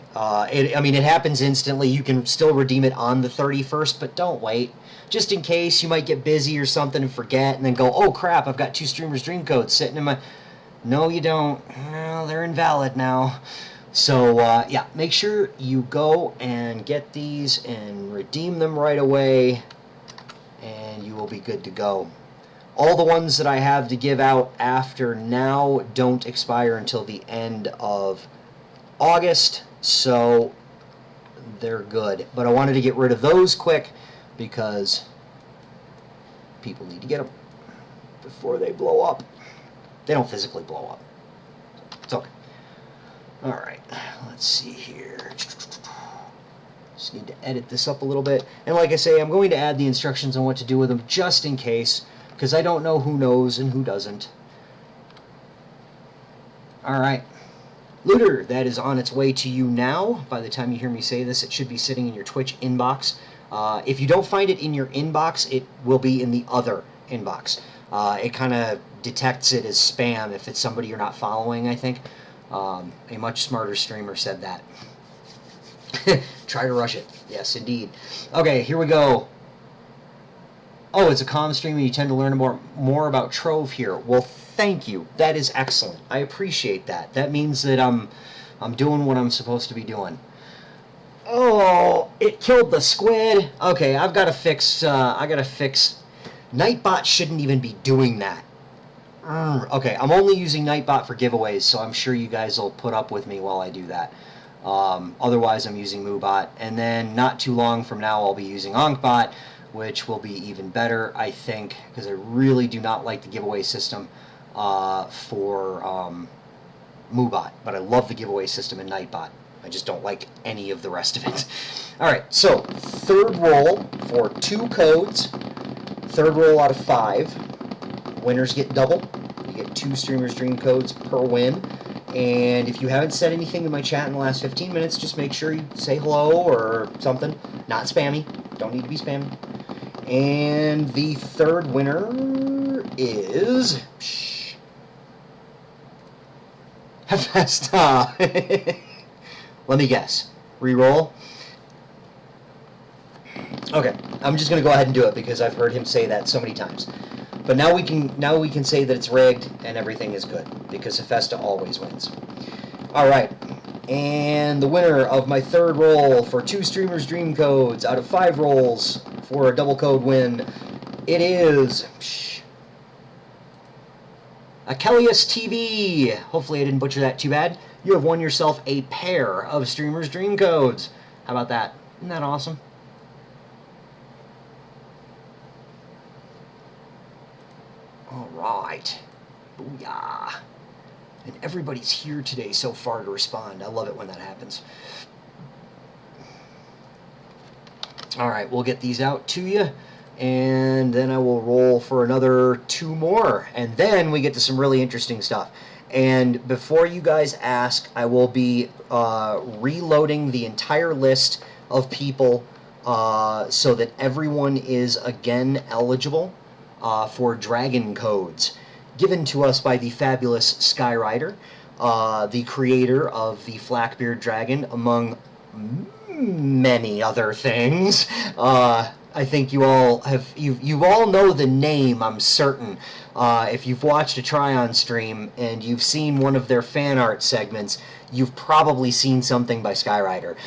It happens instantly. You can still redeem it on the 31st, but don't wait. Just in case you might get busy or something and forget, and then go, oh crap, I've got 2 Streamer's Dream Codes sitting in my... No, you don't. Well, they're invalid now. So, yeah, make sure you go and get these and redeem them right away, and you will be good to go. All the ones that I have to give out after now don't expire until the end of August, so they're good. But I wanted to get rid of those quick because people need to get them before they blow up. They don't physically blow up. It's okay. All right, let's see here. Just need to edit this up a little bit. And like I say, I'm going to add the instructions on what to do with them just in case, because I don't know who knows and who doesn't. All right. Looter, that is on its way to you now. By the time you hear me say this, it should be sitting in your Twitch inbox. If you don't find it in your inbox, it will be in the other inbox. It kind of detects it as spam if it's somebody you're not following, I think. A much smarter streamer said that. Try to rush it. Yes, indeed. Okay, here we go. Oh, it's a comm stream and you tend to learn more about Trove here. Well, thank you. That is excellent. I appreciate that. That means that I'm doing what I'm supposed to be doing. Oh, it killed the squid. Okay, I've got to fix. Nightbot shouldn't even be doing that. Okay, I'm only using Nightbot for giveaways, so I'm sure you guys will put up with me while I do that. Otherwise, I'm using MooBot, and then not too long from now, I'll be using OnkBot, which will be even better, I think, because I really do not like the giveaway system for MooBot, but I love the giveaway system in Nightbot. I just don't like any of the rest of it. All right, so third roll for 2 codes. Third roll out of 5. Winners get double. You get 2 Streamer's Dream codes per win. And if you haven't said anything in my chat in the last 15 minutes, just make sure you say hello or something. Not spammy. Don't need to be spammy. And the third winner is Hefesta. Let me guess. Reroll. Okay, I'm just going to go ahead and do it because I've heard him say that so many times. But now we can say that it's rigged and everything is good because Hefesta always wins. All right, and the winner of my third roll for 2 Streamer's Dream codes out of 5 rolls for a double code win, it is Achilles TV. Hopefully I didn't butcher that too bad. You have won yourself a pair of Streamer's Dream codes. How about that? Isn't that awesome? All right. Booyah. And everybody's here today so far to respond. I love it when that happens. All right, we'll get these out to you, and then I will roll for another 2 more, and then we get to some really interesting stuff. And before you guys ask, I will be reloading the entire list of people so that everyone is again eligible for dragon codes given to us by the fabulous Skyrider, the creator of the Flackbeard Dragon, among many other things. I think you all know the name, I'm certain. If you've watched a try-on stream and you've seen one of their fan art segments, you've probably seen something by Skyrider.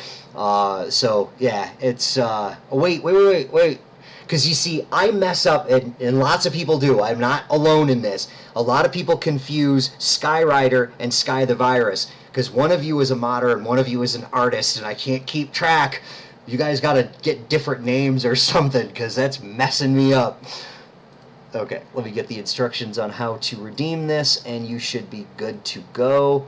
So yeah, it's wait. Because you see, I mess up, and lots of people do. I'm not alone in this. A lot of people confuse Skyrider and Sky the Virus, because one of you is a modder and one of you is an artist, and I can't keep track. You guys got to get different names or something, because that's messing me up. Okay, let me get the instructions on how to redeem this, and you should be good to go.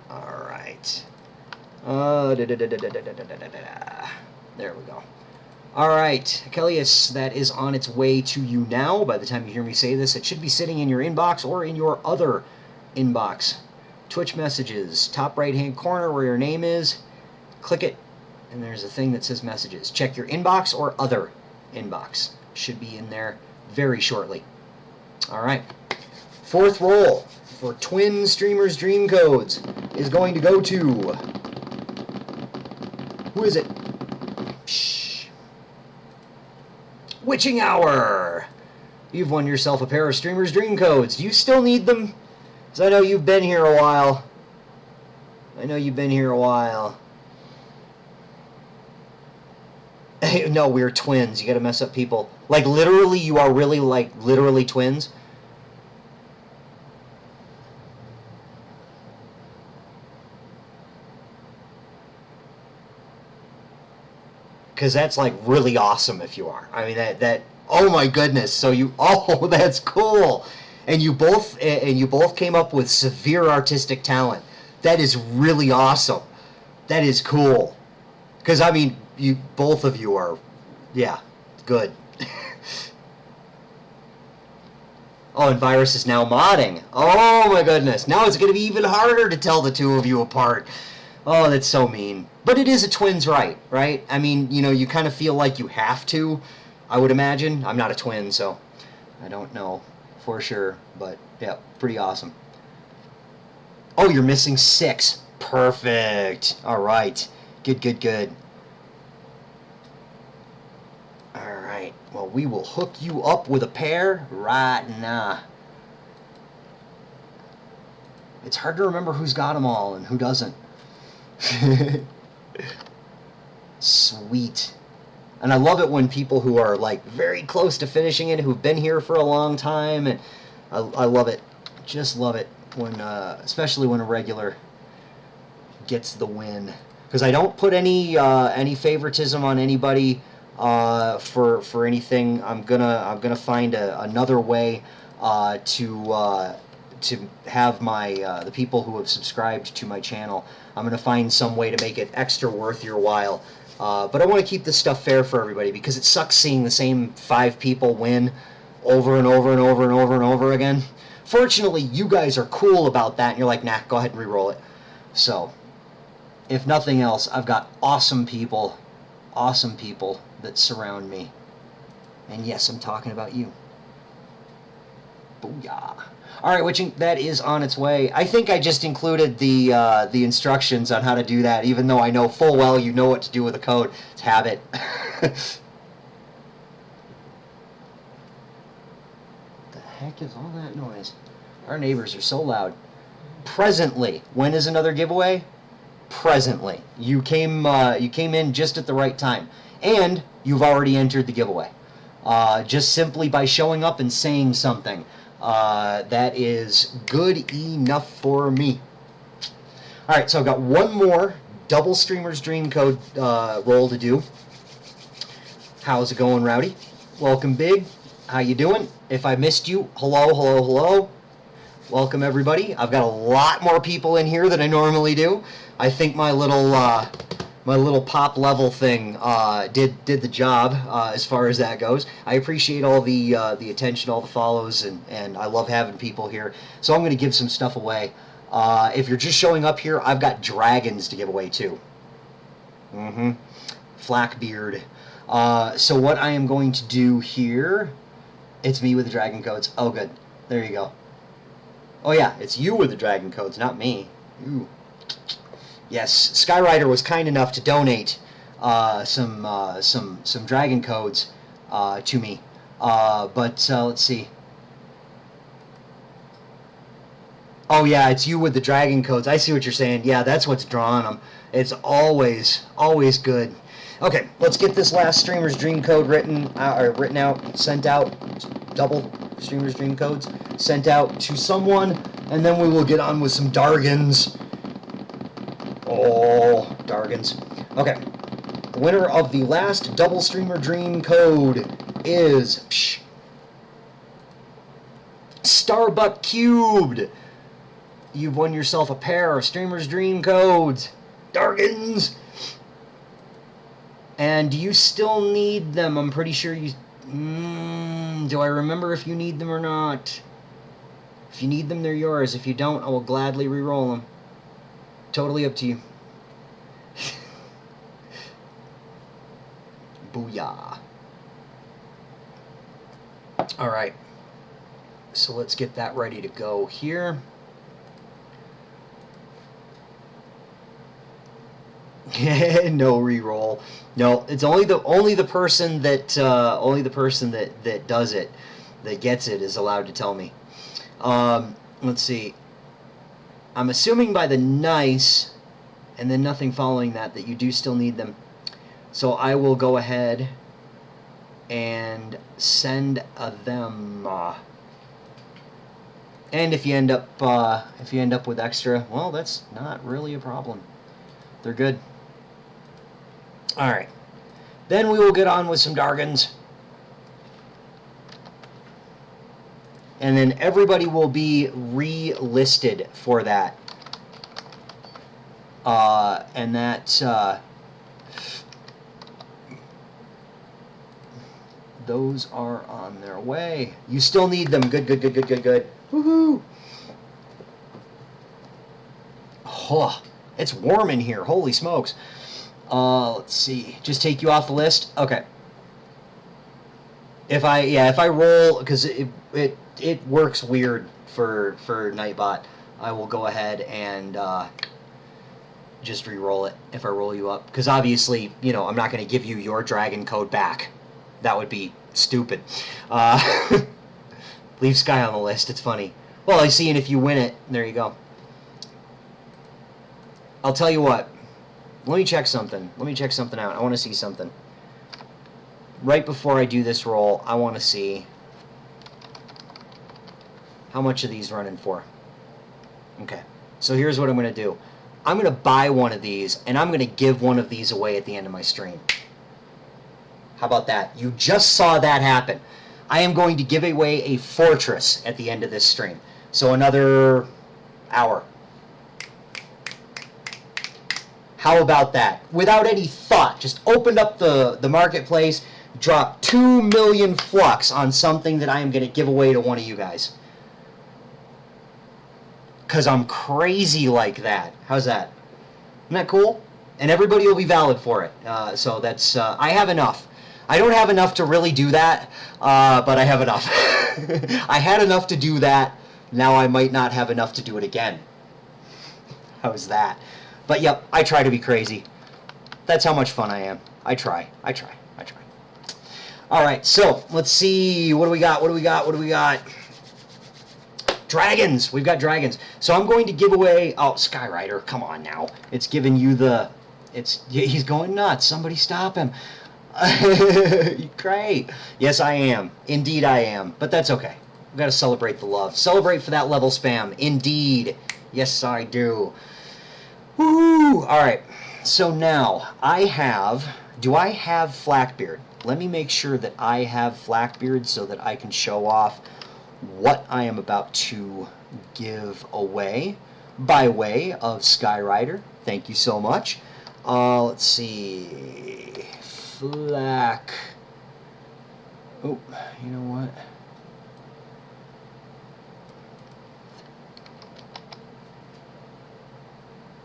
All right. There we go. All right, Achilles, that is on its way to you now. By the time you hear me say this, it should be sitting in your inbox or in your other inbox. Twitch messages, top right-hand corner where your name is. Click it, and there's a thing that says messages. Check your inbox or other inbox. Should be in there very shortly. All right. Fourth roll for twin Streamer's Dream codes is going to go to... Who is it? Shh. Witching Hour! You've won yourself a pair of Streamer's Dream codes. Do you still need them? Because I know you've been here a while. No, we're twins. You gotta mess up people. Like, literally, you are really, like, literally twins? because that's like really awesome if you are. I mean that oh my goodness. So you oh that's cool. And you both came up with severe artistic talent. That is really awesome. That is cool. Cuz I mean, you both of you are yeah, good. Oh, and Virus is now modding. Oh my goodness. Now it's going to be even harder to tell the two of you apart. Oh, that's so mean. But it is a twin's right? I mean, you know, you kind of feel like you have to, I would imagine. I'm not a twin, so I don't know for sure. But, yeah, pretty awesome. Oh, you're missing 6. Perfect. All right. Good. All right. Well, we will hook you up with a pair right now. It's hard to remember who's got them all and who doesn't. Sweet. And I love it when people who are like very close to finishing it, who've been here for a long time, and I love it. Just love it when, especially when a regular gets the win. Because I don't put any favoritism on anybody for anything. I'm gonna find another way to have my the people who have subscribed to my channel. I'm gonna find some way to make it extra worth your while. But I want to keep this stuff fair for everybody because it sucks seeing the same 5 people win over and over and over and over and over again. Fortunately, you guys are cool about that, and you're like, nah, go ahead and re-roll it. So, if nothing else, I've got awesome people that surround me. And yes, I'm talking about you. Booyah. Alright, Witching, that is on its way. I think I just included the instructions on how to do that, even though I know full well you know what to do with the code. It's habit. The heck is all that noise? Our neighbors are so loud. Presently. When is another giveaway? Presently. You came in just at the right time. And you've already entered the giveaway. Just simply by showing up and saying something. That is good enough for me. Alright, so I've got one more double Streamer's Dream Code roll to do. How's it going, Rowdy? Welcome, Big. How you doing? If I missed you, hello. Welcome, everybody. I've got a lot more people in here than I normally do. I think my little pop level thing did the job as far as that goes. I appreciate all the attention, all the follows, and I love having people here. So I'm going to give some stuff away. If you're just showing up here, I've got dragons to give away too. Flackbeard. So what I am going to do here, it's me with the dragon codes. Oh, good. There you go. Oh yeah, it's you with the dragon codes, not me. Ooh. Yes, Skyrider was kind enough to donate some dragon codes to me. But let's see. Oh yeah, it's you with the dragon codes. I see what you're saying. Yeah, that's what's drawing them. It's always good. Okay, let's get this last Streamer's Dream Code written out, sent out. Double Streamer's Dream Codes sent out to someone, and then we will get on with some Dargans. Oh, Dargans. Okay. The winner of the last Double Streamer Dream Code is Starbuck Cubed. You've won yourself a pair of Streamer's Dream Codes. Dargans. And do you still need them? I'm pretty sure you... do I remember if you need them or not? If you need them, they're yours. If you don't, I will gladly re-roll them. Totally up to you. Booyah. Alright. So let's get that ready to go here. No re-roll. No, it's only the person that does it, that gets it, is allowed to tell me. Let's see. I'm assuming by the nice, and then nothing following that you do still need them. So I will go ahead and send them. And if you end up with extra, well, that's not really a problem. They're good. All right. Then we will get on with some Dargans. And then everybody will be relisted for that. And that... those are on their way. You still need them. Good, good, good, good, good, good. Woohoo! Oh, it's warm in here. Holy smokes. Let's see. Just take you off the list? Okay. If I roll, because it works weird for Nightbot, I will go ahead and just re-roll it if I roll you up. Because obviously, you know, I'm not going to give you your dragon code back. That would be stupid. Leave Sky on the list. It's funny. Well, I see, and if you win it, there you go. I'll tell you what. Let me check something. Let me check something out. I want to see something. Right before I do this roll, I want to see how much are these running for. Okay. So here's what I'm going to do. I'm going to buy one of these, and I'm going to give one of these away at the end of my stream. How about that? You just saw that happen. I am going to give away a fortress at the end of this stream. So another hour. How about that? Without any thought, just opened up the marketplace, dropped 2 million flux on something that I am going to give away to one of you guys. Because I'm crazy like that. How's that? Isn't that cool? And everybody will be valid for it. So that's, I have enough. I don't have enough to really do that, but I have enough. I had enough to do that. Now I might not have enough to do it again. How's that? But yep, I try to be crazy. That's how much fun I am. I try. All right, so let's see. What do we got? Dragons. We've got dragons. So I'm going to give away... Oh, Skyrider, come on now. It's giving you the... He's going nuts. Somebody stop him. Great. Yes, I am. Indeed, I am. But that's okay. We've got to celebrate the love. Celebrate for that level spam. Indeed. Yes, I do. Woo! All right. So now, I have... Do I have Flackbeard? Let me make sure that I have Flackbeard so that I can show off what I am about to give away by way of Skyrider. Thank you so much. Let's see... Flack. Oh, you know what?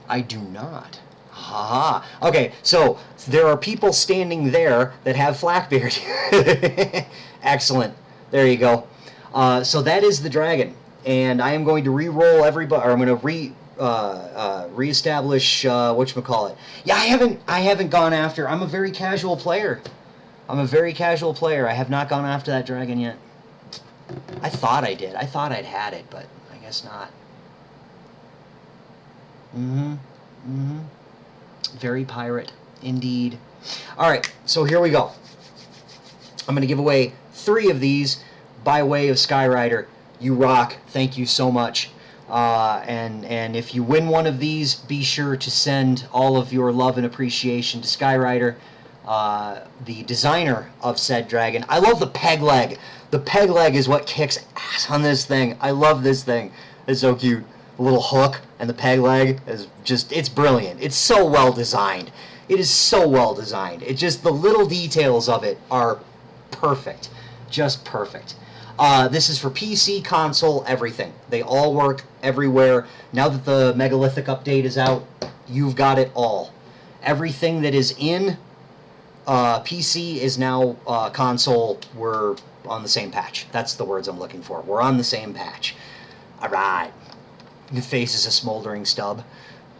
I do not. Haha. Okay, so there are people standing there that have Flackbeard. Excellent. There you go. So that is the dragon, and I am going to re-roll everybody, or I'm going to reestablish whatchamacallit. Yeah, I haven't gone after. I'm a very casual player. I have not gone after that dragon yet. I thought I did. I thought I'd had it, but I guess not. Very pirate, indeed. All right, so here we go. I'm going to give away 3 of these by way of Skyrider. You rock. Thank you so much. And if you win one of these, be sure to send all of your love and appreciation to Skyrider, the designer of said dragon. I love the peg leg. The peg leg is what kicks ass on this thing. I love this thing. It's so cute. The little hook and the peg leg is just, it's brilliant. It's so well designed. It is so well designed. It just, the little details of it are perfect. Just perfect. This is for PC, console, everything. They all work everywhere. Now that the Megalithic update is out, you've got it all. Everything that is in PC is now console. We're on the same patch. That's the words I'm looking for. We're on the same patch. All right. The face is a smoldering stub.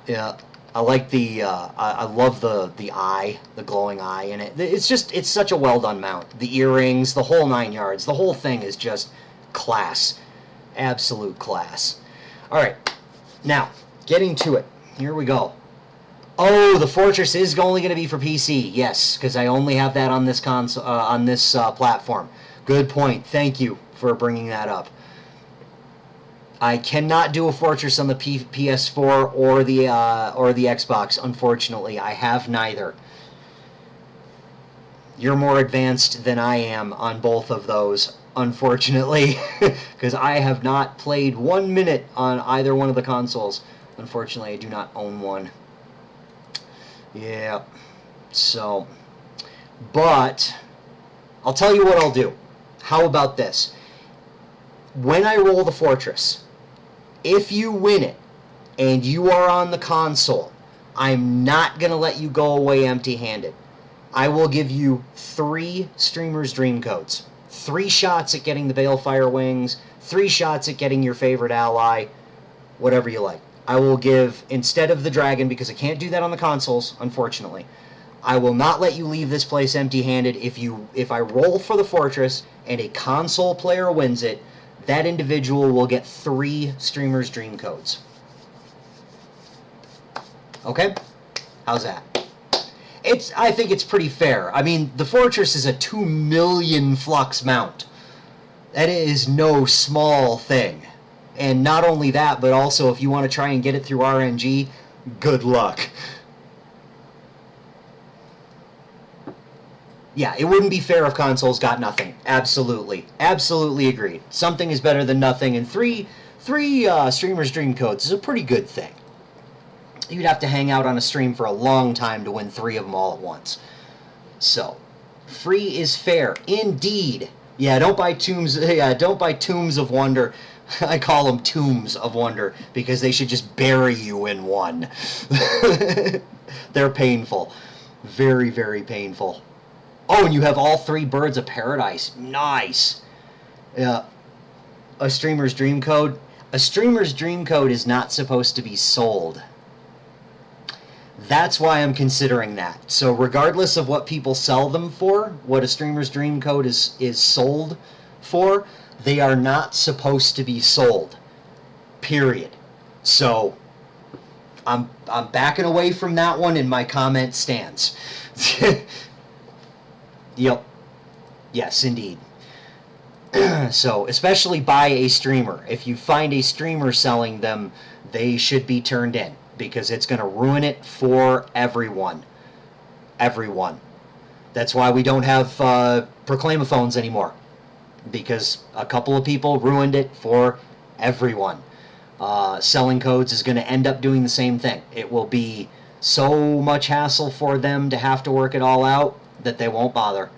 Yeah, I like the. I love the eye, the glowing eye in it. It's just, it's such a well done mount. The earrings, the whole 9 yards. The whole thing is just class, absolute class. All right, now getting to it. Here we go. Oh, the fortress is only going to be for PC. Yes, because I only have that on this console, on this platform. Good point. Thank you for bringing that up. I cannot do a fortress on the PS4 or the Xbox. Unfortunately, I have neither. You're more advanced than I am on both of those, unfortunately, because I have not played 1 minute on either one of the consoles. Unfortunately, I do not own one. Yeah, so, but I'll tell you what I'll do. How about this? When I roll the Fortress, if you win it and you are on the console, I'm not going to let you go away empty-handed. I will give you 3 Streamer's Dream Codes. 3 shots at getting the Balefire Wings, 3 shots at getting your favorite ally, whatever you like. I will give, instead of the dragon, because I can't do that on the consoles, unfortunately, I will not let you leave this place empty-handed. If I roll for the Fortress and a console player wins it, that individual will get 3 Streamer's Dream Codes. Okay? How's that? I think it's pretty fair. I mean, the Fortress is a 2 million flux mount. That is no small thing. And not only that, but also if you want to try and get it through RNG, good luck. Yeah, it wouldn't be fair if consoles got nothing. Absolutely. Absolutely agreed. Something is better than nothing, and three Streamer's Dream Codes is a pretty good thing. You'd have to hang out on a stream for a long time to win 3 of them all at once. So, free is fair, indeed. Yeah, don't buy Tombs. Yeah, don't buy Tombs of Wonder. I call them Tombs of Wonder because they should just bury you in one. They're painful, very, very painful. Oh, and you have all 3 Birds of Paradise. Nice. Yeah, a Streamer's Dream Code. A Streamer's Dream Code is not supposed to be sold. That's why I'm considering that. So regardless of what people sell them for, what a Streamer's Dream Code is sold for, they are not supposed to be sold. Period. So I'm backing away from that one, and my comment stands. Yep. Yes, indeed. So, especially by a streamer. If you find a streamer selling them, they should be turned in, because it's going to ruin it for everyone. Everyone. That's why we don't have Proclaimophones anymore, because a couple of people ruined it for everyone. Selling codes is going to end up doing the same thing. It will be so much hassle for them to have to work it all out that they won't bother.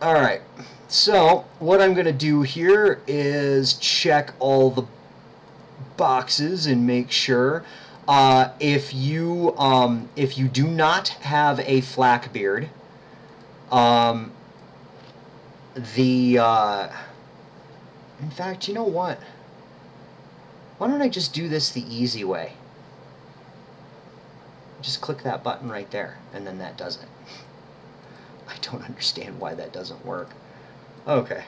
Alright, so what I'm going to do here is check all the boxes and make sure. If you do not have a flak beard, in fact, you know what? Why don't I just do this the easy way? Just click that button right there, and then that does it. I don't understand why that doesn't work. Okay.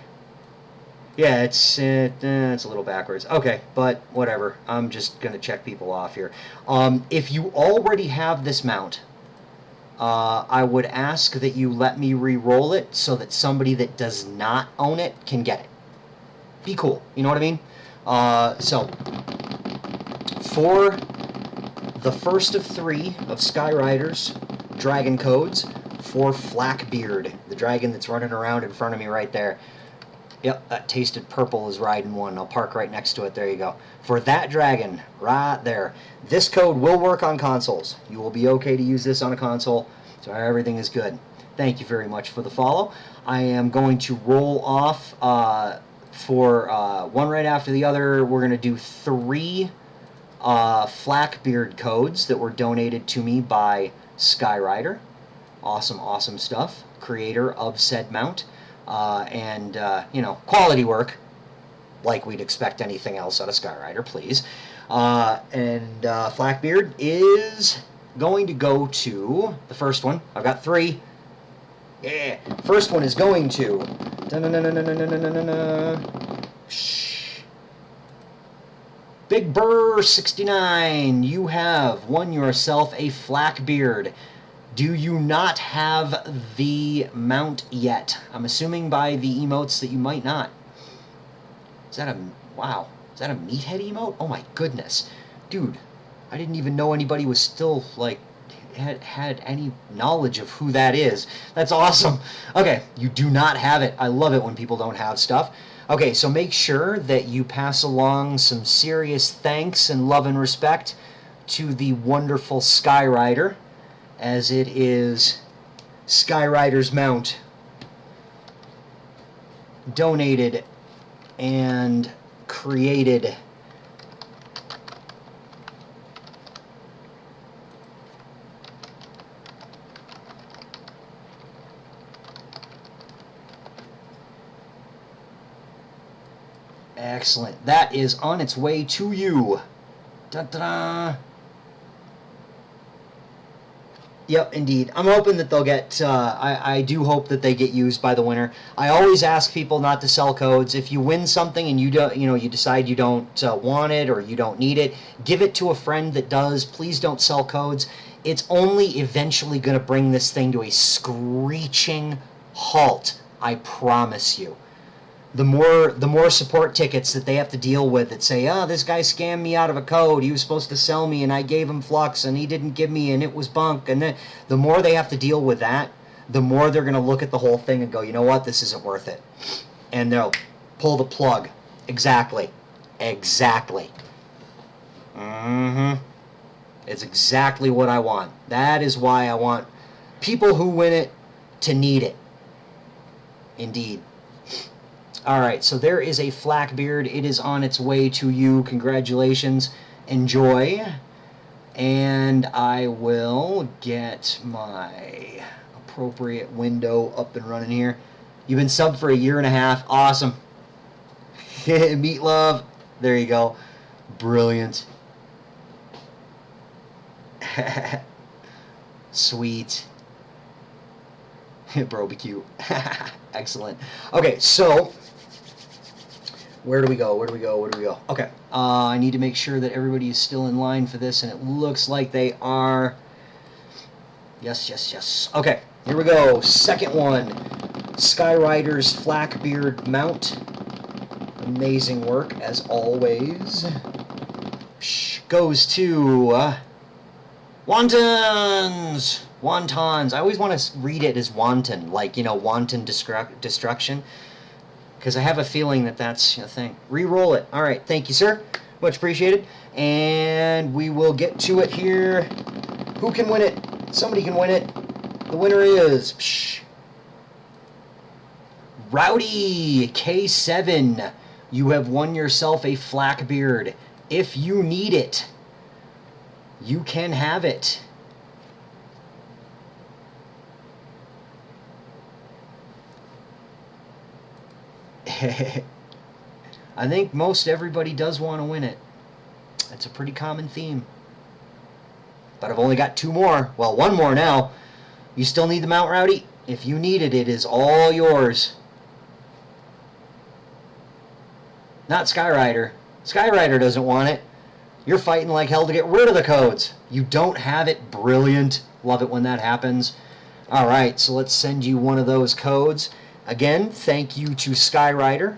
Yeah, it's a little backwards. Okay, but whatever. I'm just going to check people off here. If you already have this mount, I would ask that you let me re-roll it so that somebody that does not own it can get it. Be cool. You know what I mean? So, for the first of 3 of Skyrider's Dragon Codes, for Flackbeard, the dragon that's running around in front of me right there. Yep, that tasted purple is riding one. I'll park right next to it. There you go. For that dragon, right there. This code will work on consoles. You will be okay to use this on a console, so everything is good. Thank you very much for the follow. I am going to roll off for one right after the other. We're going to do 3 Flackbeard codes that were donated to me by Skyrider. Awesome, awesome stuff. Creator of said mount. And quality work, like we'd expect anything else out of Skyrider, please. And Flackbeard is going to go to the first one. I've got 3. Yeah. First one is going to... Shh. Big Burr 69. You have won yourself a Flackbeard. Do you not have the mount yet? I'm assuming by the emotes that you might not. Is that a... Wow. Is that a meathead emote? Oh my goodness. Dude, I didn't even know anybody was still, like, had any knowledge of who that is. That's awesome. Okay, you do not have it. I love it when people don't have stuff. Okay, so make sure that you pass along some serious thanks and love and respect to the wonderful Skyrider, as it is Skyrider's mount donated and created excellent. That is on its way to you. Da-da-da. Yep, indeed. I'm hoping that they'll get, I do hope that they get used by the winner. I always ask people not to sell codes. If you win something and you don't, you decide you don't want it or you don't need it, give it to a friend that does. Please don't sell codes. It's only eventually going to bring this thing to a screeching halt. I promise you. The more support tickets that they have to deal with that say, oh, this guy scammed me out of a code, he was supposed to sell me and I gave him flux and he didn't give me and it was bunk, and then the more they have to deal with that, the more they're going to look at the whole thing and go, you know what, this isn't worth it. And they'll pull the plug. Exactly. It's exactly what I want. That is why I want people who win it to need it. Indeed. Alright, so there is a Flackbeard. It is on its way to you. Congratulations. Enjoy. And I will get my appropriate window up and running here. You've been subbed for 1.5 years. Awesome. Meat love. There you go. Brilliant. Sweet. Bro, be cute. Excellent. Okay, so where do we go? Okay, I need to make sure that everybody is still in line for this, and it looks like they are. Yes. Okay, here we go. Second one. Skyrider's Flackbeard mount. Amazing work, as always. Goes to Wontons! Wontons. I always want to read it as wanton, like, wanton destruction. Because I have a feeling that that's a thing. Reroll it. Alright, thank you, sir. Much appreciated. And we will get to it here. Who can win it? Somebody can win it. The winner is Rowdy K7. You have won yourself a Flackbeard. If you need it, you can have it. I think most everybody does want to win it. That's a pretty common theme. But I've only got 2 more. Well, 1 more now. You still need the mount, Rowdy? If you need it, it is all yours. Not Skyrider. Skyrider doesn't want it. You're fighting like hell to get rid of the codes. You don't have it. Brilliant. Love it when that happens. Alright, so let's send you one of those codes. Again, thank you to Skyrider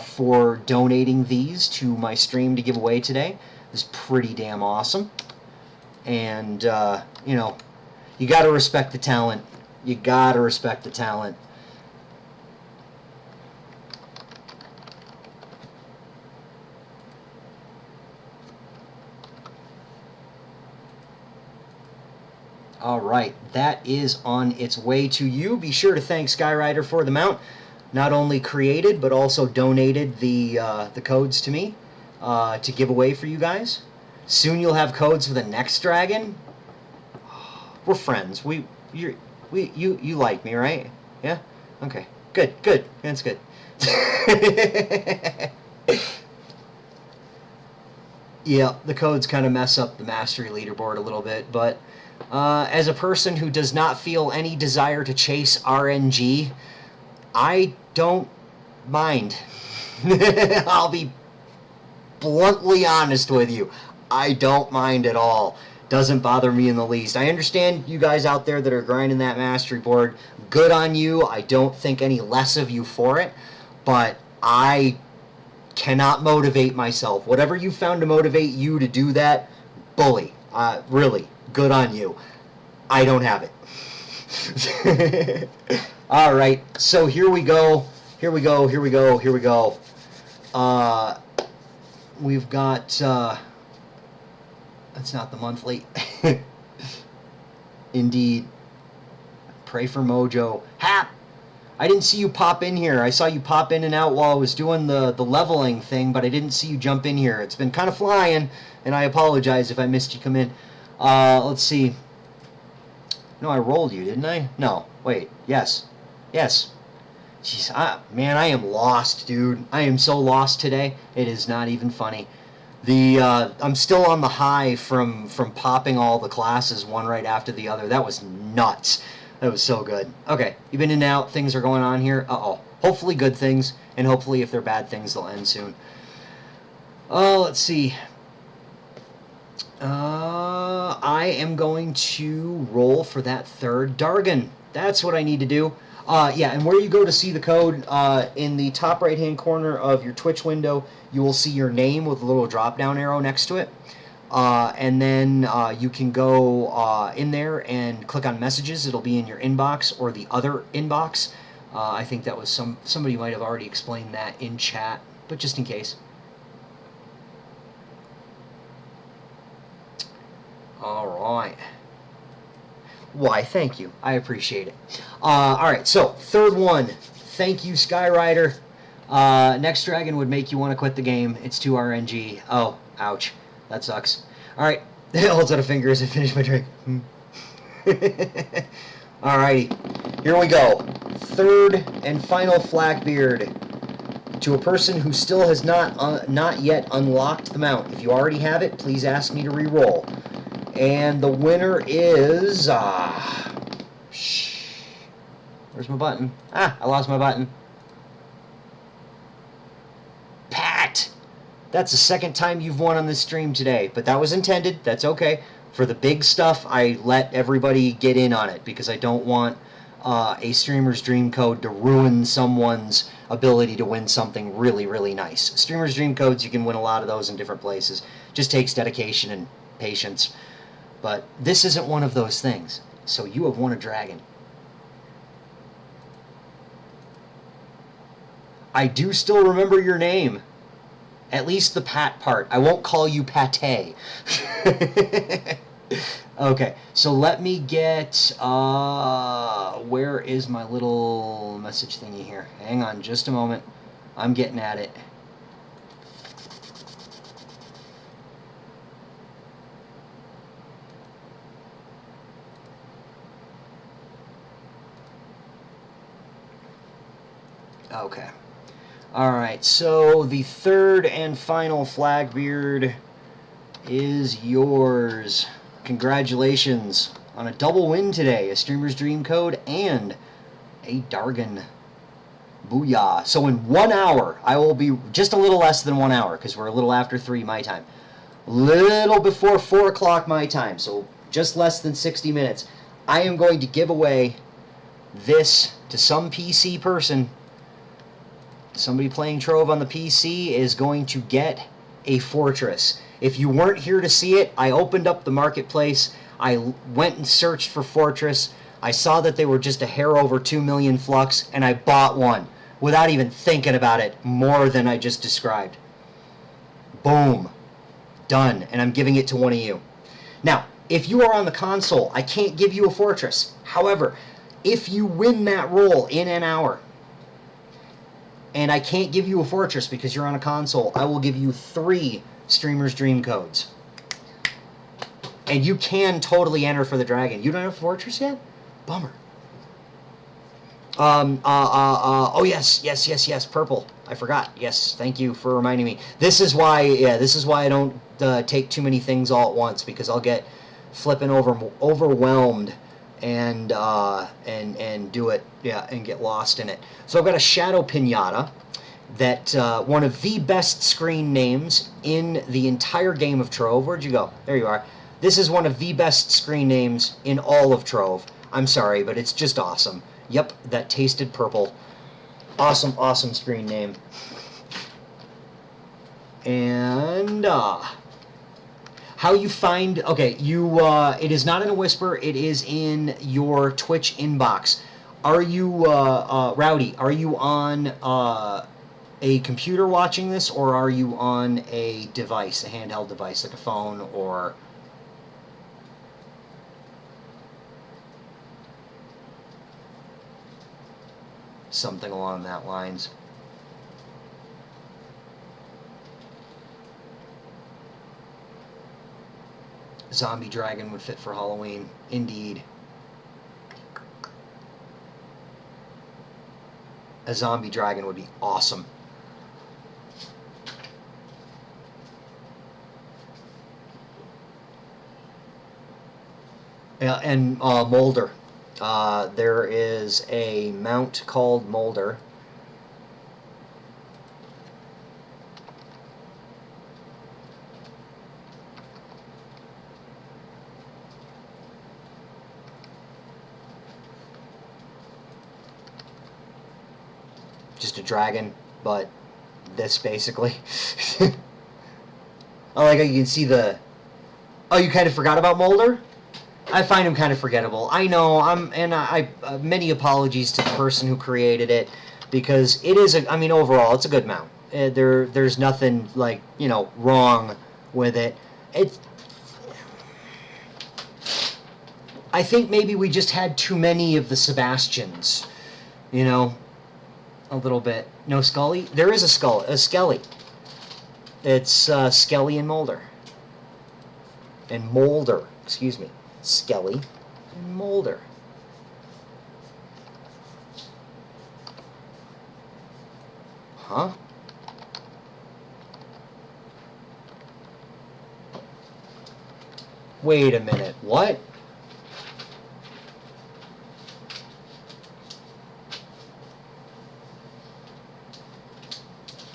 for donating these to my stream to give away today. It's pretty damn awesome. And, you gotta respect the talent. You gotta respect the talent. Alright, that is on its way to you. Be sure to thank Skyrider for the mount. Not only created, but also donated the codes to me to give away for you guys. Soon you'll have codes for the next dragon. We're friends. You like me, right? Yeah? Okay. Good. That's good. Yeah, the codes kind of mess up the mastery leaderboard a little bit, but as a person who does not feel any desire to chase RNG, I don't mind. I'll be bluntly honest with you. I don't mind at all. Doesn't bother me in the least. I understand you guys out there that are grinding that mastery board. Good on you. I don't think any less of you for it, but I cannot motivate myself. Whatever you found to motivate you to do that, bully. Really, good on you. I don't have it. All right, so here we go. Here we go. Here we go. Here we go. We've got. That's not the monthly. Indeed. Pray for Mojo. Hap! I didn't see you pop in here. I saw you pop in and out while I was doing the leveling thing, but I didn't see you jump in here. It's been kind of flying, and I apologize if I missed you come in. Let's see. No, I rolled you, didn't I? No. Wait. Yes. Yes. Jeez, man, I am lost, dude. I am so lost today. It is not even funny. I'm still on the high from popping all the classes one right after the other. That was nuts. That was so good. Okay, you've been in and out. Things are going on here. Uh-oh. Hopefully good things, and hopefully if they're bad things, they'll end soon. Let's see. I am going to roll for that third Dargon. That's what I need to do. Yeah, and where you go to see the code, in the top right-hand corner of your Twitch window, you will see your name with a little drop-down arrow next to it. And then you can go in there and click on messages. It'll be in your inbox or the other inbox. I think that was somebody might have already explained that in chat, but just in case. All right. Why, thank you. I appreciate it. All right, so third one. Thank you, Skyrider. Next dragon would make you want to quit the game. It's 2 RNG. Oh, ouch. That sucks. All right. Holds out a finger as I finish my drink. All righty. Here we go. Third and final Flackbeard. To a person who still has not yet unlocked the mount. If you already have it, please ask me to re-roll. And the winner is... Where's my button? I lost my button. Pat! That's the second time you've won on this stream today, but that was intended. That's okay. For the big stuff, I let everybody get in on it because I don't want a streamer's dream code to ruin someone's ability to win something really, really nice. Streamer's dream codes, you can win a lot of those in different places. Just takes dedication and patience. But this isn't one of those things. So you have won a dragon. I do still remember your name. At least the Pat part. I won't call you Pate. Okay, so let me get... where is my little message thingy here? Hang on just a moment. I'm getting at it. Okay. Alright, so the third and final Flagbeard is yours. Congratulations on a double win today. A Streamer's Dream Code and a Dargon. Booyah. So in 1 hour, I will be just a little less than 1 hour because we're a little after 3 my time. Little before 4 o'clock my time, so just less than 60 minutes. I am going to give away this to some PC person. Somebody playing Trove on the PC is going to get a fortress. If you weren't here to see it, I opened up the marketplace. I went and searched for fortress. I saw that they were just a hair over 2 million flux, and I bought one without even thinking about it more than I just described. Boom. Done. And I'm giving it to one of you. Now, if you are on the console, I can't give you a fortress. However, if you win that roll in an hour, and I can't give you a fortress because you're on a console, I will give you 3 Streamer's Dream Codes. And you can totally enter for the dragon. You don't have a fortress yet? Bummer. Oh yes, purple. I forgot. Yes, thank you for reminding me. This is why I don't take too many things all at once, because I'll get flipping overwhelmed and do it, and get lost in it. So I've got a Shadow Pinata, that one of the best screen names in the entire game of Trove. Where'd you go? There you are. This is one of the best screen names in all of Trove. I'm sorry, but it's just awesome. Yep, that tasted purple. Awesome, awesome screen name. And how you find, okay, it is not in a whisper, it is in your Twitch inbox. Are you, Rowdy, are you on a computer watching this, or are you on a device, a handheld device, like a phone, or... something along that lines? Zombie dragon would fit for Halloween. Indeed. A zombie dragon would be awesome. And Molder. There is a mount called Molder. Just a dragon, but this basically. I like how you can see the... Oh, you kind of forgot about Molder? I find him kind of forgettable. I know, many apologies to the person who created it, because it is I mean, overall, it's a good mount. There's nothing, like, you know, wrong with it. I think maybe we just had too many of the Sebastians, you know, a little bit. No Scully? There is a Skelly. It's Skelly and Molder. And Molder, excuse me. Skelly and Molder. Huh? Wait a minute, what?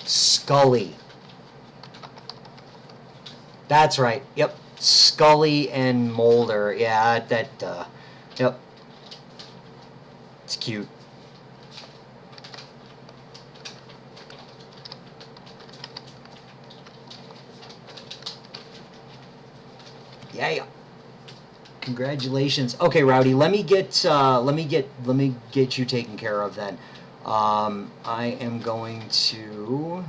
Scully. That's right, yep. Scully and Molder. Yeah, yep. It's cute. Yeah. Congratulations. Okay, Rowdy, let me get you taken care of then. I am going to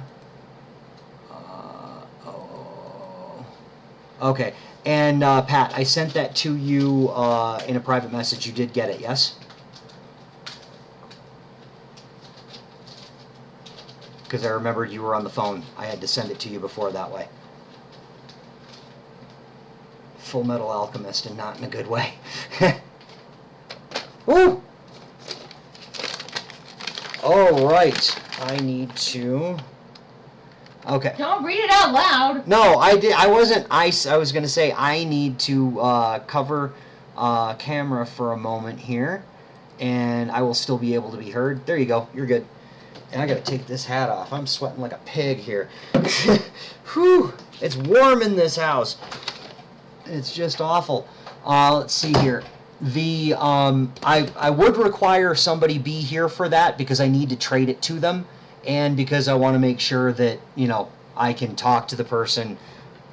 okay. And Pat, I sent that to you in a private message. You did get it, yes? Because I remembered you were on the phone. I had to send it to you before that way. Full Metal Alchemist, and not in a good way. Woo! All right. I need to... Okay. Don't read it out loud. No, I did. I wasn't. I was going to say I need to cover camera for a moment here, and I will still be able to be heard. There you go. You're good. And I got to take this hat off. I'm sweating like a pig here. Whew! It's warm in this house. It's just awful. Let's see here. The I would require somebody be here for that because I need to trade it to them. And because I want to make sure that, you know, I can talk to the person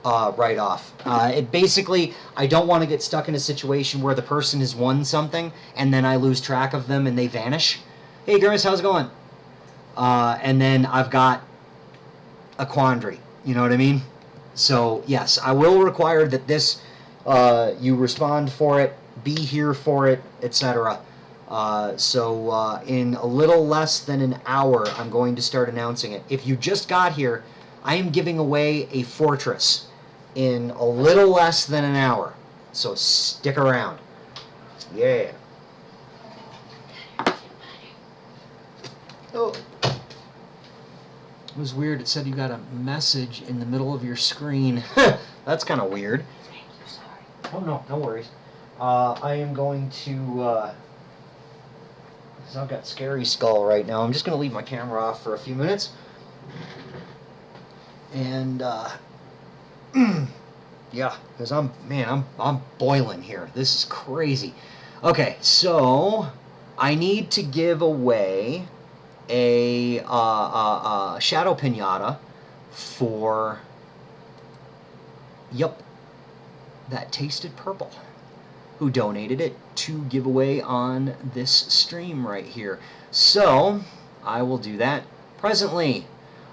right off. It basically, I don't want to get stuck in a situation where the person has won something and then I lose track of them and they vanish. Hey, Grimace, how's it going? And then I've got a quandary. You know what I mean? So, yes, I will require that this, you respond for it, be here for it, etc. So in a little less than an hour, I'm going to start announcing it. If you just got here, I am giving away a fortress in a little less than an hour. So stick around. Yeah. Oh. It was weird. It said you got a message in the middle of your screen. That's kind of weird. Oh, no worries. I am going to... So I've got Scary Skull right now. I'm just going to leave my camera off for a few minutes. And, yeah, because I'm boiling here. This is crazy. Okay, so I need to give away a Shadow Pinata for, yep, that tasted purple, who donated it to give away on this stream right here. So I will do that presently.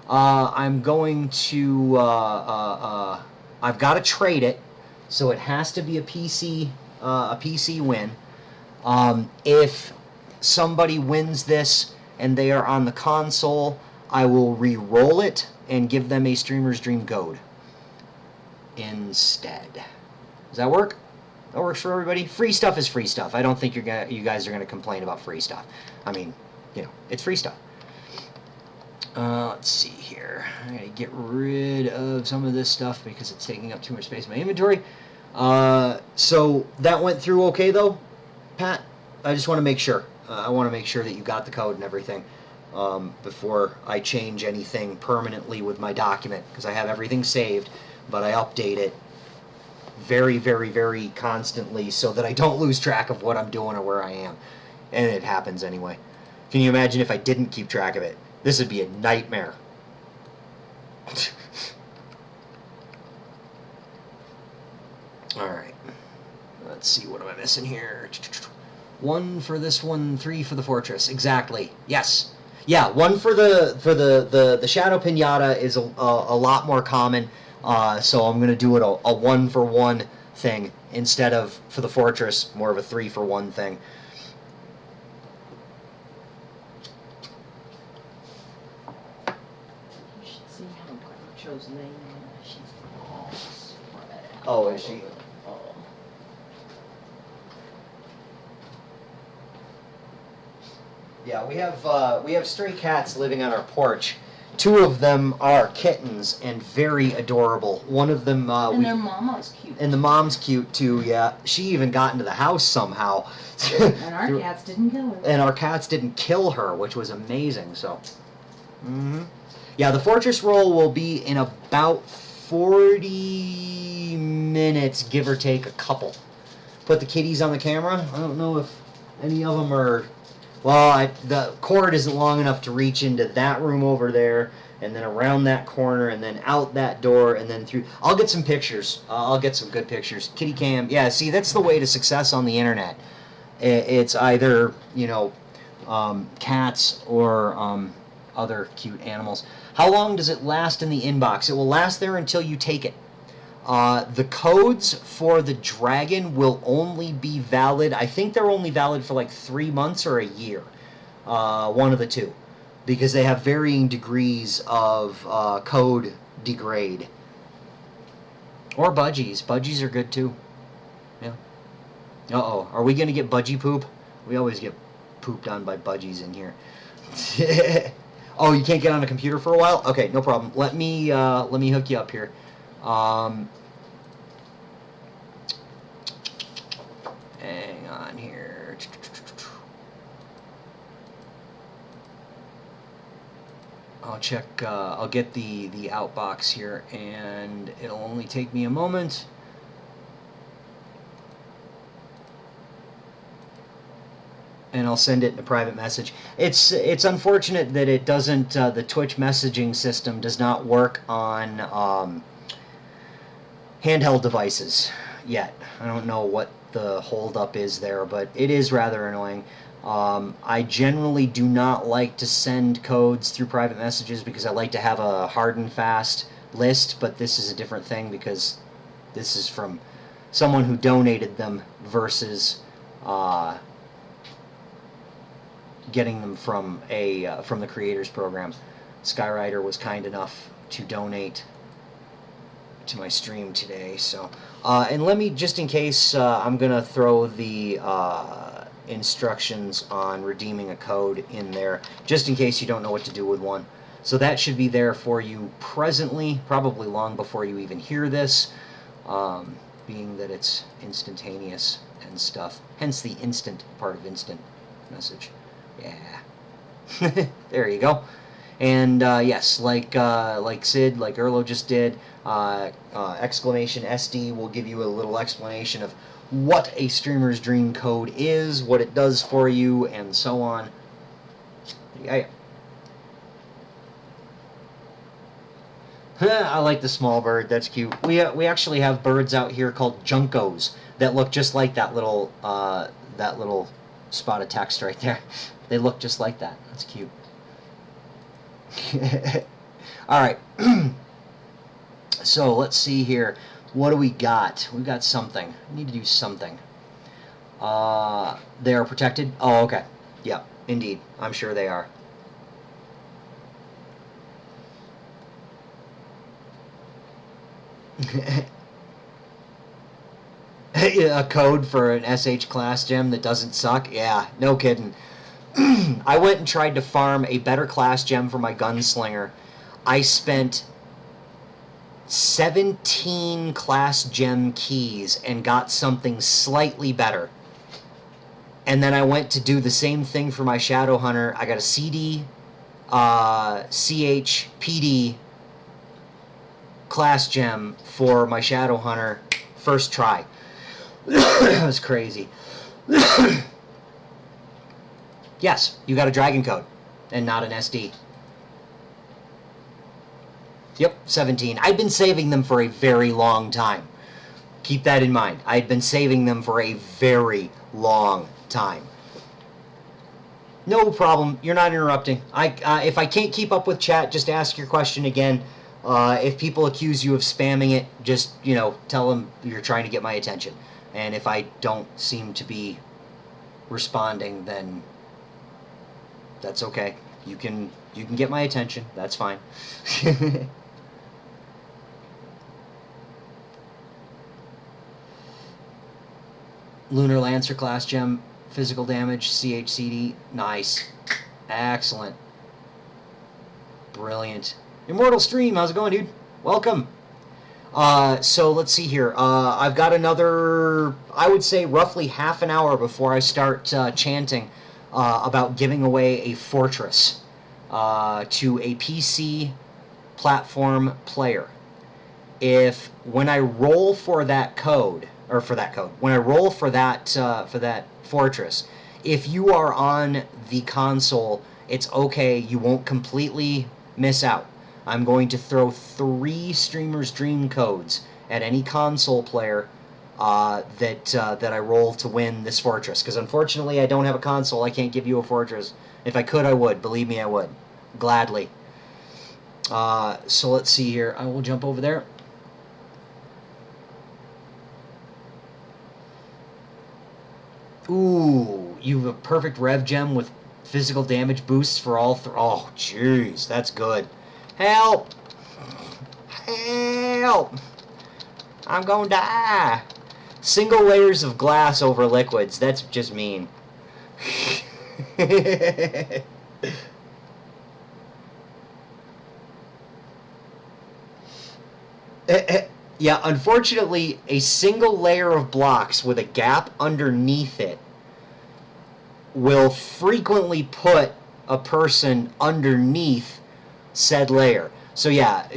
I'm going to. I've got to trade it, so it has to be a PC win. If somebody wins this and they are on the console, I will re-roll it and give them a Streamer's Dream Gold instead. Does that work? That works for everybody. Free stuff is free stuff. I don't think you guys are gonna complain about free stuff. I mean, it's free stuff. Let's see here. I'm gonna get rid of some of this stuff because it's taking up too much space in my inventory. So that went through okay though, Pat? I just want to make sure. I want to make sure that you got the code and everything before I change anything permanently with my document, because I have everything saved, but I update it very, very, very constantly so that I don't lose track of what I'm doing or where I am. And it happens anyway. Can you imagine if I didn't keep track of it? This would be a nightmare. Alright. Let's see, what am I missing here? 1 for this one, 3 for the fortress. Exactly. Yes. Yeah, 1 for the Shadow Pinata is a lot more common. So I'm going to do it a 1-for-1 thing instead of, for the fortress, more of a 3-for-1 thing. You should see how Groucho's laying there. She's all spread out. Oh, is she? Oh. Yeah, we have stray cats living on our porch. 2 of them are kittens and very adorable. One of them and their mama's cute. And the mom's cute too. Yeah, she even got into the house somehow. And our cats didn't kill her. And our cats didn't kill her, which was amazing. So, yeah, the fortress roll will be in about 40 minutes, give or take a couple. Put the kitties on the camera. I don't know if any of them are. Well, the cord isn't long enough to reach into that room over there, and then around that corner, and then out that door, and then through. I'll get some pictures. I'll get some good pictures. Kitty cam. Yeah, see, that's the way to success on the internet. It's either, cats or other cute animals. How long does it last in the inbox? It will last there until you take it. The codes for the dragon will only be valid, I think they're only valid for like 3 months or a year. One of the two. Because they have varying degrees of code degrade. Or budgies. Budgies are good too. Yeah. Uh-oh. Are we going to get budgie poop? We always get pooped on by budgies in here. Oh, you can't get on a computer for a while? Okay, no problem. Let me hook you up here. Hang on here. I'll check, I'll get the outbox here, and it'll only take me a moment. And I'll send it in a private message. It's unfortunate that it doesn't, the Twitch messaging system does not work on handheld devices yet. I don't know what the holdup is there, but it is rather annoying. I generally do not like to send codes through private messages because I like to have a hard and fast list, but this is a different thing because this is from someone who donated them versus getting them from the creators program. Skyrider was kind enough to donate to my stream today, so and let me, just in case, I'm gonna throw the instructions on redeeming a code in there, just in case you don't know what to do with one. So that should be there for you presently, probably long before you even hear this, being that it's instantaneous and stuff, hence the instant part of instant message. Yeah. There you go. And yes, like Sid, like Erlo just did, exclamation SD will give you a little explanation of what a Streamer's Dream code is, what it does for you, and so on. Yeah. I like the small bird. That's cute. We actually have birds out here called juncos that look just like that little spot of text right there. They look just like that. That's cute. All right. So let's see here. What do we got? We've got something. We need to do something. They are protected? Oh, okay. Yep, indeed. I'm sure they are. A code for an SH class gem that doesn't suck? Yeah, no kidding. I went and tried to farm a better class gem for my gunslinger. I spent 17 class gem keys and got something slightly better. And then I went to do the same thing for my Shadow Hunter. I got a CD, CH, PD class gem for my Shadow Hunter first try. That was crazy. Yes, you got a dragon code and not an SD. Yep, 17. I've been saving them for a very long time. Keep that in mind. I'd been saving them for a very long time. No problem. You're not interrupting. If I can't keep up with chat, just ask your question again. If people accuse you of spamming it, just, tell them you're trying to get my attention. And if I don't seem to be responding, then that's okay. You can get my attention. That's fine. Lunar Lancer class gem, physical damage, CHCD. Nice. Excellent. Brilliant. Immortal Stream, how's it going, dude? Welcome. So let's see here. I've got another, I would say, roughly half an hour before I start chanting about giving away a fortress to a PC platform player. If when I roll for that code, when I roll for that fortress, if you are on the console, it's okay. You won't completely miss out. I'm going to throw 3 Streamer's Dream codes at any console player that I roll to win this fortress. Because unfortunately, I don't have a console. I can't give you a fortress. If I could, I would. Believe me, I would. Gladly. So let's see here. I will jump over there. Ooh, you have a perfect rev gem with physical damage boosts for all oh, jeez, that's good. Help! Help! I'm gonna die! Single layers of glass over liquids. That's just mean. Yeah, unfortunately, a single layer of blocks with a gap underneath it will frequently put a person underneath said layer. So yeah,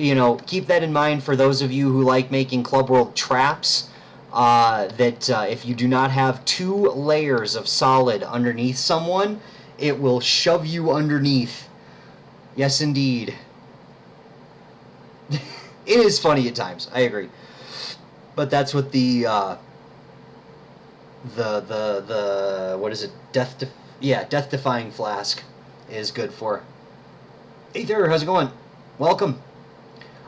keep that in mind for those of you who like making Club World traps, that if you do not have 2 layers of solid underneath someone, it will shove you underneath. Yes, indeed. It is funny at times, I agree. But that's what the what is it? Death defying flask is good for. Hey there, how's it going? Welcome.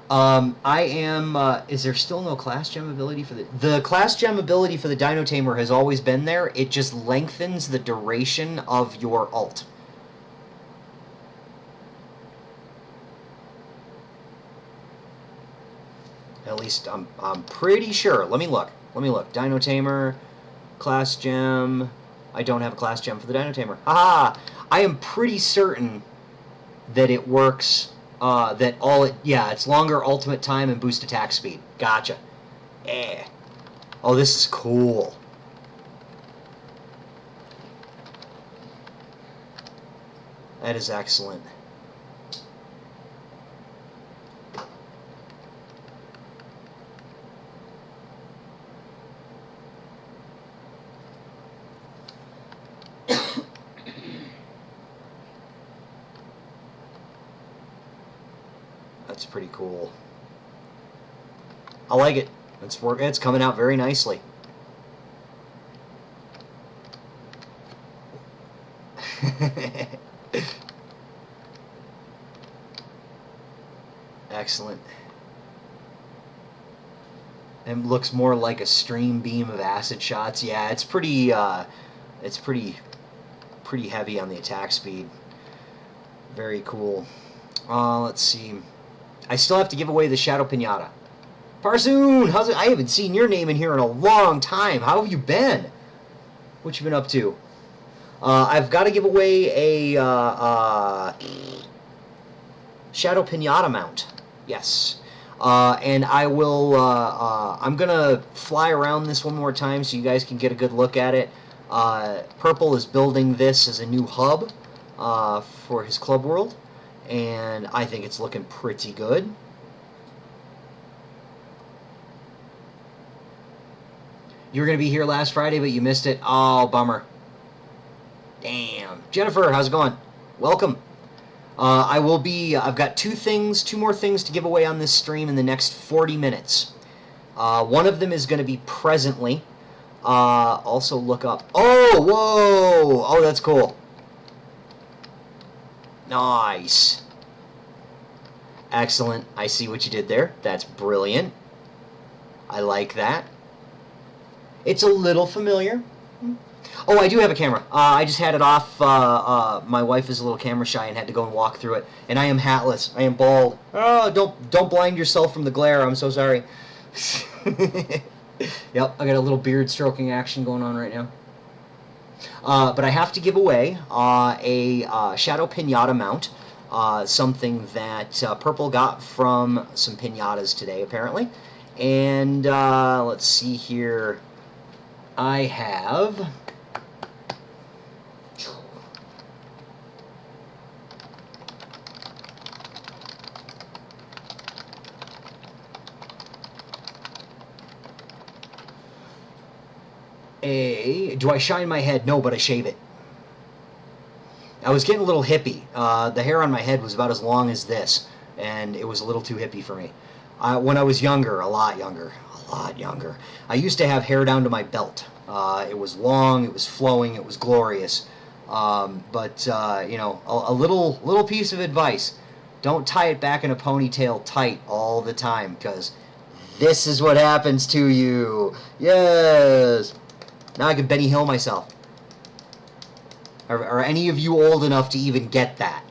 I am. Is there still no class gem ability for the class gem ability for the Dino Tamer has always been there. It just lengthens the duration of your ult. At least I'm pretty sure. Let me look. Dino Tamer, class gem. I don't have a class gem for the Dino Tamer. Haha! I am pretty certain that it works. It's longer ultimate time and boost attack speed. Gotcha. Oh, this is cool. That is excellent. That's pretty cool. I like it. It's coming out very nicely. Excellent. And looks more like a stream beam of acid shots. Yeah, it's pretty heavy on the attack speed. Very cool. Let's see. I still have to give away the Shadow Pinata. Parsoon, how's it? I haven't seen your name in here in a long time. How have you been? What you been up to? I've got to give away a Shadow Pinata mount. Yes. And I will, I'm going to fly around this one more time so you guys can get a good look at it. Purple is building this as a new hub for his Club World, and I think it's looking pretty good. You were going to be here last Friday, but you missed it. Oh, bummer. Damn. Jennifer, how's it going? Welcome. I will be, I've got two more things to give away on this stream in the next 40 minutes. One of them is going to be presently. Also look up. Oh, whoa! Oh, that's cool. Nice. Excellent. I see what you did there. That's brilliant. I like that. It's a little familiar. Oh, I do have a camera. I just had it off. My wife is a little camera shy and had to go and walk through it. And I am hatless. I am bald. Oh, don't blind yourself from the glare. I'm so sorry. Yep, I got a little beard stroking action going on right now. But I have to give away a Shadow Pinata mount. Something that Purple got from some pinatas today, apparently. And let's see here. I have... Do I shine my head? No, but I shave it. I was getting a little hippie. The hair on my head was about as long as this, and it was a little too hippie for me. When I was younger, a lot younger, I used to have hair down to my belt. It was long, it was flowing, it was glorious. But you know, a little piece of advice: don't tie it back in a ponytail tight all the time, because this is what happens to you. Yes. Now I can Benny Hill myself. Are any of you old enough to even get that?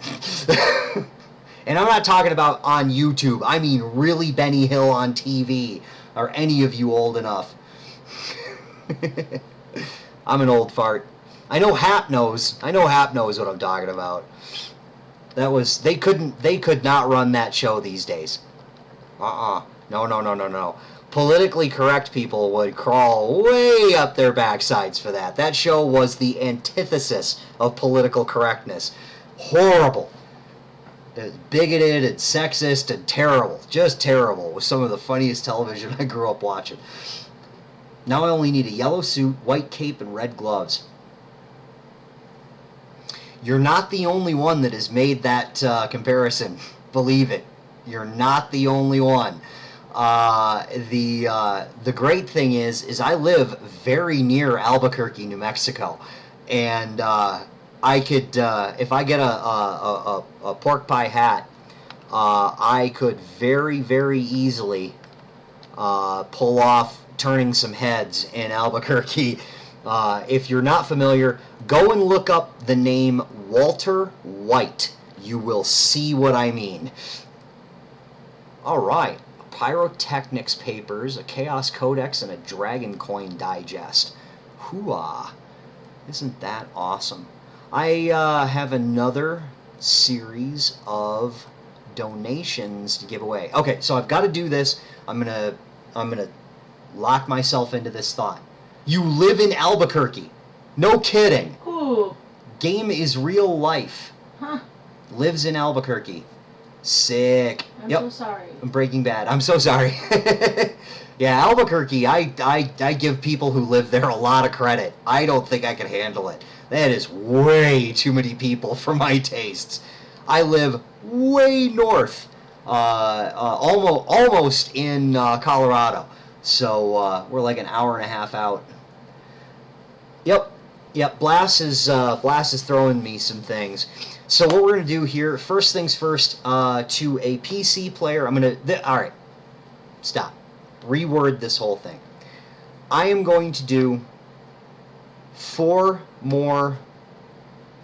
And I'm not talking about on YouTube. I mean really Benny Hill on TV. Are any of you old enough? I'm an old fart. I know Hap knows. I know Hap knows what I'm talking about. They could not run that show these days. No. Politically correct people would crawl way up their backsides for that. That show was the antithesis of political correctness. Horrible. Bigoted and sexist and terrible. Just terrible. It was some of the funniest television I grew up watching. Now I only need a yellow suit, white cape, and red gloves. You're not the only one that has made that comparison. Believe it. You're not the only one. The great thing is I live very near Albuquerque, New Mexico, and I could if I get a pork pie hat, I could very, very easily pull off turning some heads in Albuquerque. If you're not familiar, go and look up the name Walter White. You will see what I mean. All right. Pyrotechnics papers, a Chaos Codex, and a Dragon Coin Digest. Hooah. Isn't that awesome? I have another series of donations to give away. Okay, so I've got to do this. I'm gonna lock myself into this thought. You live in Albuquerque. No kidding. Ooh. Game is real life. Huh. Lives in Albuquerque. Sick. I'm so sorry. Breaking Bad. I'm so sorry. Yeah, Albuquerque, I give people who live there a lot of credit. I don't think I can handle it. That is way too many people for my tastes. I live way north. almost in Colorado. So we're like an hour and a half out. Yep. Blast is throwing me some things. So what we're gonna do here, first things first, to a PC player, I'm gonna. All right, stop. Reword this whole thing. I am going to do 4 more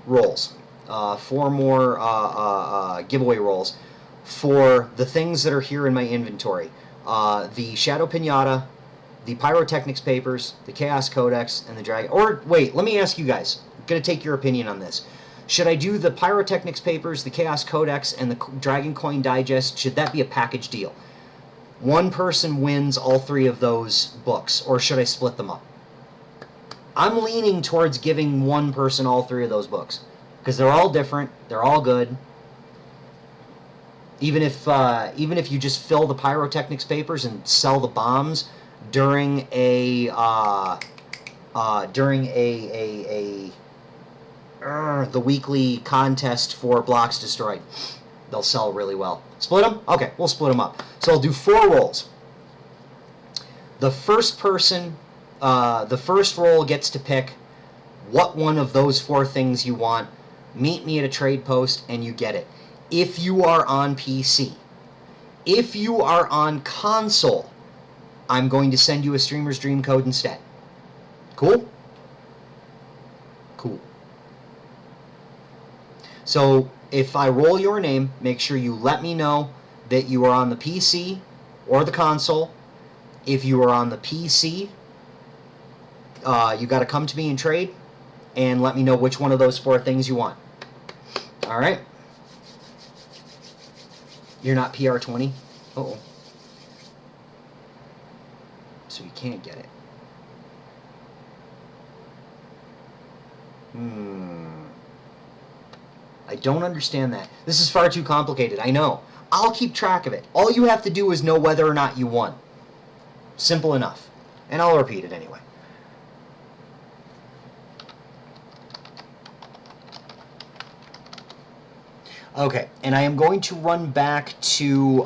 rolls, 4 more giveaway rolls for the things that are here in my inventory. The Shadow Pinata, the Pyrotechnics papers, the Chaos Codex, and the Dragon... Or, wait, let me ask you guys. I'm going to take your opinion on this. Should I do the Pyrotechnics papers, the Chaos Codex, and the Dragon Coin Digest? Should that be a package deal? One person wins all 3 of those books, or should I split them up? I'm leaning towards giving one person all 3 of those books, because they're all different, they're all good. Even if you just fill the Pyrotechnics papers and sell the bombs during the weekly contest for blocks destroyed, they'll sell really well. Split them? Okay, we'll split them up. So I'll do 4 rolls. The first person, the first roll gets to pick what one of those 4 things you want. Meet me at a trade post and you get it. If you are on PC. If you are on console, I'm going to send you a Streamer's Dream code instead. Cool? Cool. So if I roll your name, make sure you let me know that you are on the PC or the console. If you are on the PC, you got to come to me and trade and let me know which one of those 4 things you want. All right? You're not PR20? Uh-oh. So you can't get it. I don't understand that. This is far too complicated, I know. I'll keep track of it. All you have to do is know whether or not you won. Simple enough. And I'll repeat it anyway. Okay, and I am going to run back to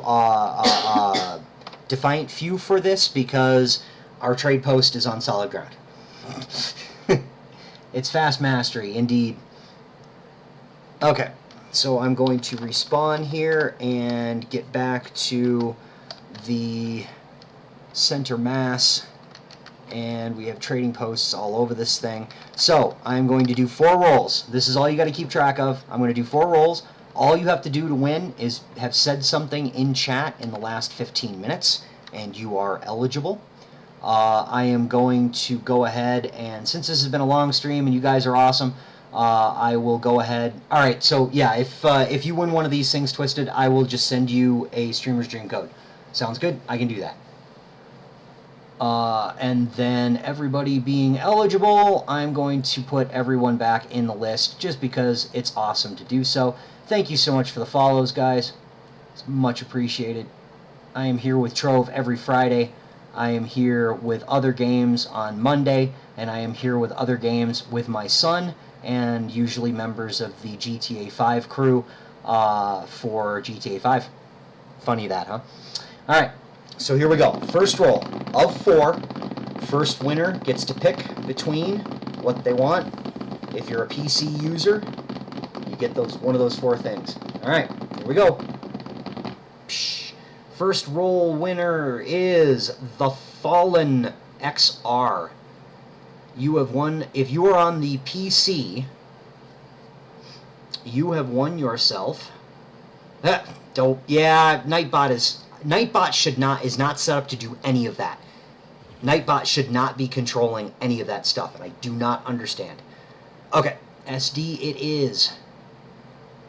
Defiant Few for this because our trade post is on solid ground. It's fast mastery, indeed. Okay, so I'm going to respawn here and get back to the center mass, and we have trading posts all over this thing. So I'm going to do 4 rolls. This is all you got to keep track of. I'm going to do 4 rolls. All you have to do to win is have said something in chat in the last 15 minutes, and you are eligible. I am going to go ahead, and since this has been a long stream and you guys are awesome, I will go ahead. All right, so yeah, if you win one of these things, Twisted, I will just send you a Streamer's Dream code. Sounds good? I can do that. And then everybody being eligible, I'm going to put everyone back in the list just because it's awesome to do so. Thank you so much for the follows, guys. It's much appreciated. I am here with Trove every Friday. I am here with other games on Monday, and I am here with other games with my son and usually members of the GTA 5 crew for GTA 5. Funny that, huh? All right, so here we go. First roll of 4. First winner gets to pick between what they want. If you're a PC user, you get one of those 4 things. All right, here we go. First roll winner is the Fallen XR. You have won. If you are on the PC, you have won yourself. Nightbot is not set up to do any of that. Nightbot should not be controlling any of that stuff, and I do not understand. Okay, SD it is.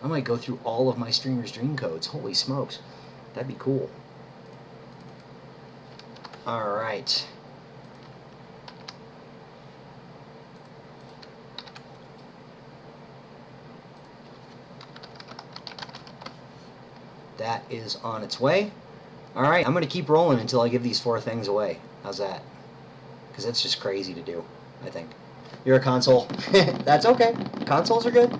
I might go through all of my Streamer's Dream codes. Holy smokes. That'd be cool. Alright. That is on its way. Alright, I'm going to keep rolling until I give these 4 things away. How's that? Because that's just crazy to do, I think. You're a console. That's okay. Consoles are good.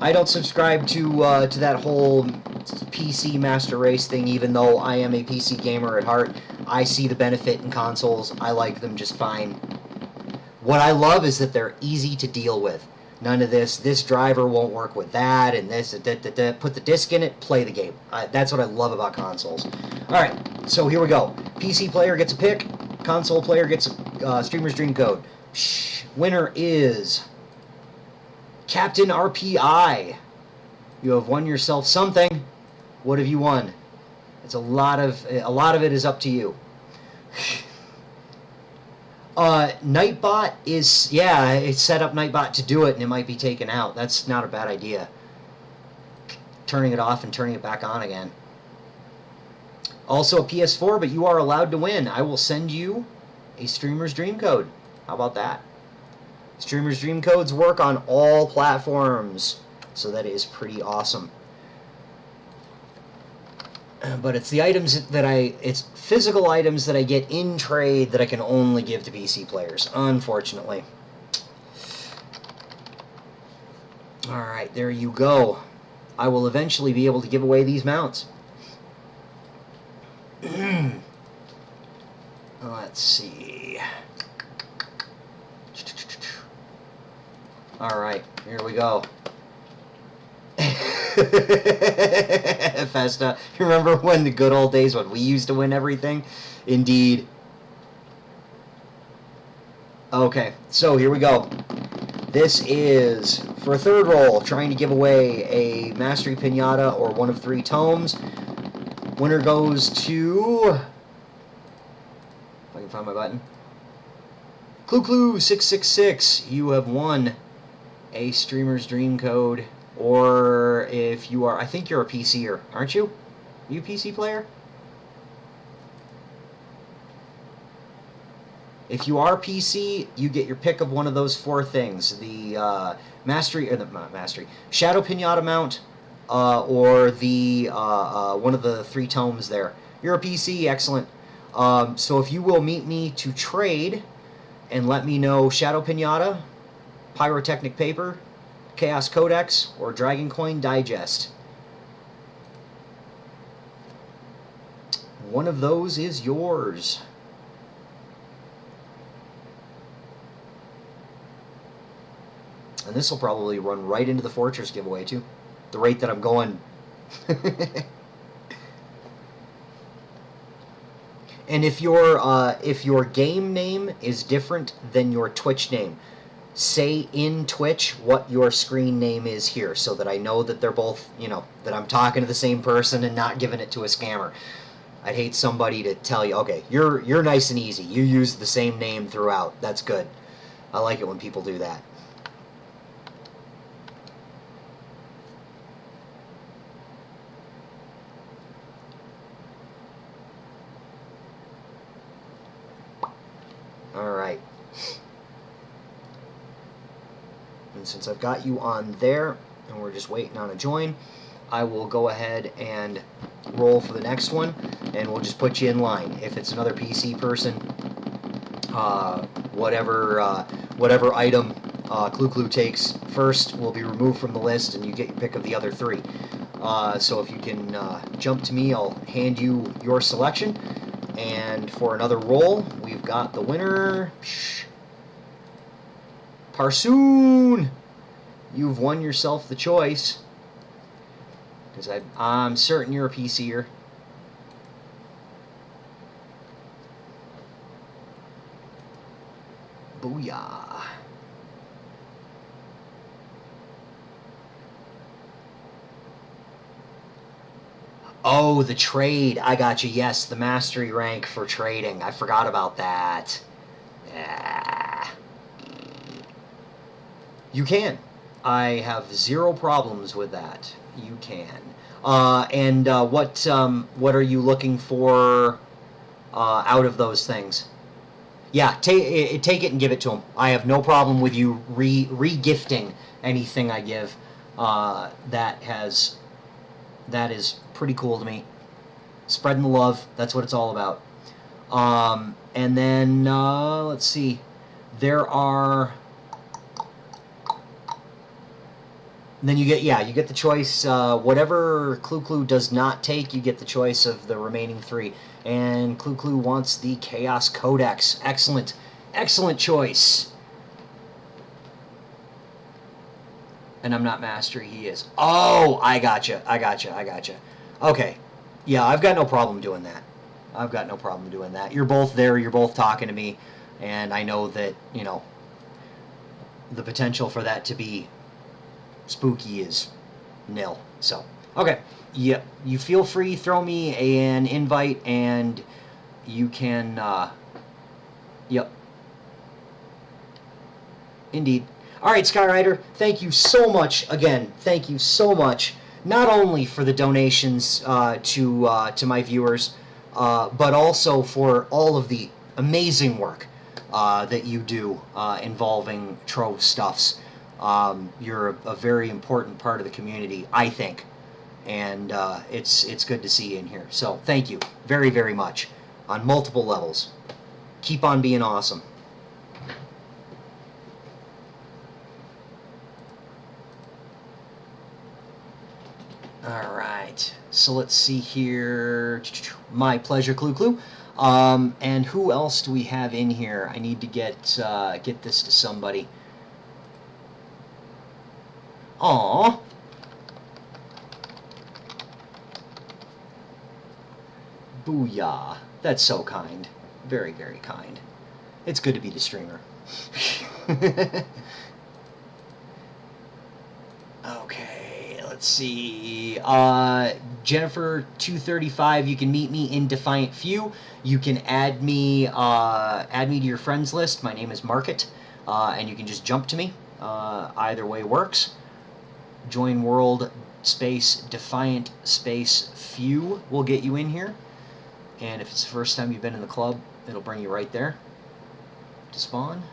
I don't subscribe to that whole PC Master Race thing, even though I am a PC gamer at heart. I see the benefit in consoles. I like them just fine. What I love is that they're easy to deal with. None of this driver won't work with that, and this, put the disc in it, play the game. That's what I love about consoles. Alright, so here we go. PC player gets a pick, console player gets a Streamer's Dream Code. Winner is Captain RPI. You have won yourself something. What have you won? It's a lot of it is up to you. Nightbot is, yeah, it set up Nightbot to do it, and it might be taken out. That's not a bad idea. Turning it off and turning it back on again. Also a PS4, but you are allowed to win. I will send you a Streamer's Dream Code. How about that? Streamer's Dream Codes work on all platforms, so that is pretty awesome. But it's the items that it's physical items that I get in trade that I can only give to PC players, unfortunately. Alright, there you go. I will eventually be able to give away these mounts. Let's see. Alright, here we go. Festa, you remember when the good old days when we used to win everything? Indeed. Okay, so here we go. This is, for a third roll, trying to give away a Mastery Pinata or one of 3 tomes. Winner goes to... if I can find my button. Clue666. You have won a Streamer's Dream Code. Or if you are, I think you're a PCer, aren't you? Are you a PC player? If you are PC, you get your pick of one of those 4 things: the Mastery, or the Mastery Shadow Pinata mount, or the one of the 3 tomes there. You're a PC, excellent. So if you will meet me to trade, and let me know Shadow Pinata, Pyrotechnic Paper, Chaos Codex, or Dragon Coin Digest. One of those is yours. And this will probably run right into the Fortress giveaway too. The rate that I'm going. And if your game name is different than your Twitch name, say in Twitch what your screen name is here, so that I know that they're both, you know, that I'm talking to the same person and not giving it to a scammer. I'd hate somebody to tell you, okay, you're nice and easy. You use the same name throughout. That's good. I like it when people do that. Alright. And since I've got you on there, and we're just waiting on a join, I will go ahead and roll for the next one, and we'll just put you in line. If it's another PC person, whatever item Clue takes first will be removed from the list, and you get your pick of the other 3. So if you can jump to me, I'll hand you your selection. And for another roll, we've got the winner... Parsoon! You've won yourself the choice. Because I'm certain you're a PCer. Booyah. Oh, the trade. I got you. Yes, the mastery rank for trading. I forgot about that. Yeah. You can. I have 0 problems with that. You can. And what are you looking for out of those things? Yeah, take it and give it to them. I have no problem with you re-gifting anything I give. That is pretty cool to me. Spreading the love. That's what it's all about. And then let's see. There are... Then you get the choice. Whatever Clue does not take, you get the choice of the remaining 3. And Clue wants the Chaos Codex. Excellent, excellent choice. And I'm not mastery. He is. Oh, I gotcha. Okay, yeah, I've got no problem doing that. You're both there. You're both talking to me, and I know that the potential for that to be spooky is nil. So, okay. Yep. You feel free, throw me an invite, and you can, yep. Indeed. All right, Skyrider, thank you so much. Again, thank you so much, not only for the donations to my viewers, but also for all of the amazing work that you do involving Trove stuffs. You're a very important part of the community, I think, and it's good to see you in here. So thank you very, very much on multiple levels. Keep on being awesome. All right, so let's see here. My pleasure, Clue. And who else do we have in here? I need to get this to somebody. Aww. Booyah. That's so kind. Very, very kind. It's good to be the streamer. Okay, let's see. Jennifer235, you can meet me in Defiant Few. You can add me to your friends list. My name is Market, and you can just jump to me. Either way works. Join World space Defiant space Few will get you in here. And if it's the first time you've been in the club, it'll bring you right there to spawn.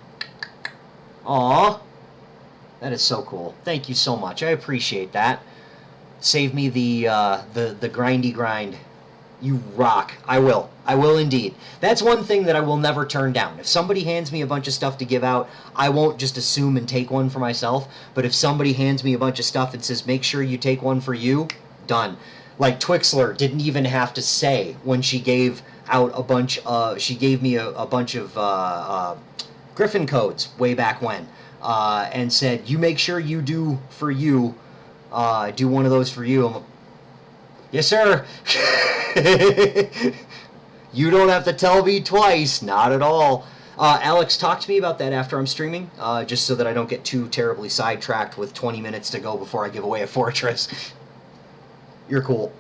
Aww. That is so cool. Thank you so much. I appreciate that. Save me the grindy grind. You rock. I will. I will indeed. That's one thing that I will never turn down. If somebody hands me a bunch of stuff to give out, I won't just assume and take one for myself. But if somebody hands me a bunch of stuff and says, make sure you take one for you, done. Like Twixler didn't even have to say when she gave out a bunch of... She gave me a bunch of Griffin codes way back when. And said, you make sure you do for you, do one of those for you. I'm like, yes, sir. You don't have to tell me twice. Not at all. Alex, talk to me about that after I'm streaming, just so that I don't get too terribly sidetracked with 20 minutes to go before I give away a fortress. You're cool.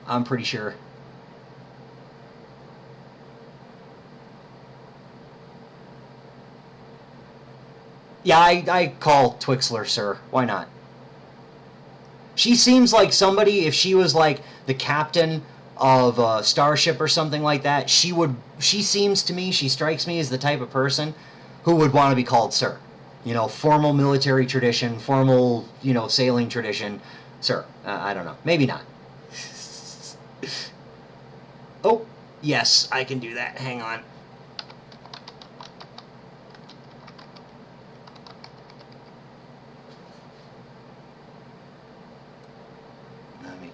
I'm pretty sure. Yeah, I call Twixler sir. Why not? She seems like somebody, if she was like the captain of a starship or something like that, she seems to me, she strikes me as the type of person who would want to be called sir. You know, formal military tradition, formal, sailing tradition. Sir. I don't know. Maybe not. Oh, yes, I can do that. Hang on.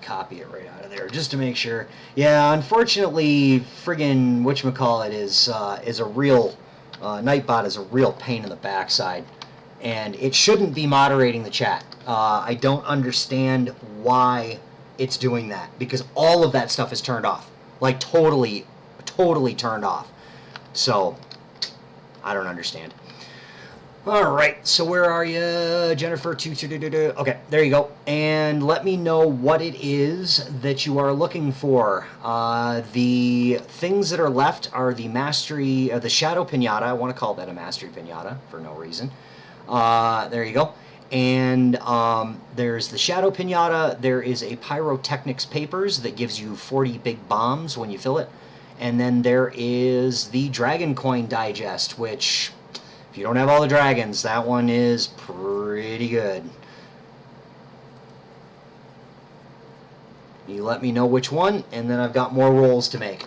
Copy it right out of there just to make sure. Yeah, unfortunately, friggin' whatchamacallit is a real Nightbot is a real pain in the backside, and it shouldn't be moderating the chat. I don't understand why it's doing that, because all of that stuff is turned off, like totally turned off. So I don't understand. All right, so where are you, Jennifer? Okay, there you go. And let me know what it is that you are looking for. The things that are left are the mastery, the shadow pinata. I want to call that a mastery pinata for no reason. There you go. And there's the shadow pinata. There is a pyrotechnics papers that gives you 40 big bombs when you fill it. And then there is the dragon coin digest, which... if you don't have all the dragons, that one is pretty good. You let me know which one, and then I've got more rolls to make.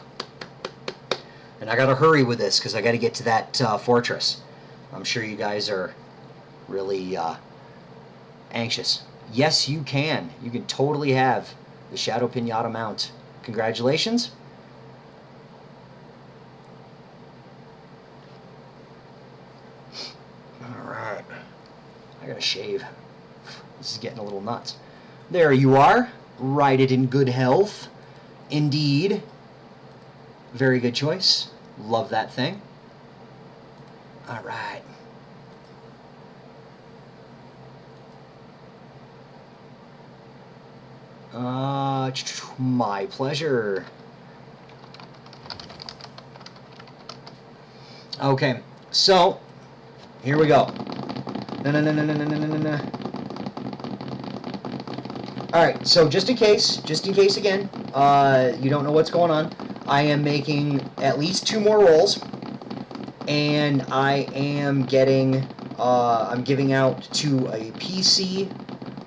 And I gotta hurry with this, because I gotta get to that fortress. I'm sure you guys are really Anxious. Yes, you can. You can totally have the Shadow Pinata mount. Congratulations. Alright. I gotta shave. This is getting a little nuts. There you are. Ride it in good health. Indeed. Very good choice. Love that thing. Alright. My pleasure. Okay, so here we go. All right, so just in case again, you don't know what's going on, I am making at least 2 more rolls, and I am getting, I'm giving out to a PC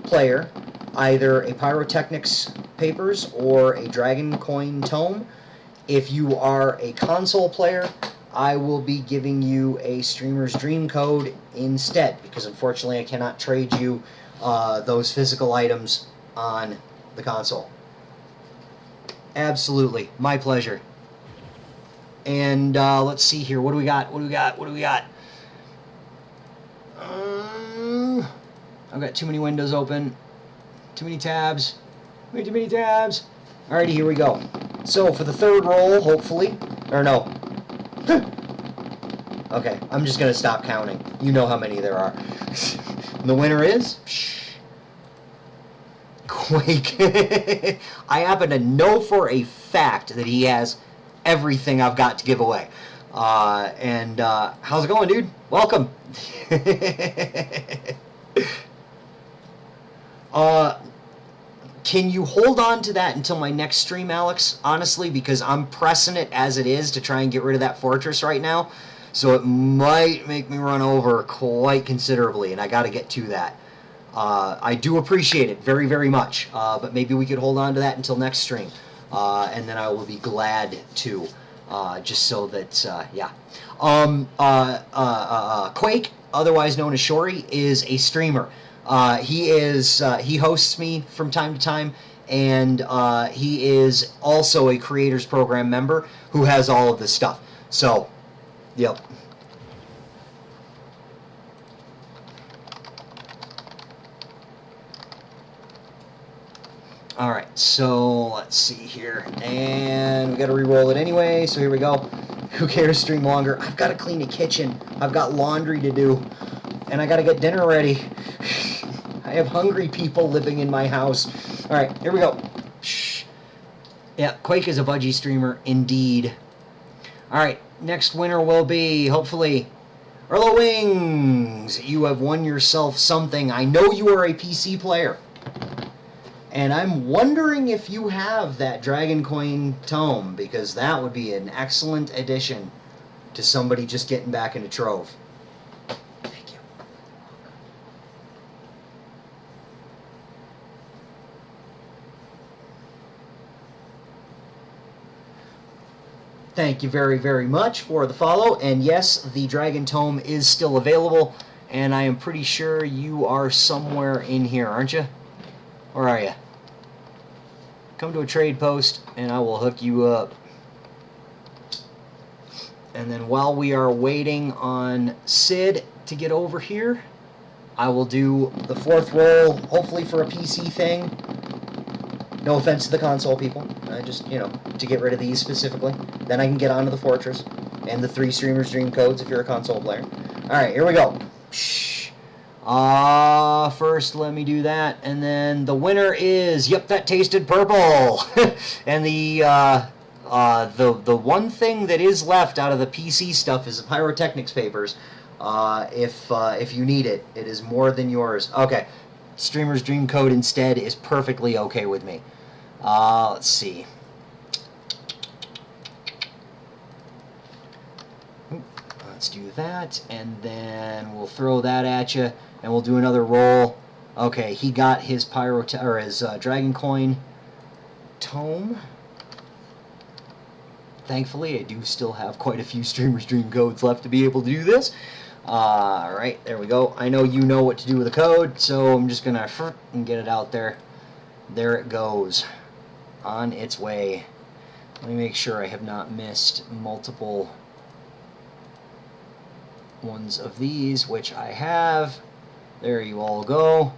player either a Pyrotechnics Papers or a Dragon Coin Tome. If you are a console player, I will be giving you a Streamer's Dream Code instead, because unfortunately I cannot trade you those physical items on the console. Absolutely, my pleasure. And let's see here, what do we got? I've got too many windows open. Too many tabs. Way too many tabs. Alrighty, here we go. So for the 3rd roll, hopefully, or no. Okay, I'm just gonna stop counting. You know how many there are. The winner is Quake. I happen to know for a fact that he has everything I've got to give away. How's it going, dude? Welcome. Can you hold on to that until my next stream, Alex? Honestly, because I'm pressing it as it is to try and get rid of that fortress right now. So it might make me run over quite considerably, and I got to get to that. I do appreciate it very, very much, but maybe we could hold on to that until next stream, and then I will be glad to, just so that, yeah. Quake, otherwise known as Shory, is a streamer. He hosts me from time to time, and he is also a Creators Program member who has all of this stuff. So, yep. Alright, so let's see here. And we gotta re-roll it anyway, so here we go. Who cares, stream longer? I've gotta clean the kitchen. I've got laundry to do. And I gotta get dinner ready. I have hungry people living in my house. Alright, here we go. Yeah, Quake is a budgie streamer, indeed. Alright, next winner will be, hopefully, Erlo Wings. You have won yourself something. I know you are a PC player. And I'm wondering if you have that Dragon Coin Tome, because that would be an excellent addition to somebody just getting back into Trove. Thank you. Thank you very, very much for the follow. And yes, the Dragon Tome is still available, and I am pretty sure you are somewhere in here, aren't you? Where are you? Come to a trade post, and I will hook you up. And then while we are waiting on Sid to get over here, I will do the 4th roll, hopefully for a PC thing. No offense to the console people. I just, to get rid of these specifically. Then I can get onto the Fortress and the 3 Streamer's Dream codes if you're a console player. Alright, here we go. First let me do that, and then the winner is, yep, that tasted purple. And the one thing that is left out of the PC stuff is the Pyrotechnics Papers. If you need it, it is more than yours. Okay, Streamer's Dream Code instead is perfectly okay with me. Let's see. Let's do that, and then we'll throw that at you, and we'll do another roll. Okay, he got his Dragon Coin Tome. Thankfully, I do still have quite a few Streamer's Dream codes left to be able to do this. Alright, there we go. I know you know what to do with the code, so I'm just gonna and get it out there. There it goes. On its way. Let me make sure I have not missed multiple ones of these, which I have. There you all go.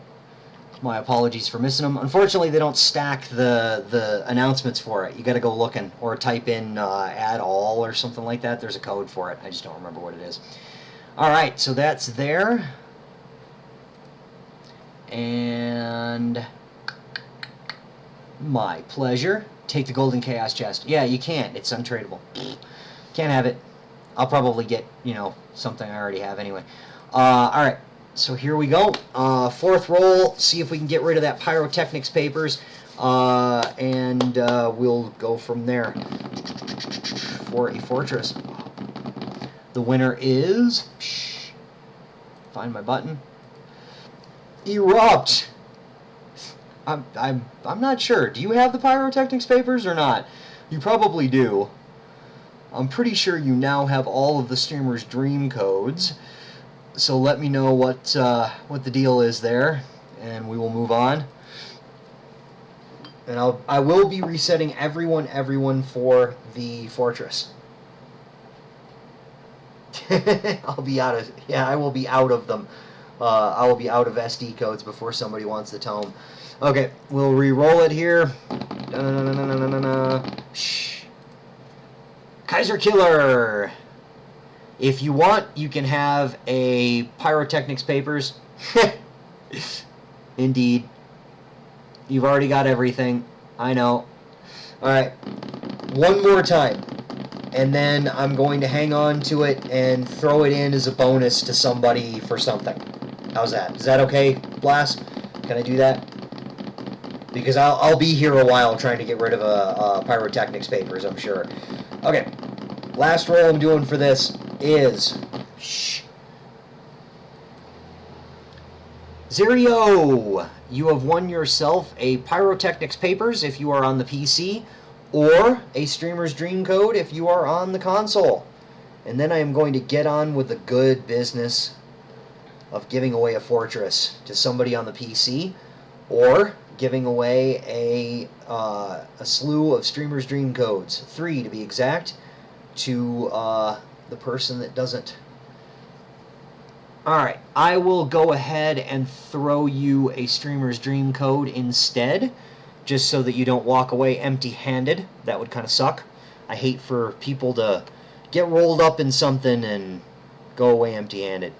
My apologies for missing them. Unfortunately, they don't stack the announcements for it. You got to go looking or type in add all or something like that. There's a code for it. I just don't remember what it is. All right, so that's there. And my pleasure. Take the golden chaos chest. Yeah, you can't. It's untradeable. Can't have it. I'll probably get, something I already have anyway. All right. So here we go. Fourth roll. See if we can get rid of that pyrotechnics papers. And we'll go from there for a fortress. The winner is... Find my button. Erupt. I'm not sure. Do you have the pyrotechnics papers or not? You probably do. I'm pretty sure you now have all of the streamer's dream codes. So let me know what the deal is there, and we will move on. And I will be resetting everyone for the fortress. I'll be out of I will be out of them. I will be out of SD codes before somebody wants the tome. Okay, we'll re-roll it here. Kaiser Killer. If you want, you can have a pyrotechnics papers. Indeed. You've already got everything. I know. Alright. One more time. And then I'm going to hang on to it and throw it in as a bonus to somebody for something. How's that? Is that okay, Blast? Can I do that? Because I'll be here a while trying to get rid of pyrotechnics papers, I'm sure. Okay. Last roll I'm doing for this is... Zerio! You have won yourself a pyrotechnics papers if you are on the PC, or a streamer's dream code if you are on the console. And then I am going to get on with the good business of giving away a fortress to somebody on the PC, or giving away a slew of streamer's dream codes, 3 to be exact, to the person that doesn't. Alright, I will go ahead and throw you a streamer's dream code instead, just so that you don't walk away empty-handed. That would kind of suck. I hate for people to get rolled up in something and go away empty-handed.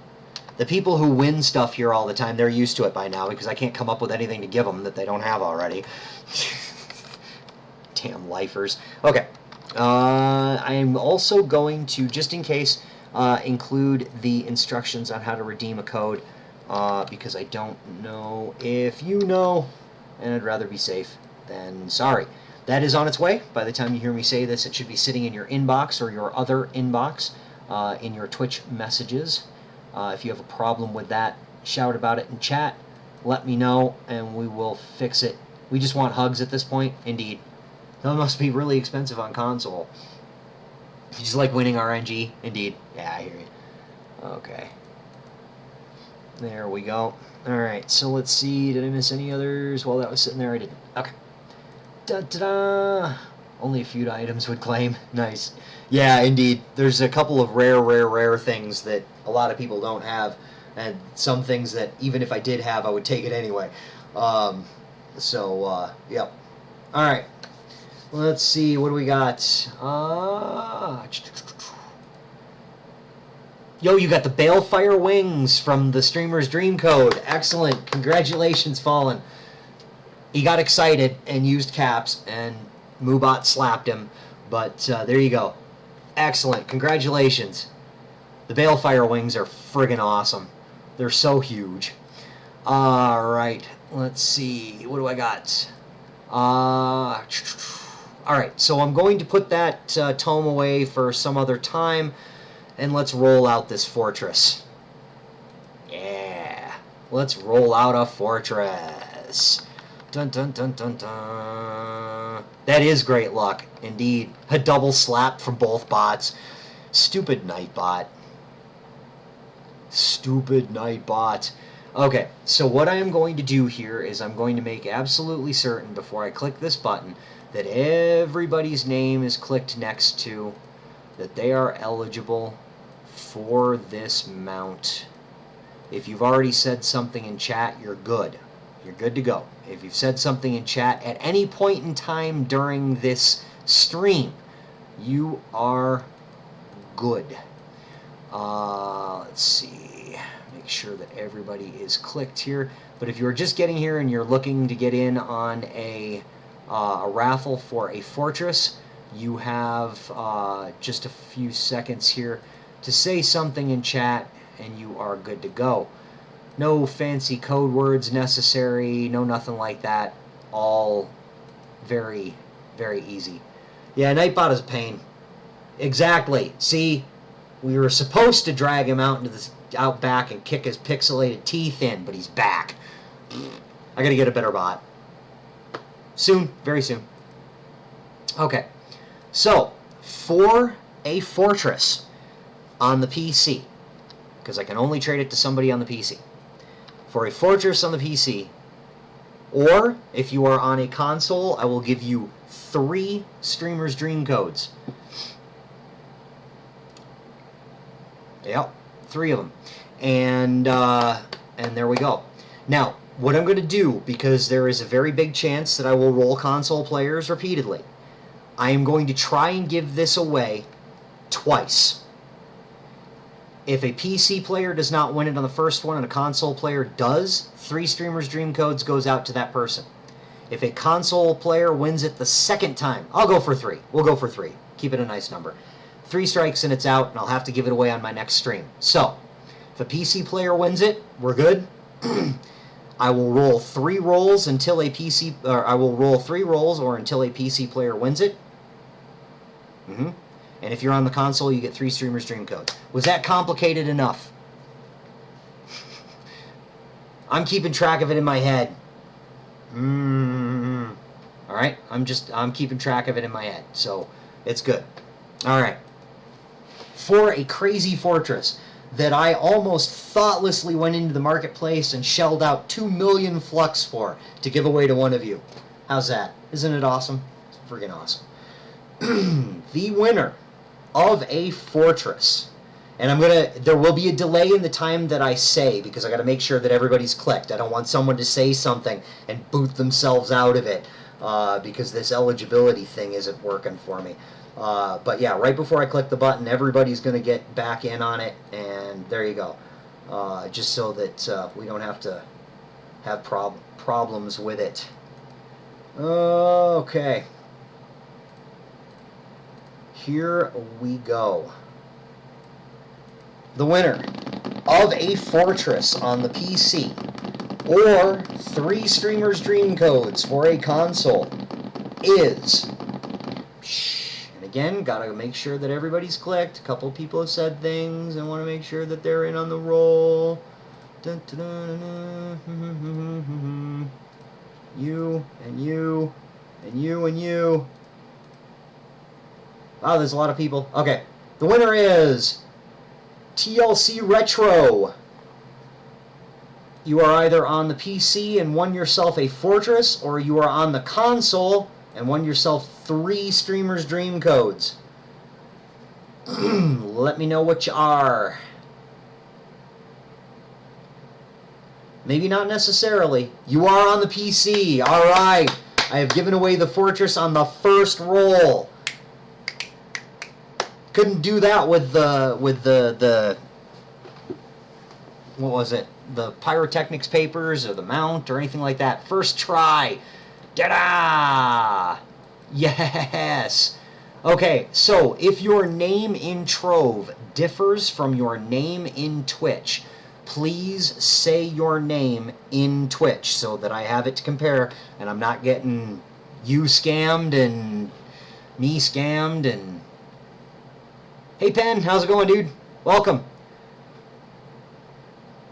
The people who win stuff here all the time, they're used to it by now, because I can't come up with anything to give them that they don't have already. Damn lifers. Okay. I'm also going to, just in case, include the instructions on how to redeem a code, because I don't know if you know, and I'd rather be safe than sorry. That is on its way. By the time you hear me say this, it should be sitting in your inbox or your other inbox in your Twitch messages. If you have a problem with that, shout about it in chat. Let me know, and we will fix it. We just want hugs at this point. Indeed. That must be really expensive on console. You just like winning RNG? Indeed. Yeah, I hear you. Okay. There we go. Alright, so let's see. Did I miss any others? While that was sitting there, I didn't. Okay. Da-da-da! Only a few items would claim. Nice. Yeah, indeed. There's a couple of rare things that a lot of people don't have, and some things that, even if I did have, I would take it anyway. Yep. Alright. Let's see, what do we got? Yo, you got the Balefire Wings from the streamer's dream code. Excellent. Congratulations, Fallen. He got excited and used caps, and Moobot slapped him. But there you go. Excellent. Congratulations. The Balefire Wings are friggin' awesome. They're so huge. Alright, let's see. What do I got? Alright, so I'm going to put that tome away for some other time, and let's roll out this fortress. Yeah, let's roll out a fortress. Dun dun dun dun dun. That is great luck, indeed. A double slap from both bots. Stupid Nightbot. Stupid night bots. Okay, so what I am going to do here is I'm going to make absolutely certain before I click this button that everybody's name is clicked next to, that they are eligible for this mount. If you've already said something in chat, you're good. You're good to go. If you've said something in chat at any point in time during this stream, you are good. Let's see. Make sure that everybody is clicked here. But if you're just getting here and you're looking to get in on a raffle for a fortress, you have just a few seconds here to say something in chat and you are good to go. No fancy code words necessary, no nothing like that. All very, very easy. Yeah, Nightbot is a pain. Exactly. See, we were supposed to drag him out into this out back and kick his pixelated teeth in, but he's back. I gotta get a better bot. Soon, very soon. Okay, so for a fortress on the PC, because I can only trade it to somebody on the PC. For a fortress on the PC, or if you are on a console, I will give you 3 Streamer's Dream codes. Yep, 3 of them. And there we go. Now, what I'm going to do, because there is a very big chance that I will roll console players repeatedly, I am going to try and give this away twice. If a PC player does not win it on the first one and a console player does, 3 Streamer's Dream codes goes out to that person. If a console player wins it the second time, I'll go for 3. We'll go for 3. Keep it a nice number. 3 strikes and it's out, and I'll have to give it away on my next stream. So, if a PC player wins it, we're good. I will roll 3 rolls until a PC, or I will roll 3 rolls or until a PC player wins it. And if you're on the console, you get 3 Streamer's Dream codes. Was that complicated enough? I'm keeping track of it in my head. All right, I'm keeping track of it in my head, so it's good. All right. For a crazy fortress that I almost thoughtlessly went into the marketplace and shelled out 2 million flux for to give away to one of you. How's that? Isn't it awesome? It's freaking awesome. The winner of a fortress, and there will be a delay in the time that I say, because I got to make sure that everybody's clicked. I don't want someone to say something and boot themselves out of it, because this eligibility thing isn't working for me. But yeah, right before I click the button, everybody's going to get back in on it, and there you go. Just so that we don't have to have problems with it. Okay. Here we go. The winner of a fortress on the PC, or 3 Streamer's Dream codes for a console, is... And again, gotta make sure that everybody's clicked. A couple people have said things and want to make sure that they're in on the roll. You, and you, and you, and you. Wow, there's a lot of people. Okay, the winner is TLC Retro. You are either on the PC and won yourself a fortress, or you are on the console and won yourself 3 Streamer's Dream codes. Let me know what you are. Maybe not necessarily. You are on the PC. All right. I have given away the fortress on the first roll. Couldn't do that with the what was it? The pyrotechnics papers or the mount or anything like that. First try. Ta-da! Yes. Okay, so if your name in Trove differs from your name in Twitch, please say your name in Twitch so that I have it to compare and I'm not getting you scammed and me scammed. And hey Pen, how's it going, dude? Welcome.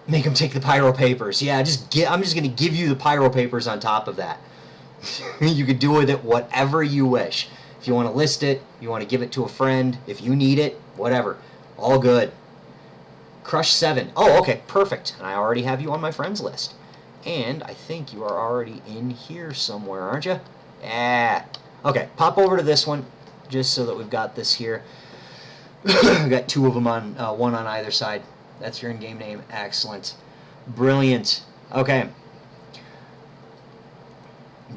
Make him take the pyro papers. Yeah, I'm just going to give you the pyro papers on top of that. You can do with it whatever you wish. If you want to list it, you want to give it to a friend, if you need it, whatever. All good. Crush 7. Oh, okay, perfect. And I already have you on my friends list. And I think you are already in here somewhere, aren't you? Yeah. Okay, pop over to this one, just so that we've got this here. We've got 2 of them on, one on either side. That's your in-game name. Excellent. Brilliant. Okay.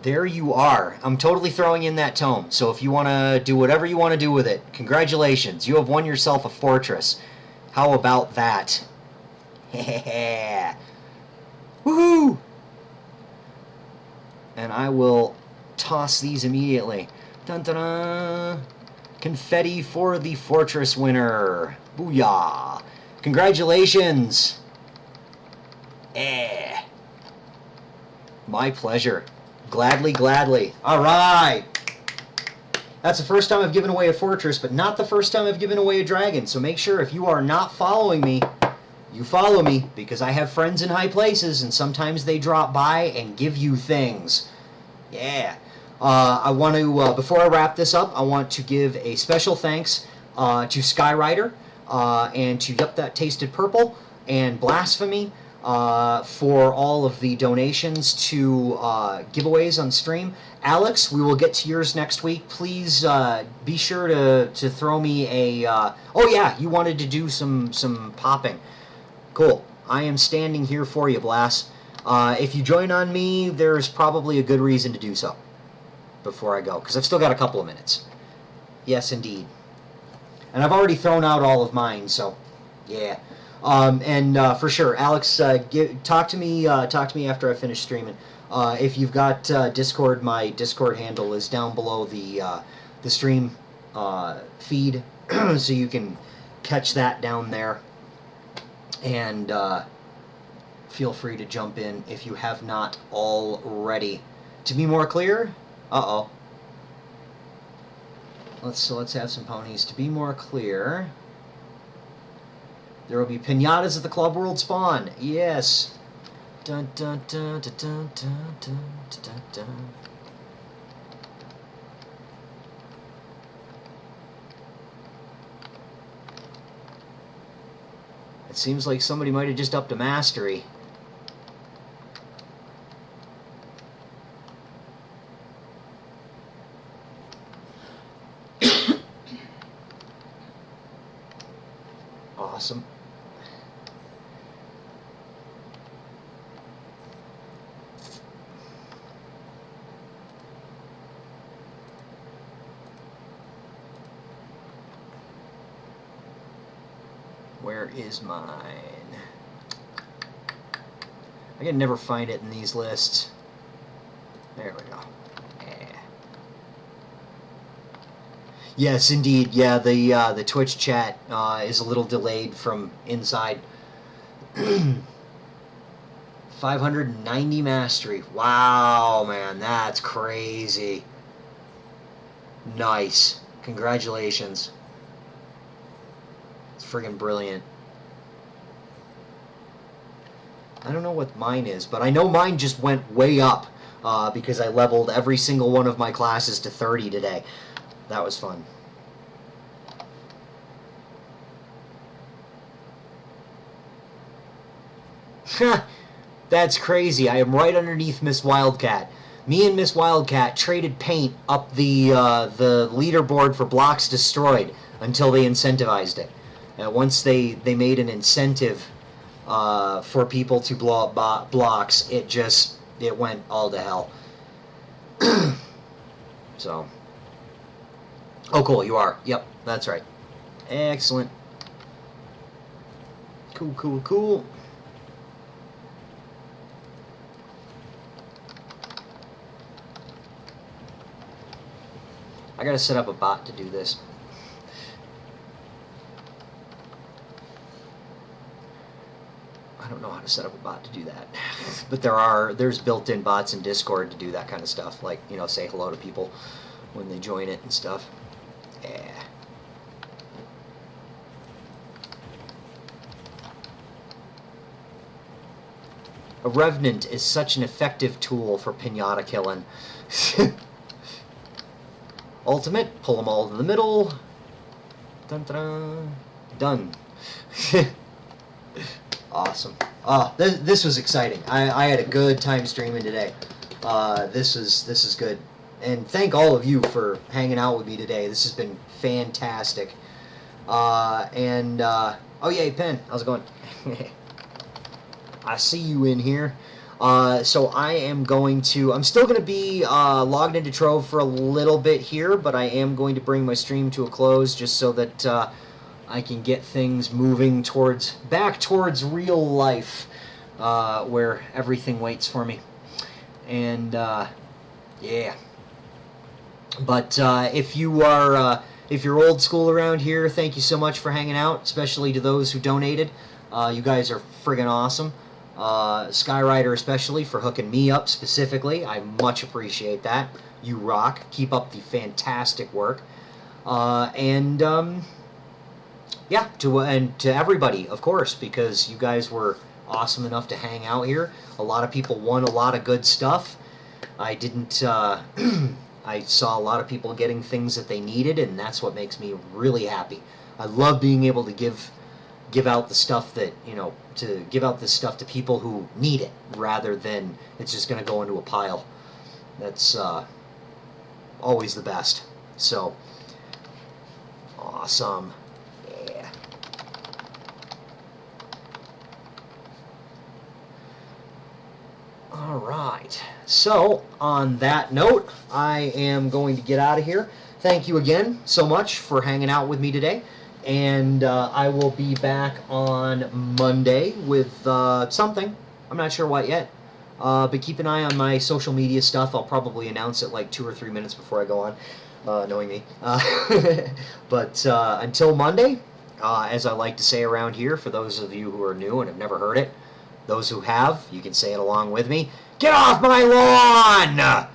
There you are. I'm totally throwing in that tome, so if you want to do whatever you want to do with it, congratulations. You have won yourself a fortress. How about that? Yeah. Woohoo! And I will toss these immediately. Dun dun dun! Confetti for the fortress winner. Booyah! Congratulations! Eh. My pleasure. Gladly, gladly. Alright! That's the first time I've given away a fortress, but not the first time I've given away a dragon. So make sure if you are not following me, you follow me, because I have friends in high places, and sometimes they drop by and give you things. Yeah. I want to, before I wrap this up, I want to give a special thanks to Skyrider and to Yup That Tasted Purple and Blasphemy for all of the donations to giveaways on stream. Alex, we will get to yours next week. Please be sure to throw me a... oh yeah, you wanted to do some popping. Cool. I am standing here for you, Blas. If you join on me, there's probably a good reason to do so before I go, because I've still got a couple of minutes. Yes, indeed. And I've already thrown out all of mine, so yeah. And for sure, Alex, talk to me after I finish streaming. If you've got Discord, my Discord handle is down below the stream feed, so you can catch that down there. And feel free to jump in if you have not already. To be more clear, let's have some ponies. To be more clear, there will be pinatas at the Club World spawn. Yes. Dun dun dun dun dun dun dun dun dun. It seems like somebody might have just upped a mastery. Awesome. Where is mine? I can never find it in these lists. There we go. Yeah. Yes, indeed. Yeah, the Twitch chat is a little delayed from inside. 590 mastery. Wow, man, that's crazy. Nice. Congratulations. It's friggin' brilliant. I don't know what mine is, but I know mine just went way up because I leveled every single one of my classes to 30 today. That was fun. That's crazy. I am right underneath Miss Wildcat. Me and Miss Wildcat traded paint up the leaderboard for blocks destroyed until they incentivized it. Once they made an incentive for people to blow up blocks, it went all to hell. So. Oh, cool, you are. Yep, that's right. Excellent. Cool, cool, cool. I gotta set up a bot to do this. I don't know how to set up a bot to do that. But there's built-in bots in Discord to do that kind of stuff, like, you know, say hello to people when they join it and stuff. Yeah. A Revenant is such an effective tool for pinata killing. Ultimate, pull them all to the middle. Dun, dun, dun. Done. Awesome. This was exciting. I had a good time streaming today. This is good. And thank all of you for hanging out with me today. This has been fantastic. Oh yay, Pen, how's it going? I see you in here. So I am going to, I'm still going to be logged into Trove for a little bit here, but I am going to bring my stream to a close just so that I can get things moving back towards real life, where everything waits for me. And yeah. But if you're old school around here, thank you so much for hanging out, especially to those who donated. You guys are friggin' awesome. Skyrider especially for hooking me up specifically. I much appreciate that. You rock. Keep up the fantastic work. Yeah, to everybody, of course, because you guys were awesome enough to hang out here. A lot of people won a lot of good stuff. I didn't. I saw a lot of people getting things that they needed, and that's what makes me really happy. I love being able to give out the stuff that, to give out this stuff to people who need it, rather than it's just going to go into a pile. That's always the best. So, awesome. Yeah. All right. So, on that note, I am going to get out of here. Thank you again so much for hanging out with me today. And I will be back on Monday with something. I'm not sure what yet. But keep an eye on my social media stuff. I'll probably announce it like 2 or 3 minutes before I go on, knowing me. But until Monday, as I like to say around here, for those of you who are new and have never heard it, those who have, you can say it along with me. Get off my lawn!